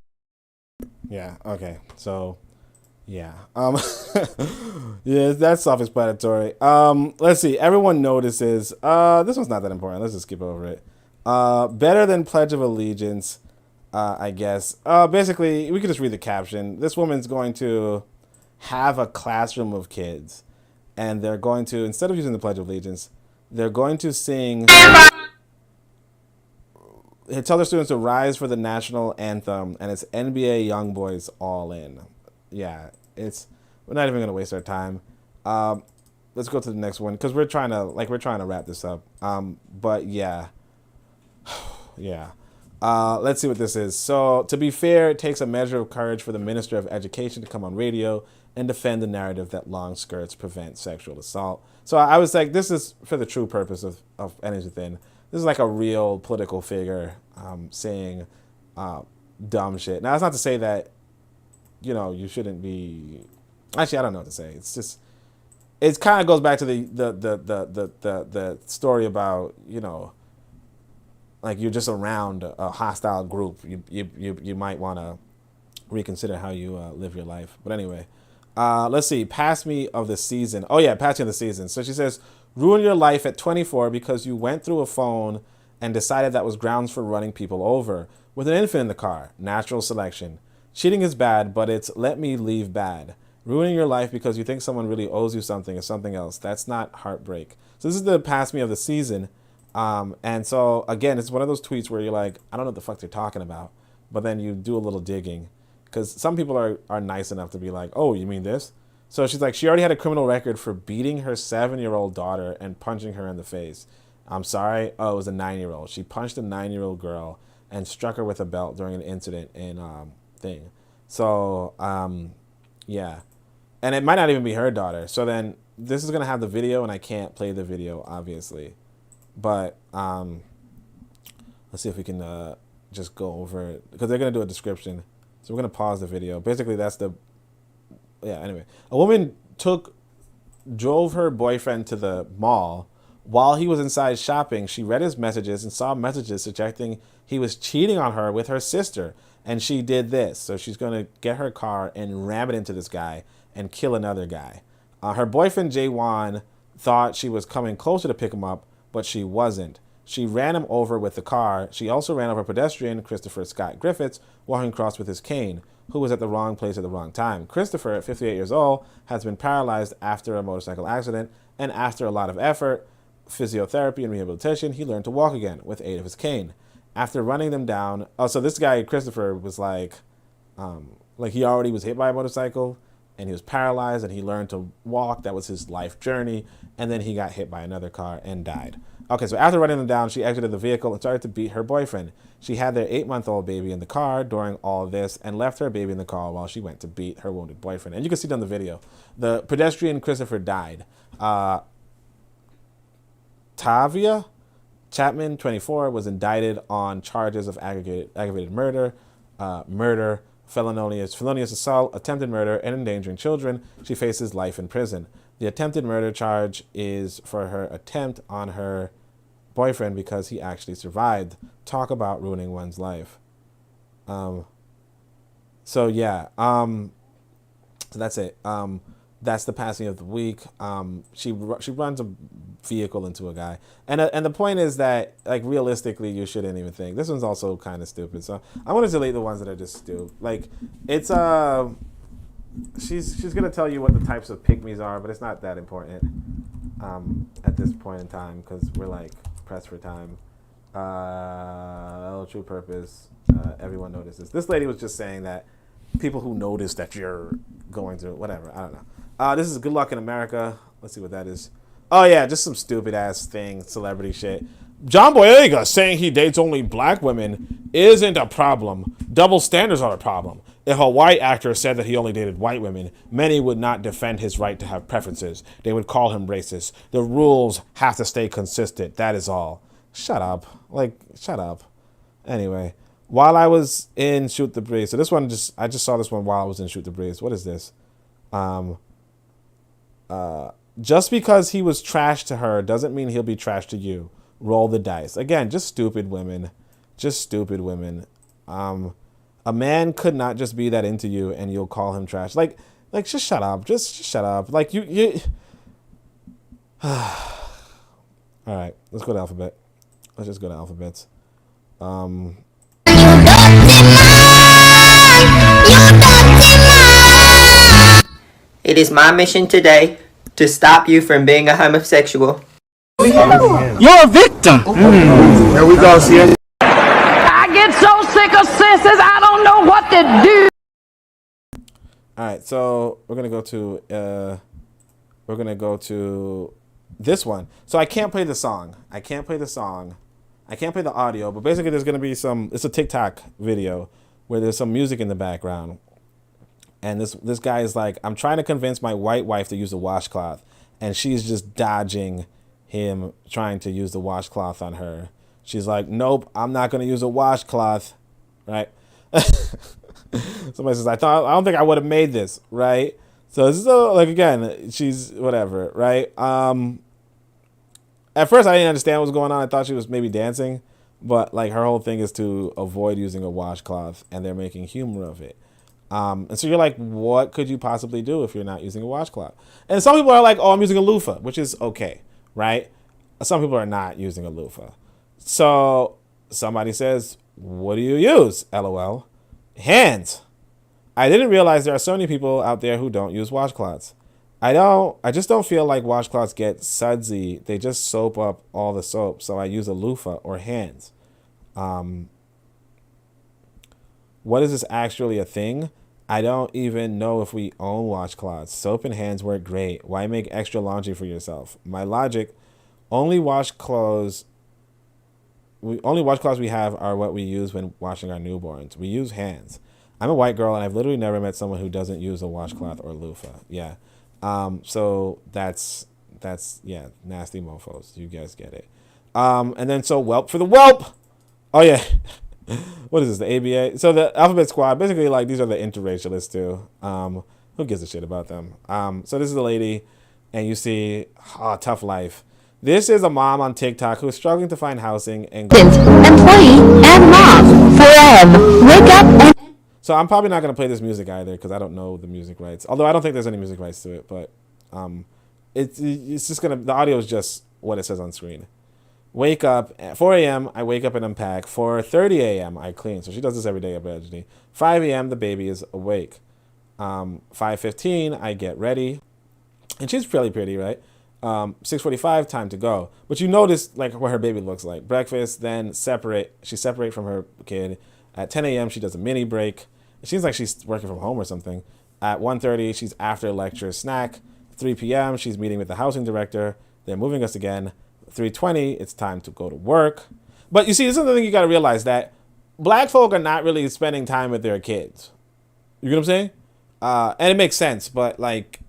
Yeah, okay. So, yeah. Yeah, that's self-explanatory. Let's see. Everyone notices. This one's not that important. Let's just skip over it. Better than Pledge of Allegiance, I guess. Basically, we could just read the caption. This woman's going to have a classroom of kids, and they're going to, instead of using the Pledge of Allegiance, they're going to sing, tell their students to rise for the national anthem, and it's NBA Youngboys All In. Yeah, we're not even going to waste our time. Let's go to the next one, because we're trying to wrap this up. But yeah. Yeah. Let's see what this is. So, to be fair, it takes a measure of courage for the Minister of Education to come on radio and defend the narrative that long skirts prevent sexual assault. So I was like, this is for the true purpose of anything. This is like a real political figure saying dumb shit. Now, that's not to say that, you shouldn't be... Actually, I don't know what to say. It's just... It kind of goes back to the story about, like you're just around a hostile group, you might want to reconsider how you live your life. But anyway, let's see. Pass me of the season. Oh yeah, pass me of the season. So she says, ruin your life at 24 because you went through a phone and decided that was grounds for running people over with an infant in the car. Natural selection. Cheating is bad, but it's let me leave bad. Ruining your life because you think someone really owes you something is something else. That's not heartbreak. So this is the pass me of the season. And so again, it's one of those tweets where you're like, I don't know what the fuck they're talking about, but then you do a little digging because some people are nice enough to be like, oh, you mean this? So she's like, she already had a criminal record for beating her 7-year-old daughter and punching her in the face. I'm sorry. Oh, it was a 9-year-old. She punched a 9-year-old girl and struck her with a belt during an incident in thing. So yeah, and it might not even be her daughter. So then this is gonna have the video, and I can't play the video obviously, but let's see if we can just go over it because they're gonna do a description. So we're gonna pause the video. Basically, that's the Anyway, a woman drove her boyfriend to the mall. While he was inside shopping, she read his messages and saw messages suggesting he was cheating on her with her sister. And she did this. So she's going to get her car and ram it into this guy and kill another guy. Her boyfriend, Jaywan, thought she was coming closer to pick him up, but she wasn't. She ran him over with the car. She also ran over a pedestrian, Christopher Scott Griffiths, walking across with his cane, who was at the wrong place at the wrong time. Christopher, at 58 years old, has been paralyzed after a motorcycle accident, and after a lot of effort, physiotherapy, and rehabilitation, he learned to walk again with aid of his cane. After running them down, so this guy, Christopher, was like he already was hit by a motorcycle, and he was paralyzed, and he learned to walk. That was his life journey, and then he got hit by another car and died. Okay, so after running them down, she exited the vehicle and started to beat her boyfriend. She had their 8-month-old baby in the car during all of this and left her baby in the car while she went to beat her wounded boyfriend. And you can see it on the video. The pedestrian, Christopher, died. Tavia Chapman, 24, was indicted on charges of aggravated murder, felonious assault, attempted murder, and endangering children. She faces life in prison. The attempted murder charge is for her attempt on her boyfriend because he actually survived. Talk about ruining one's life. So yeah, so that's it. That's the passing of the week. She runs a vehicle into a guy, and the point is that, like, realistically, you shouldn't even think. This one's also kind of stupid. So I want to delete the ones that are just stupid. Like, it's she's gonna tell you what the types of pick-me's are, but it's not that important at this point in time because we're like pressed for time. True purpose. Everyone notices. This lady was just saying that people who notice that you're going through whatever. I don't know. This is Good Luck in America. Let's see what that is. Oh yeah, just some stupid ass thing, celebrity shit. John Boyega saying he dates only black women isn't a problem. Double standards are a problem. If a white actor said that he only dated white women, many would not defend his right to have preferences. They would call him racist. The rules have to stay consistent. That is all. Shut up. Like, shut up. Anyway, while I was in Shoot the Breeze, so this one I just saw this one while I was in Shoot the Breeze. What is this? Just because he was trash to her doesn't mean he'll be trash to you. Roll the dice. Again, just stupid women. Just stupid women. A man could not just be that into you and you'll call him trash. Like just shut up. Just shut up. Like you all right, let's go to alphabet. Let's just go to alphabets. It is my mission today to stop you from being a homosexual. You're a victim. Here we go, see. I get so sick of senses, I don't know what to do. All right, so we're gonna go to this one. So I can't play the song. I can't play the audio, but basically there's gonna be it's a TikTok video where there's some music in the background. And this guy is like, I'm trying to convince my white wife to use a washcloth, and she's just dodging him trying to use the washcloth on her. She's like, nope, I'm not going to use a washcloth, right? Somebody says, I don't think I would have made this, right? So this is like, again, she's whatever, right? At first I didn't understand what was going on. I thought she was maybe dancing, But like her whole thing is to avoid using a washcloth, and they're making humor of it. And so you're like, what could you possibly do if you're not using a washcloth? And some people are like, oh, I'm using a loofah, which is okay, right? Some people are not using a loofah. So somebody says, what do you use? LOL. Hands. I didn't realize there are so many people out there who don't use washcloths. I just don't feel like washcloths get sudsy. They just soap up all the soap. So I use a loofah or hands. What is this actually a thing? I don't even know if we own washcloths. Soap and hands work great. Why make extra laundry for yourself? My logic, only washcloths we have are what we use when washing our newborns. We use hands. I'm a white girl and I've literally never met someone who doesn't use a washcloth or loofah. Yeah. So that's nasty mofos. You guys get it. And then so whelp for the whelp. Oh yeah. What is this? The ABA? So the Alphabet Squad, basically like these are the interracialists too. Who gives a shit about them? So this is a lady and you see tough life. This is a mom on TikTok who's struggling to find housing and employee and mom forever. Wake up and so I'm probably not going to play this music either because I don't know the music rights. Although I don't think there's any music rights to it, but it's just going to, the audio is just what it says on screen. Wake up at 4 a.m. I wake up and unpack. 4:30 a.m. I clean. So she does this every day allegedly. 5 a.m. the baby is awake. 5:15 I get ready. And she's fairly pretty, right? 6:45 time to go. But you notice like what her baby looks like. Breakfast, then she separate from her kid. At 10 a.m. she does a mini break. It seems like she's working from home or something. At 1:30 she's after lecture snack. 3 p.m. she's meeting with the housing director. They're moving us again. 3:20 it's time to go to work. But you see, this is the thing you got to realize, that black folk are not really spending time with their kids. You get what I'm saying? And it makes sense, but like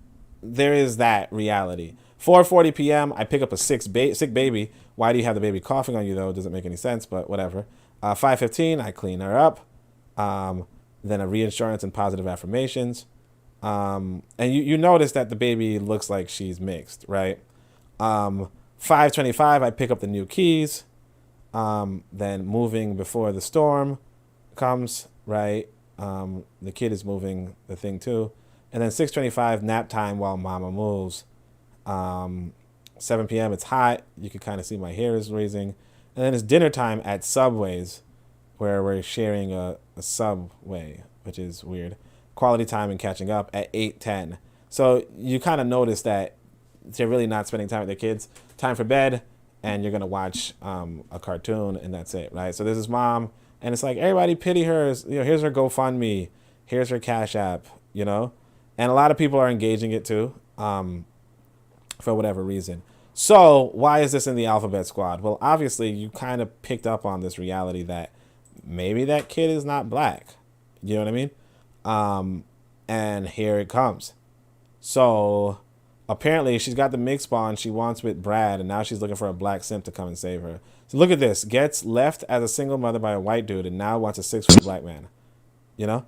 there is that reality. 4:40 p.m. I pick up a sick baby. Why do you have the baby coughing on you though? It doesn't make any sense, but whatever. 5:15 I clean her up. Then a reinsurance and positive affirmations. And you notice that the baby looks like she's mixed, right? 5:25 I pick up the new keys. Then moving before the storm comes, right? The kid is moving the thing too. And then 6:25 nap time while mama moves. 7 p.m. it's hot. You can kind of see my hair is raising. And then it's dinner time at Subways, where we're sharing a Subway, which is weird. Quality time and catching up at 8:10. So you kind of notice that they're really not spending time with their kids. Time for bed, and you're going to watch a cartoon, and that's it, right? So this is mom, and it's like, everybody pity her. You know, here's her GoFundMe. Here's her Cash App, you know? And a lot of people are engaging it too, for whatever reason. So why is this in the Alphabet Squad? Well, obviously you kind of picked up on this reality that maybe that kid is not black. You know what I mean? And here it comes. So apparently she's got the mixed bond she wants with Brad, and now she's looking for a black simp to come and save her. So look at this. Gets left as a single mother by a white dude and now wants a 6-foot black man. You know?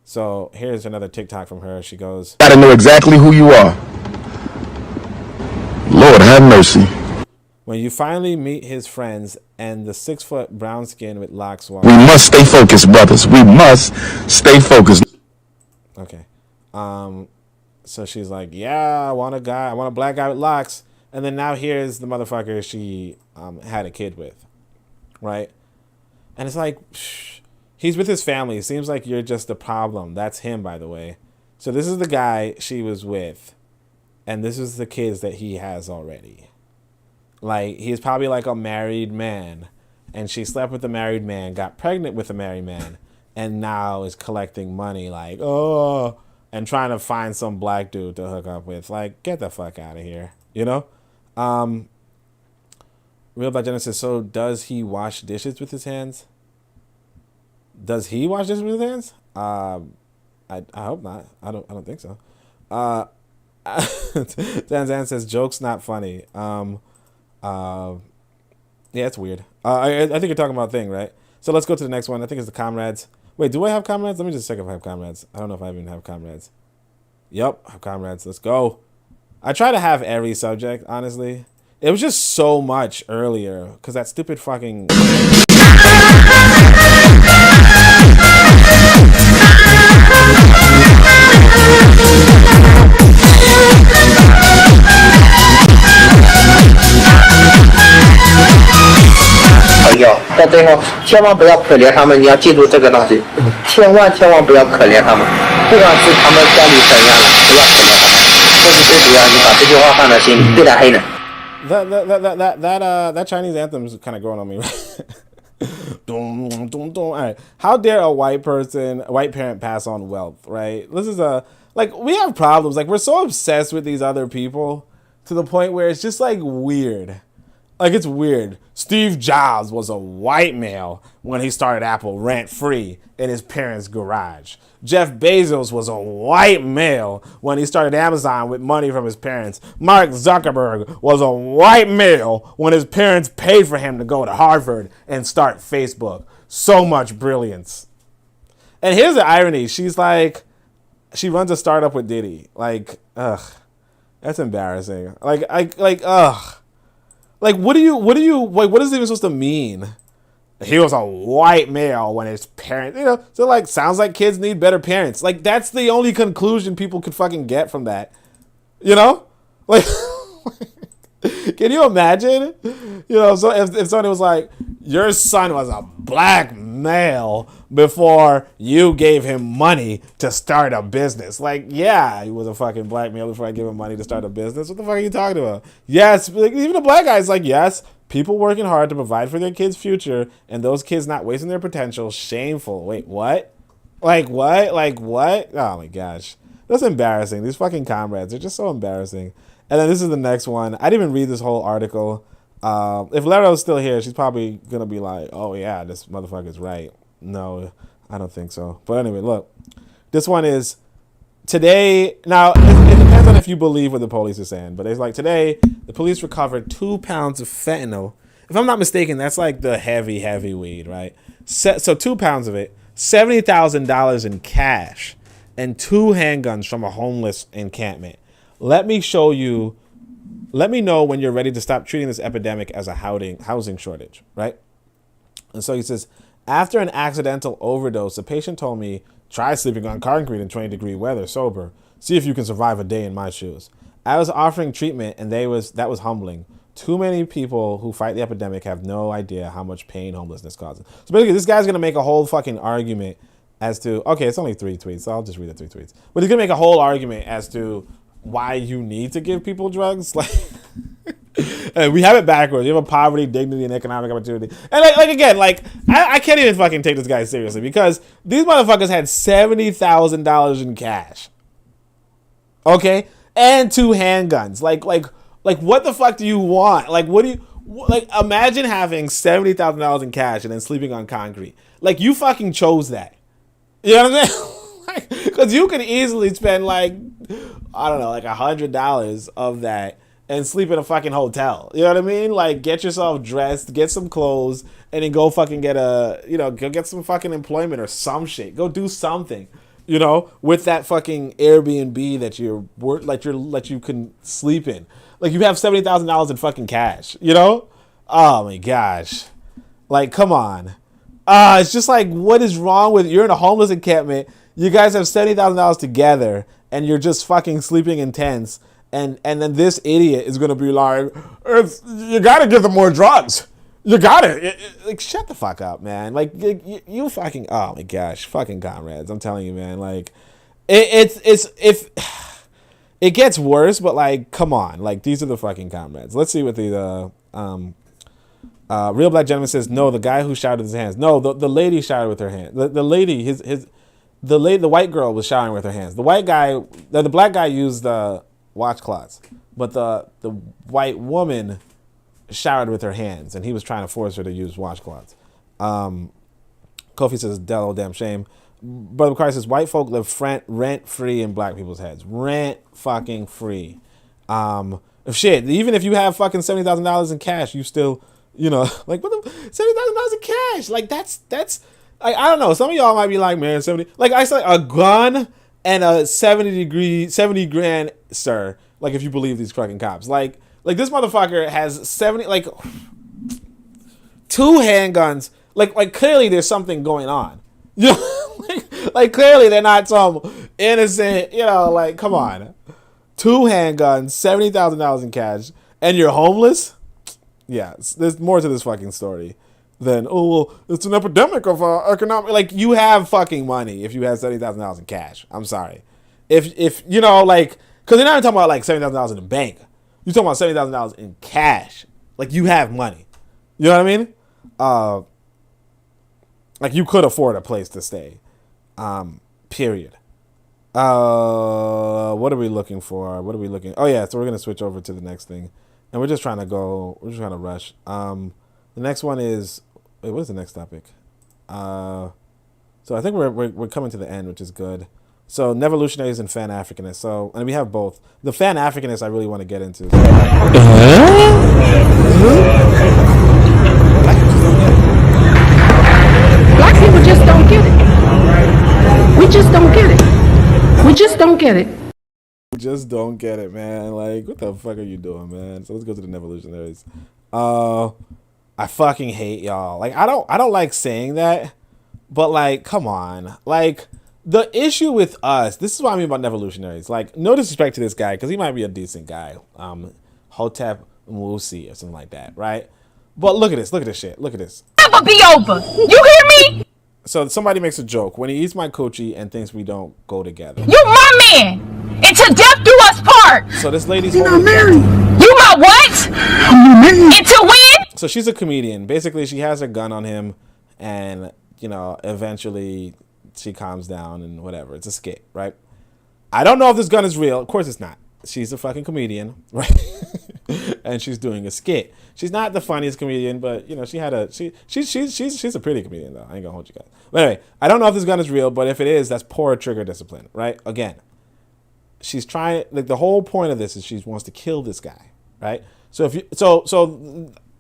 So here's another TikTok from her. She goes, "Gotta know exactly who you are. Lord have mercy." When you finally meet his friends and the 6-foot brown skin with locks walk. We must stay focused, brothers. We must stay focused. Okay. So she's like, yeah, I want a black guy with locks. And then now here's the motherfucker she had a kid with. Right? And it's like, he's with his family. It seems like you're just the problem. That's him, by the way. So this is the guy she was with. And this is the kids that he has already. Like, he's probably like a married man. And she slept with a married man, got pregnant with a married man, and now is collecting money like, oh, and trying to find some black dude to hook up with. Like, get the fuck out of here. You know? Real by Genesis, so does he wash dishes with his hands? Does he wash dishes with his hands? I hope not. I don't think so. Zanzan says, jokes not funny. Yeah, it's weird. I think you're talking about Thing, right? So let's go to the next one. I think it's the comrades. Wait, do I have comrades? Let me just check if I have comrades. I don't know if I even have comrades. Yep, I have comrades. Let's go. I try to have every subject, honestly. It was just so much earlier because that stupid fucking 到最后千万不要可怜他们，你要记住这个东西，千万不要可怜他们，不管是他们家里怎样了，不要可怜他们，这是最主要，你把这句话放在心里，对待黑人。That Chinese anthem is kind of growing on me. Dum, dum, dum. All right. How dare a white parent pass on wealth, right? This is we have problems. Like, we're so obsessed with these other people to the point where it's just like weird. Like, it's weird. Steve Jobs was a white male when he started Apple rent-free in his parents' garage. Jeff Bezos was a white male when he started Amazon with money from his parents. Mark Zuckerberg was a white male when his parents paid for him to go to Harvard and start Facebook. So much brilliance. And here's the irony. She's like, she runs a startup with Diddy. Like, ugh. That's embarrassing. Ugh. Like, what is it even supposed to mean? He was a white male when his parents, so like, sounds like kids need better parents. Like, that's the only conclusion people could fucking get from that. Like, can you imagine? So if somebody was like, your son was a black male before you gave him money to start a business. Like, yeah, he was a fucking black male before I gave him money to start a business. What the fuck are you talking about? Yes, like, even the black guy's like, yes, people working hard to provide for their kids' future and those kids not wasting their potential. Shameful. Wait, what? Like, what? Like, what? Oh my gosh. That's embarrassing. These fucking comrades are just so embarrassing. And then this is the next one. I didn't even read this whole article. If Lera's still here, she's probably going to be like, oh yeah, this motherfucker's right. No, I don't think so. But anyway, look. This one is today. Now, it depends on if you believe what the police are saying. But it's like today, the police recovered 2 pounds of fentanyl. If I'm not mistaken, that's like the heavy weed, right? So 2 pounds of it, $70,000 in cash, and 2 handguns from a homeless encampment. Let me know when you're ready to stop treating this epidemic as a housing shortage, right? And so he says, after an accidental overdose, the patient told me, try sleeping on concrete in 20-degree weather, sober. See if you can survive a day in my shoes. I was offering treatment, and that was humbling. Too many people who fight the epidemic have no idea how much pain homelessness causes. So basically, this guy's going to make a whole fucking argument as to, okay, it's only 3 tweets, so I'll just read the 3 tweets. But he's going to make a whole argument as to why you need to give people drugs. Like, and we have it backwards. You have a poverty, dignity, and economic opportunity. And I can't even fucking take this guy seriously because these motherfuckers had $70,000 in cash. Okay? And 2 handguns. Like what the fuck do you want? Like, what do you, like, imagine having $70,000 in cash and then sleeping on concrete. Like, you fucking chose that. You know what I'm saying? Because you can easily spend like, I don't know, like $100 of that and sleep in a fucking hotel. You know what I mean? Like, get yourself dressed, get some clothes, and then go fucking go get some fucking employment or some shit. Go do something, with that fucking Airbnb that you can sleep in. Like, you have $70,000 in fucking cash, Oh my gosh. Like, come on. It's just like, what is wrong with, you're in a homeless encampment, you guys have $70,000 together, and you're just fucking sleeping in tents, and then this idiot is gonna be like, you gotta give them more drugs. You gotta, like, shut the fuck up, man. Like, you fucking, oh my gosh, fucking comrades. I'm telling you, man. Like, it gets worse, but like, come on, like, these are the fucking comrades. Let's see what the Real Black Gentleman says, no, the guy who shouted with his hands. No, the lady shouted with her hands. The lady, the white girl was shouting with her hands. The white guy, the black guy used washcloths, but the white woman showered with her hands, and he was trying to force her to use washcloths. Kofi says, damn shame. Brother Christ says, white folk live rent free in black people's heads. Rent fucking free. Shit, even if you have fucking $70,000 in cash, you still, like, what the $70,000 in cash? Like, that's like, I don't know. Some of y'all might be like, man, 70. Like, I said, a gun and a 70 grand, sir. Like, if you believe these fucking cops, like this motherfucker has 70, like 2 handguns. Like clearly there's something going on. Like clearly they're not some innocent. Like, come on. 2 handguns, $70,000 in cash, and you're homeless. Yeah, there's more to this fucking story. then, oh, well, it's an epidemic of economic. Like, you have fucking money if you have $70,000 in cash. I'm sorry. If you know, like, because you're not even talking about like $70,000 in the bank. You're talking about $70,000 in cash. Like, you have money. You know what I mean? Like, you could afford a place to stay. Period. What are we looking for? Oh, yeah, so we're going to switch over to the next thing. And we're just trying to rush. The next one is, wait, what is the next topic? So I think we're coming to the end, which is good. So Nevolutionaries and Fan Africanists. So, and we have both. The Fan Africanists I really want to get into. Black people just don't get it. We just don't get it. We just don't get it. We just don't get it, man. Like, what the fuck are you doing, man? So let's go to the Nevolutionaries. I fucking hate y'all. Like, I don't like saying that, but like, come on. Like, the issue with us, this is what I mean about Nevolutionaries. Like, no disrespect to this guy, because he might be a decent guy. Hotep Musi or something like that, right? But look at this shit. Look at this. Never be over. You hear me? So somebody makes a joke when he eats my coochie and thinks we don't go together. You my man. Until death do us part. So this lady's You my what? Until when? So she's a comedian. Basically, she has her gun on him, and you know, eventually she calms down and whatever. It's a skit, right? I don't know if this gun is real. Of course it's not. She's a fucking comedian, right? And she's doing a skit. She's not the funniest comedian, but you know, she's a pretty comedian though. I ain't gonna hold you guys. But anyway, I don't know if this gun is real, but if it is, that's poor trigger discipline, right? Again, she's trying, like, the whole point of this is she wants to kill this guy, right? So if you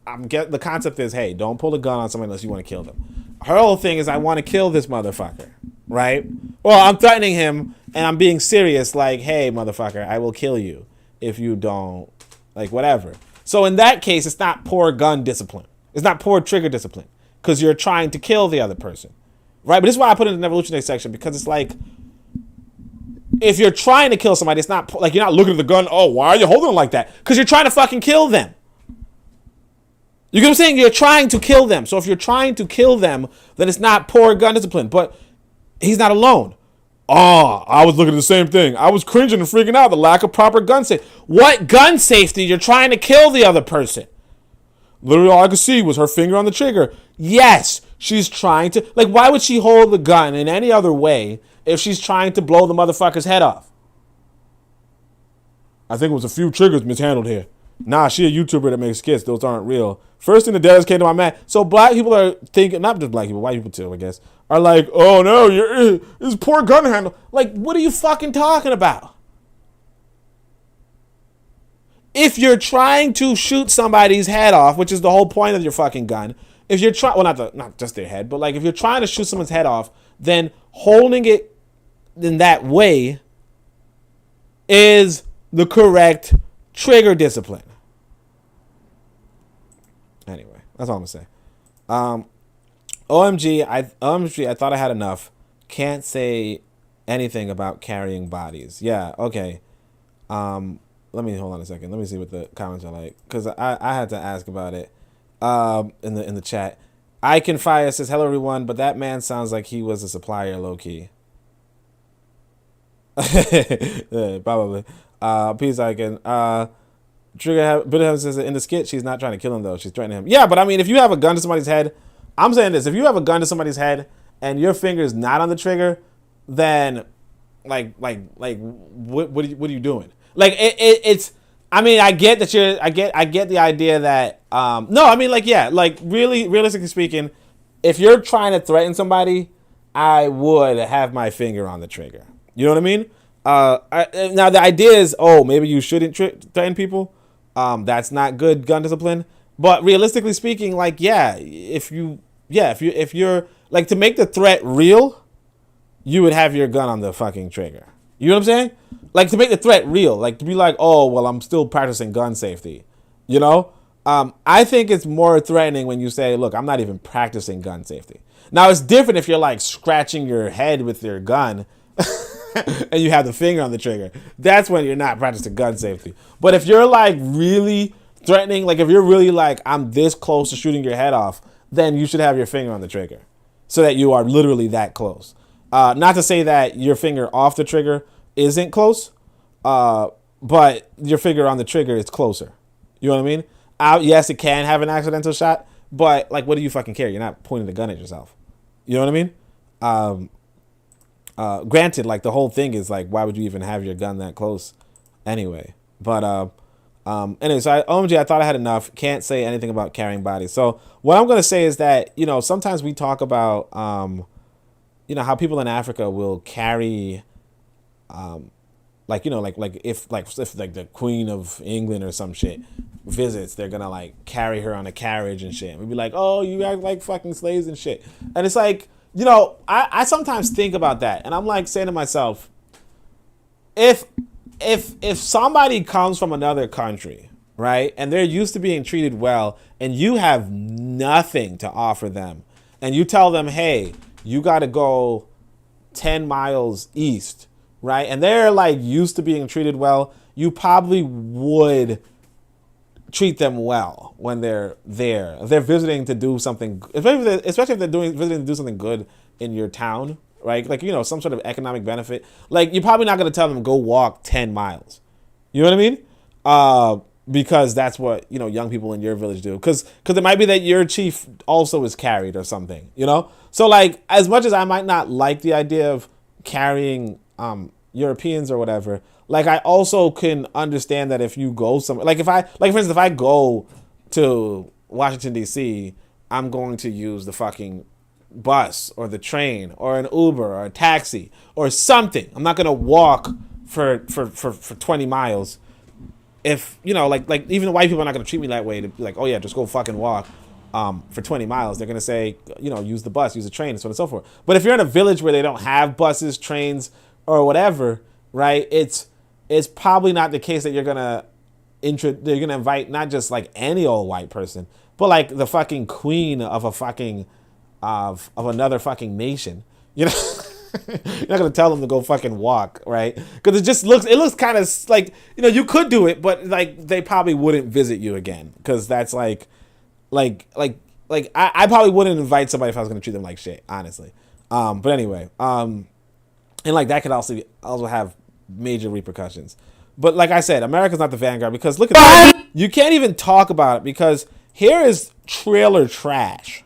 the concept is, hey, don't pull a gun on somebody unless you want to kill them. Her whole thing is, I want to kill this motherfucker, right? Well, I'm threatening him and I'm being serious, like, hey, motherfucker, I will kill you if you don't, like, whatever. So in that case, it's not poor gun discipline. It's not poor trigger discipline because you're trying to kill the other person, right? But this is why I put it in the evolutionary section, because it's like, if you're trying to kill somebody, it's not like, you're not looking at the gun, oh, why are you holding it like that? Because you're trying to fucking kill them. You get what I'm saying? You're trying to kill them. So if you're trying to kill them, then it's not poor gun discipline. But he's not alone. Oh, I was looking at the same thing. I was cringing and freaking out. The lack of proper gun safety. What gun safety? You're trying to kill the other person. Literally all I could see was her finger on the trigger. Yes, she's trying to. Like, why would she hold the gun in any other way if she's trying to blow the motherfucker's head off? I think it was a few triggers mishandled here. Nah, she a YouTuber that makes skits. Those aren't real. First thing the deadest came to my mind. So black people are thinking, not just black people, white people too, I guess, are like, oh no, it's poor gun handle. Like, what are you fucking talking about? If you're trying to shoot somebody's head off, which is the whole point of your fucking gun, if you're trying, well, not just their head, but like if you're trying to shoot someone's head off, then holding it in that way is the correct trigger discipline. Anyway, that's all I'm gonna say. OMG, I thought I had enough. Can't say anything about carrying bodies. Yeah, okay. Let me hold on a second. Let me see what the comments are like, because I had to ask about it. In the chat, I Can Fire says hello everyone, but that man sounds like he was a supplier, low key. Yeah, probably. Peace icon. Trigger Bitter says in the skit she's not trying to kill him though, she's threatening him. Yeah, but I mean, if you have a gun to somebody's head, I'm saying this, if you have a gun to somebody's head and your finger is not on the trigger, then like what are you doing? Like it's I mean, I get that I get the idea that no, I mean, like, yeah, like really realistically speaking, if you're trying to threaten somebody, I would have my finger on the trigger. You know what I mean? Now the idea is, oh, maybe you shouldn't threaten people. That's not good gun discipline. But realistically speaking, like, yeah, if you're like, to make the threat real, you would have your gun on the fucking trigger. You know what I'm saying? Like, to make the threat real, like to be like, oh, well, I'm still practicing gun safety. You know? I think it's more threatening when you say, look, I'm not even practicing gun safety. Now, it's different if you're like scratching your head with your gun and you have the finger on the trigger. That's when you're not practicing gun safety. But if you're like really threatening, like if you're really like, I'm this close to shooting your head off, then you should have your finger on the trigger so that you are literally that close. Not to say that your finger off the trigger isn't close, but your finger on the trigger is closer. You know what I mean? Yes, it can have an accidental shot, but like, what do you fucking care? You're not pointing the gun at yourself. You know what I mean? Granted, like the whole thing is like, why would you even have your gun that close anyway? But anyway, so OMG, I thought I had enough. Can't say anything about carrying bodies. So what I'm gonna say is that, you know, sometimes we talk about you know, how people in Africa will carry like, you know, like if the Queen of England or some shit visits, they're gonna like carry her on a carriage and shit. We'd be like, oh, you act like fucking slaves and shit. And it's like, you know, I sometimes think about that, and I'm like saying to myself, if somebody comes from another country, right, and they're used to being treated well, and you have nothing to offer them, and you tell them, hey, you got to go 10 miles east, right, and they're like used to being treated well, you probably would treat them well when they're there. If they're visiting to do something, especially if they're visiting to do something good in your town, right? Like, you know, some sort of economic benefit. Like, you're probably not going to tell them go walk 10 miles. You know what I mean? Because that's what, you know, young people in your village do. Because it might be that your chief also is carried or something, you know? So, like, as much as I might not like the idea of carrying Europeans or whatever, like, I also can understand that if you go somewhere, like for instance, if I go to Washington, D.C., I'm going to use the fucking bus or the train or an Uber or a taxi or something. I'm not going to walk for 20 miles. If, you know, like even the white people are not going to treat me that way to be like, oh yeah, just go fucking walk for 20 miles. They're going to say, you know, use the bus, use the train, and so on and so forth. But if you're in a village where they don't have buses, trains, or whatever, right, it's probably not the case that you're gonna invite not just like any old white person, but like the fucking queen of a fucking of another fucking nation. You know, you're not gonna tell them to go fucking walk, right? Because it looks kind of like, you know, you could do it, but like they probably wouldn't visit you again, because that's like I probably wouldn't invite somebody if I was gonna treat them like shit, honestly. But anyway, and like that could also have major repercussions. But like I said, America's not the vanguard, because look at that. You can't even talk about it, because here is trailer trash.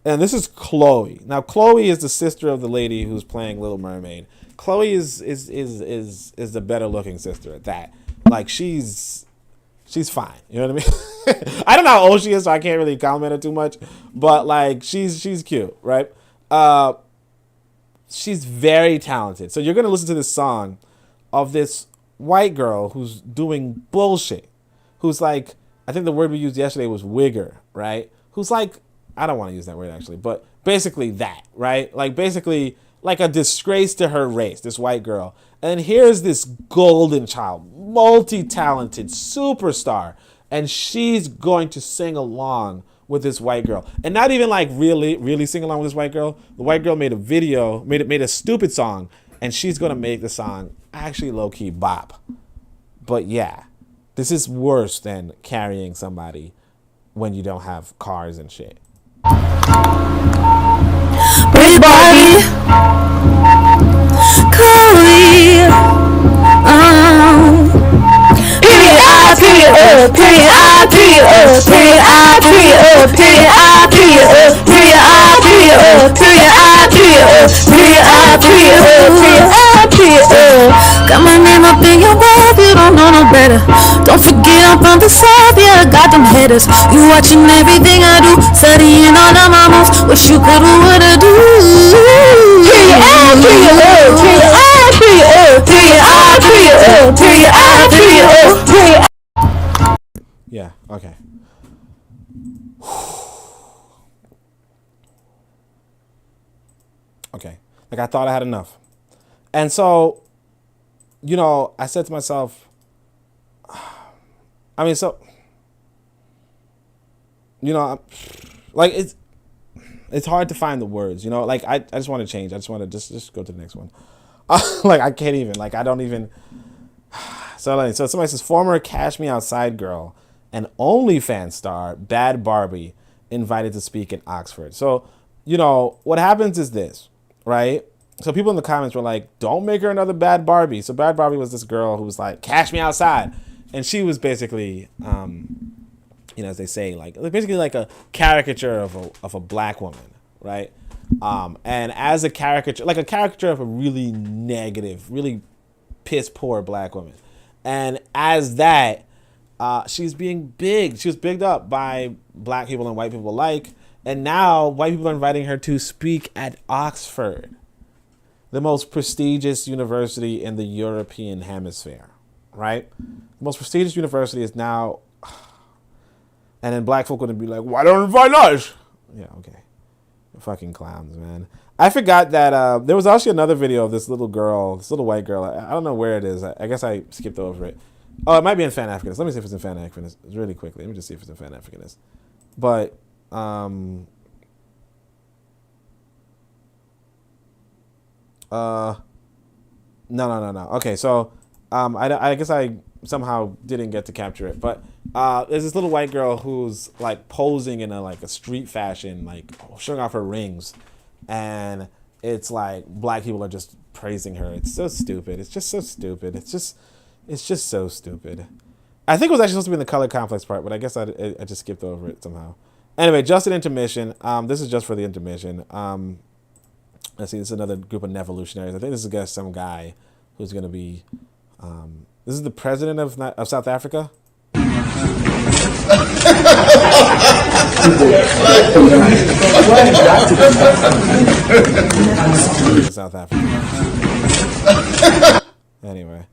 And this is Chloe. Now Chloe is the sister of the lady who's playing Little Mermaid. Chloe is the better looking sister at that. Like she's fine. You know what I mean? I don't know how old she is, so I can't really compliment her too much. But like she's cute, right? She's very talented. So you're gonna listen to this song of this white girl who's doing bullshit, who's like, I think the word we used yesterday was wigger, right? Who's like, I don't want to use that word actually, but basically that, right? Like basically like a disgrace to her race, this white girl. And here's this golden child, multi-talented superstar, and she's going to sing along with this white girl, and not even like really sing along with this white girl. The white girl made a video, made a stupid song, and she's gonna make the song actually low-key bop. But yeah, this is worse than carrying somebody when you don't have cars and shit. Pretty Barbie, Chloe, period I, period period I, period period I, period period I, period period I, period period I, period period I, period got my name up in your web, you don't know no better. Don't forget I'm from the south, yeah, I got them headers. You watching everything I do, studying all of my moves, what you could do, what I do. Period I, period period I, period period I, period period I, period period. Yeah, okay. Okay. Like I thought I had enough. And so, you know, I said to myself, I mean, so, you know, like it's hard to find the words, you know, like I just want to change. I just want to just go to the next one. Like I can't even, like I don't even. So somebody says, former Cash Me Outside girl and OnlyFans star Bad Barbie invited to speak in Oxford. So, you know, what happens is this, right? So people in the comments were like, don't make her another Bad Barbie. So Bad Barbie was this girl who was like, cash me outside. And she was basically, you know, as they say, like basically like a caricature of a black woman, right? And as a caricature of a really negative, really piss poor black woman. And as that, she's being big. She was bigged up by black people and white people alike. And now white people are inviting her to speak at Oxford, the most prestigious university in the European hemisphere, right? The most prestigious university is now, and then black folk would be like, why don't invite us? Yeah, okay. Fucking clowns, man. I forgot that there was actually another video of this little girl, this little white girl. I don't know where it is. I guess I skipped over it. Oh, it might be in Fan Africanist. Let me see if it's in Fan Africanist really quickly. Let me just see if it's in Fan Africanist. But, no. Okay, so I guess I somehow didn't get to capture it. But there's this little white girl who's like posing in a street fashion, like showing off her rings. And it's like black people are just praising her. It's so stupid. It's just so stupid. It's just so stupid. I think it was actually supposed to be in the color complex part, but I guess I just skipped over it somehow. Anyway, just an intermission. This is just for the intermission. Let's see, this is another group of Nevolutionaries. I think this is some guy who's going to be... this is the president of South Africa. South Africa. Anyway.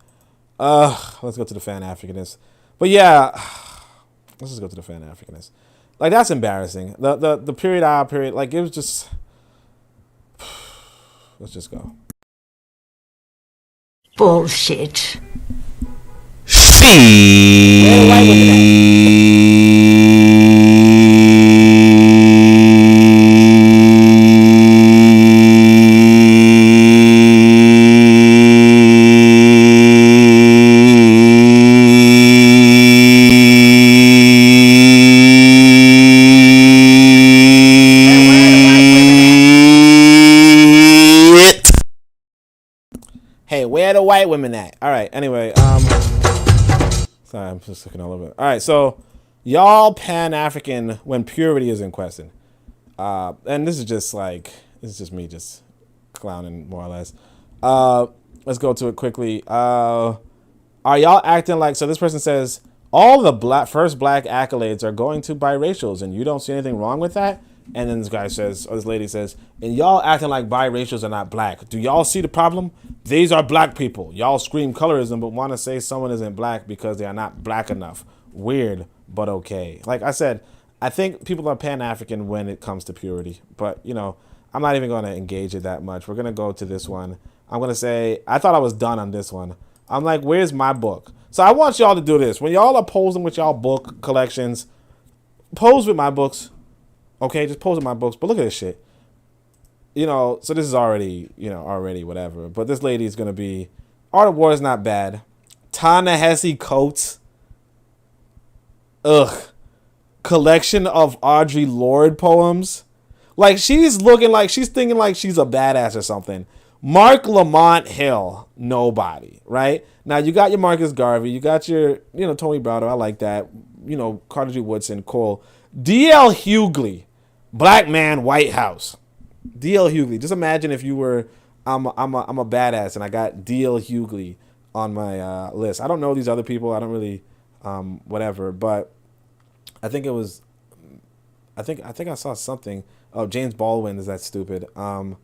Let's go to the Fan Africanist. But yeah, let's just go to the Fan Africanist. Like, that's embarrassing. The period, like, it was just... Let's just go. Bullshit. Hey, where the white women at? All right. Anyway, sorry, I'm just looking all over. All right, so y'all Pan-African when purity is in question, and this is just me just clowning more or less. Let's go to it quickly. Are y'all acting like? So this person says all the first black accolades are going to biracials, and you don't see anything wrong with that. And then this guy says, or this lady says, and y'all acting like biracials are not black. Do y'all see the problem? These are black people. Y'all scream colorism, but want to say someone isn't black because they are not black enough. Weird, but okay. Like I said, I think people are Pan-African when it comes to purity. But, you know, I'm not even going to engage it that much. We're going to go to this one. I'm going to say, I thought I was done on this one. I'm like, where's my book? So I want y'all to do this. When y'all are posing with y'all book collections, pose with my books. Okay, just pose with my books. But look at this shit. You know, so this is already whatever. But this lady is going to be... Art of War is not bad. Ta-Nehisi Coates. Ugh. Collection of Audre Lorde poems. Like, she's looking like... She's thinking like she's a badass or something. Mark Lamont Hill. Nobody, right? Now, you got your Marcus Garvey. You got your, Tony Browder. I like that. Carter G. Woodson. Cool. D.L. Hughley. Black man, White House. D.L. Hughley. Just imagine if you were, I'm a badass and I got D.L. Hughley on my list. I don't know these other people. I don't really, whatever. But I think it was, I think I saw something. Oh, James Baldwin is that stupid. I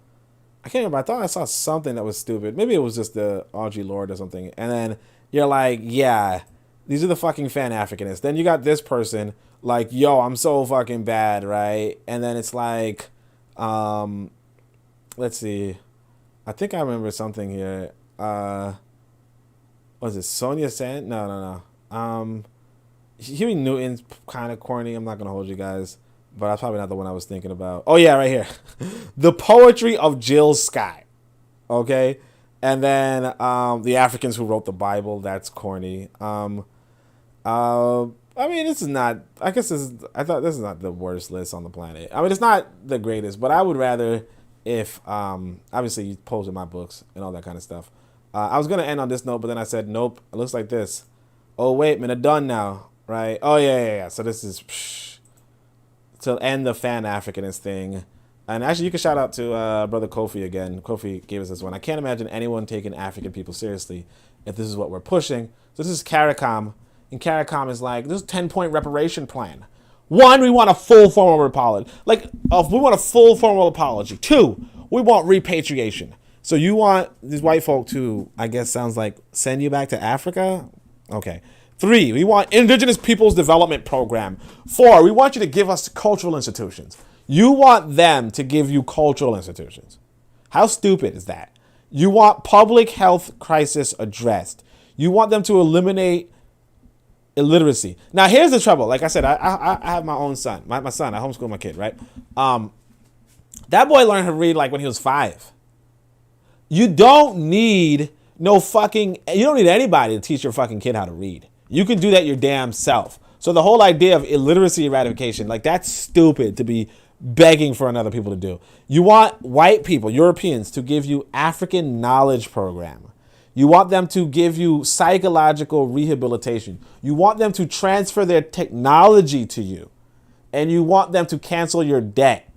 can't remember. I thought I saw something that was stupid. Maybe it was just the Audre Lorde or something. And then you're like, yeah, these are the fucking Fan-Africanists. Then you got this person like, yo, I'm so fucking bad, right? And then it's like, let's see. I think I remember something here. Was it Sonia Sand? No. Huey Newton's kind of corny. I'm not going to hold you guys. But that's probably not the one I was thinking about. Oh, yeah, right here. The Poetry of Jill Scott. Okay? And then The Africans Who Wrote the Bible. That's corny. I mean, this is not. I guess this is. I thought this is not the worst list on the planet. I mean, it's not the greatest, but I would rather if obviously you posted my books and all that kind of stuff. I was gonna end on this note, but then I said nope. It looks like this. Oh wait, man, I'm done now, right? Oh yeah. So this is to end the Pan-Africanist thing. And actually, you can shout out to brother Kofi again. Kofi gave us this one. I can't imagine anyone taking African people seriously if this is what we're pushing. So this is CARICOM. And CARICOM is like, this is a 10-point reparation plan. 1, we want a full formal apology. We want a full formal apology. 2, we want repatriation. So you want these white folk to, I guess sounds like, send you back to Africa? Okay. 3, we want indigenous peoples development program. 4, we want you to give us cultural institutions. You want them to give you cultural institutions. How stupid is that? You want public health crisis addressed. You want them to eliminate illiteracy. Now, here's the trouble. Like I said, I have my own son. My son, I homeschool my kid, right? That boy learned how to read like when he was 5. You don't need you don't need anybody to teach your fucking kid how to read. You can do that your damn self. So the whole idea of illiteracy eradication, like that's stupid to be begging for another people to do. You want white people, Europeans, to give you African knowledge program. You want them to give you psychological rehabilitation. You want them to transfer their technology to you. And you want them to cancel your debt.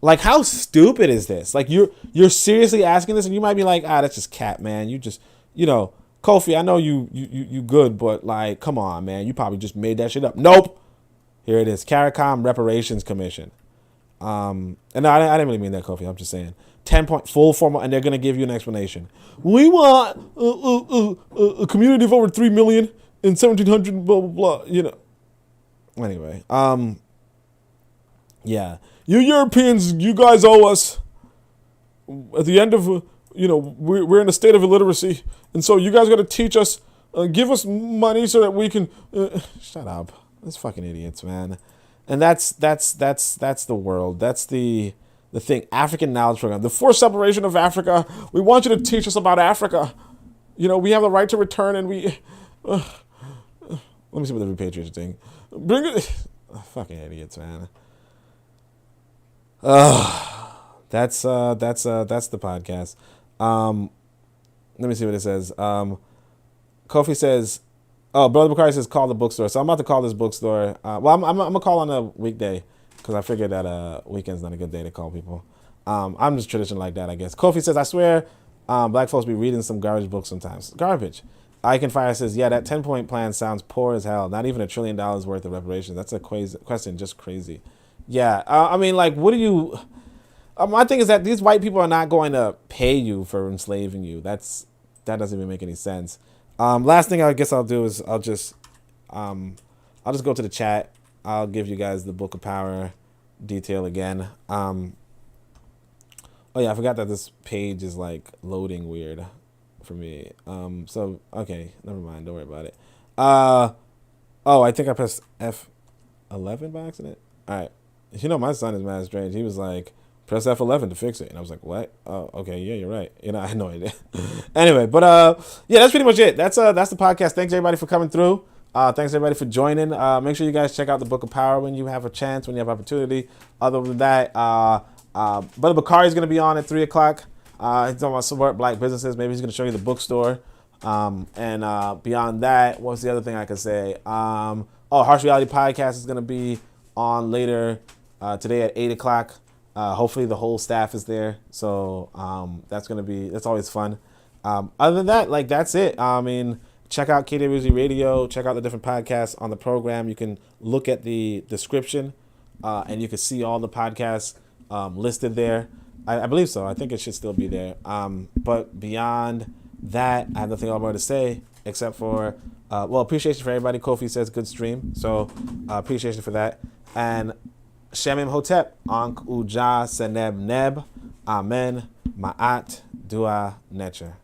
Like, how stupid is this? Like, you're seriously asking this, and you might be like, that's just cat, man. You just, Kofi, I know you good, but like, come on, man. You probably just made that shit up. Nope. Here it is. CARICOM Reparations Commission. And no, I didn't really mean that, Kofi. I'm just saying. 10-point full formal, and they're going to give you an explanation. We want a community of over 3 million in 1700, blah, blah, blah, Anyway, yeah. You Europeans, you guys owe us. At the end of, we're in a state of illiteracy, and so you guys got to teach us, give us money so that we can, shut up. That's fucking idiots, man. And that's the world. That's the thing. African knowledge program. The forced separation of Africa. We want you to teach us about Africa. We have the right to return, and we. Let me see what the repatriation thing. Bring it. Fucking idiots, man. That's the podcast. Let me see what it says. Kofi says, oh, Brother Bakari says call the bookstore. So I'm about to call this bookstore. Well, I'm gonna call on a weekday because I figured that weekend's not a good day to call people. I'm just traditional like that, I guess. Kofi says, I swear, black folks be reading some garbage books sometimes. Garbage. Icon Fire says, yeah, that 10-point plan sounds poor as hell. Not even $1 trillion worth of reparations. That's a question, just crazy. Yeah, I mean, like, what do you... my thing is that these white people are not going to pay you for enslaving you. That doesn't even make any sense. Last thing I guess I'll do is I'll just go to the chat. I'll give you guys the Book of Power detail again. Oh yeah, I forgot that this page is like loading weird for me. So okay, never mind. Don't worry about it. Oh, I think I pressed F11 by accident. All right. My son is mad strange. He was like, press F11 to fix it. And I was like, what? Oh, okay. Yeah, you're right. I had no idea. Anyway, but yeah, that's pretty much it. That's the podcast. Thanks everybody for coming through. Thanks everybody for joining. Make sure you guys check out the Book of Power when you have a chance, when you have opportunity. Other than that, Brother Bakari is going to be on at 3 o'clock. He's talking about support black businesses. Maybe he's going to show you the bookstore. And beyond that, what's the other thing I could say? Harsh Reality Podcast is going to be on later today at 8 o'clock. Hopefully the whole staff is there. So that's always fun. Other than that, like, that's it. I mean, check out KWZ Radio. Check out the different podcasts on the program. You can look at the description and you can see all the podcasts listed there. I believe so. I think it should still be there. But beyond that, I have nothing more to say except for, appreciation for everybody. Kofi says good stream. So appreciation for that. And Shemim Hotep, Ankh Uja Seneb Neb, Amen, Ma'at, Dua Necher.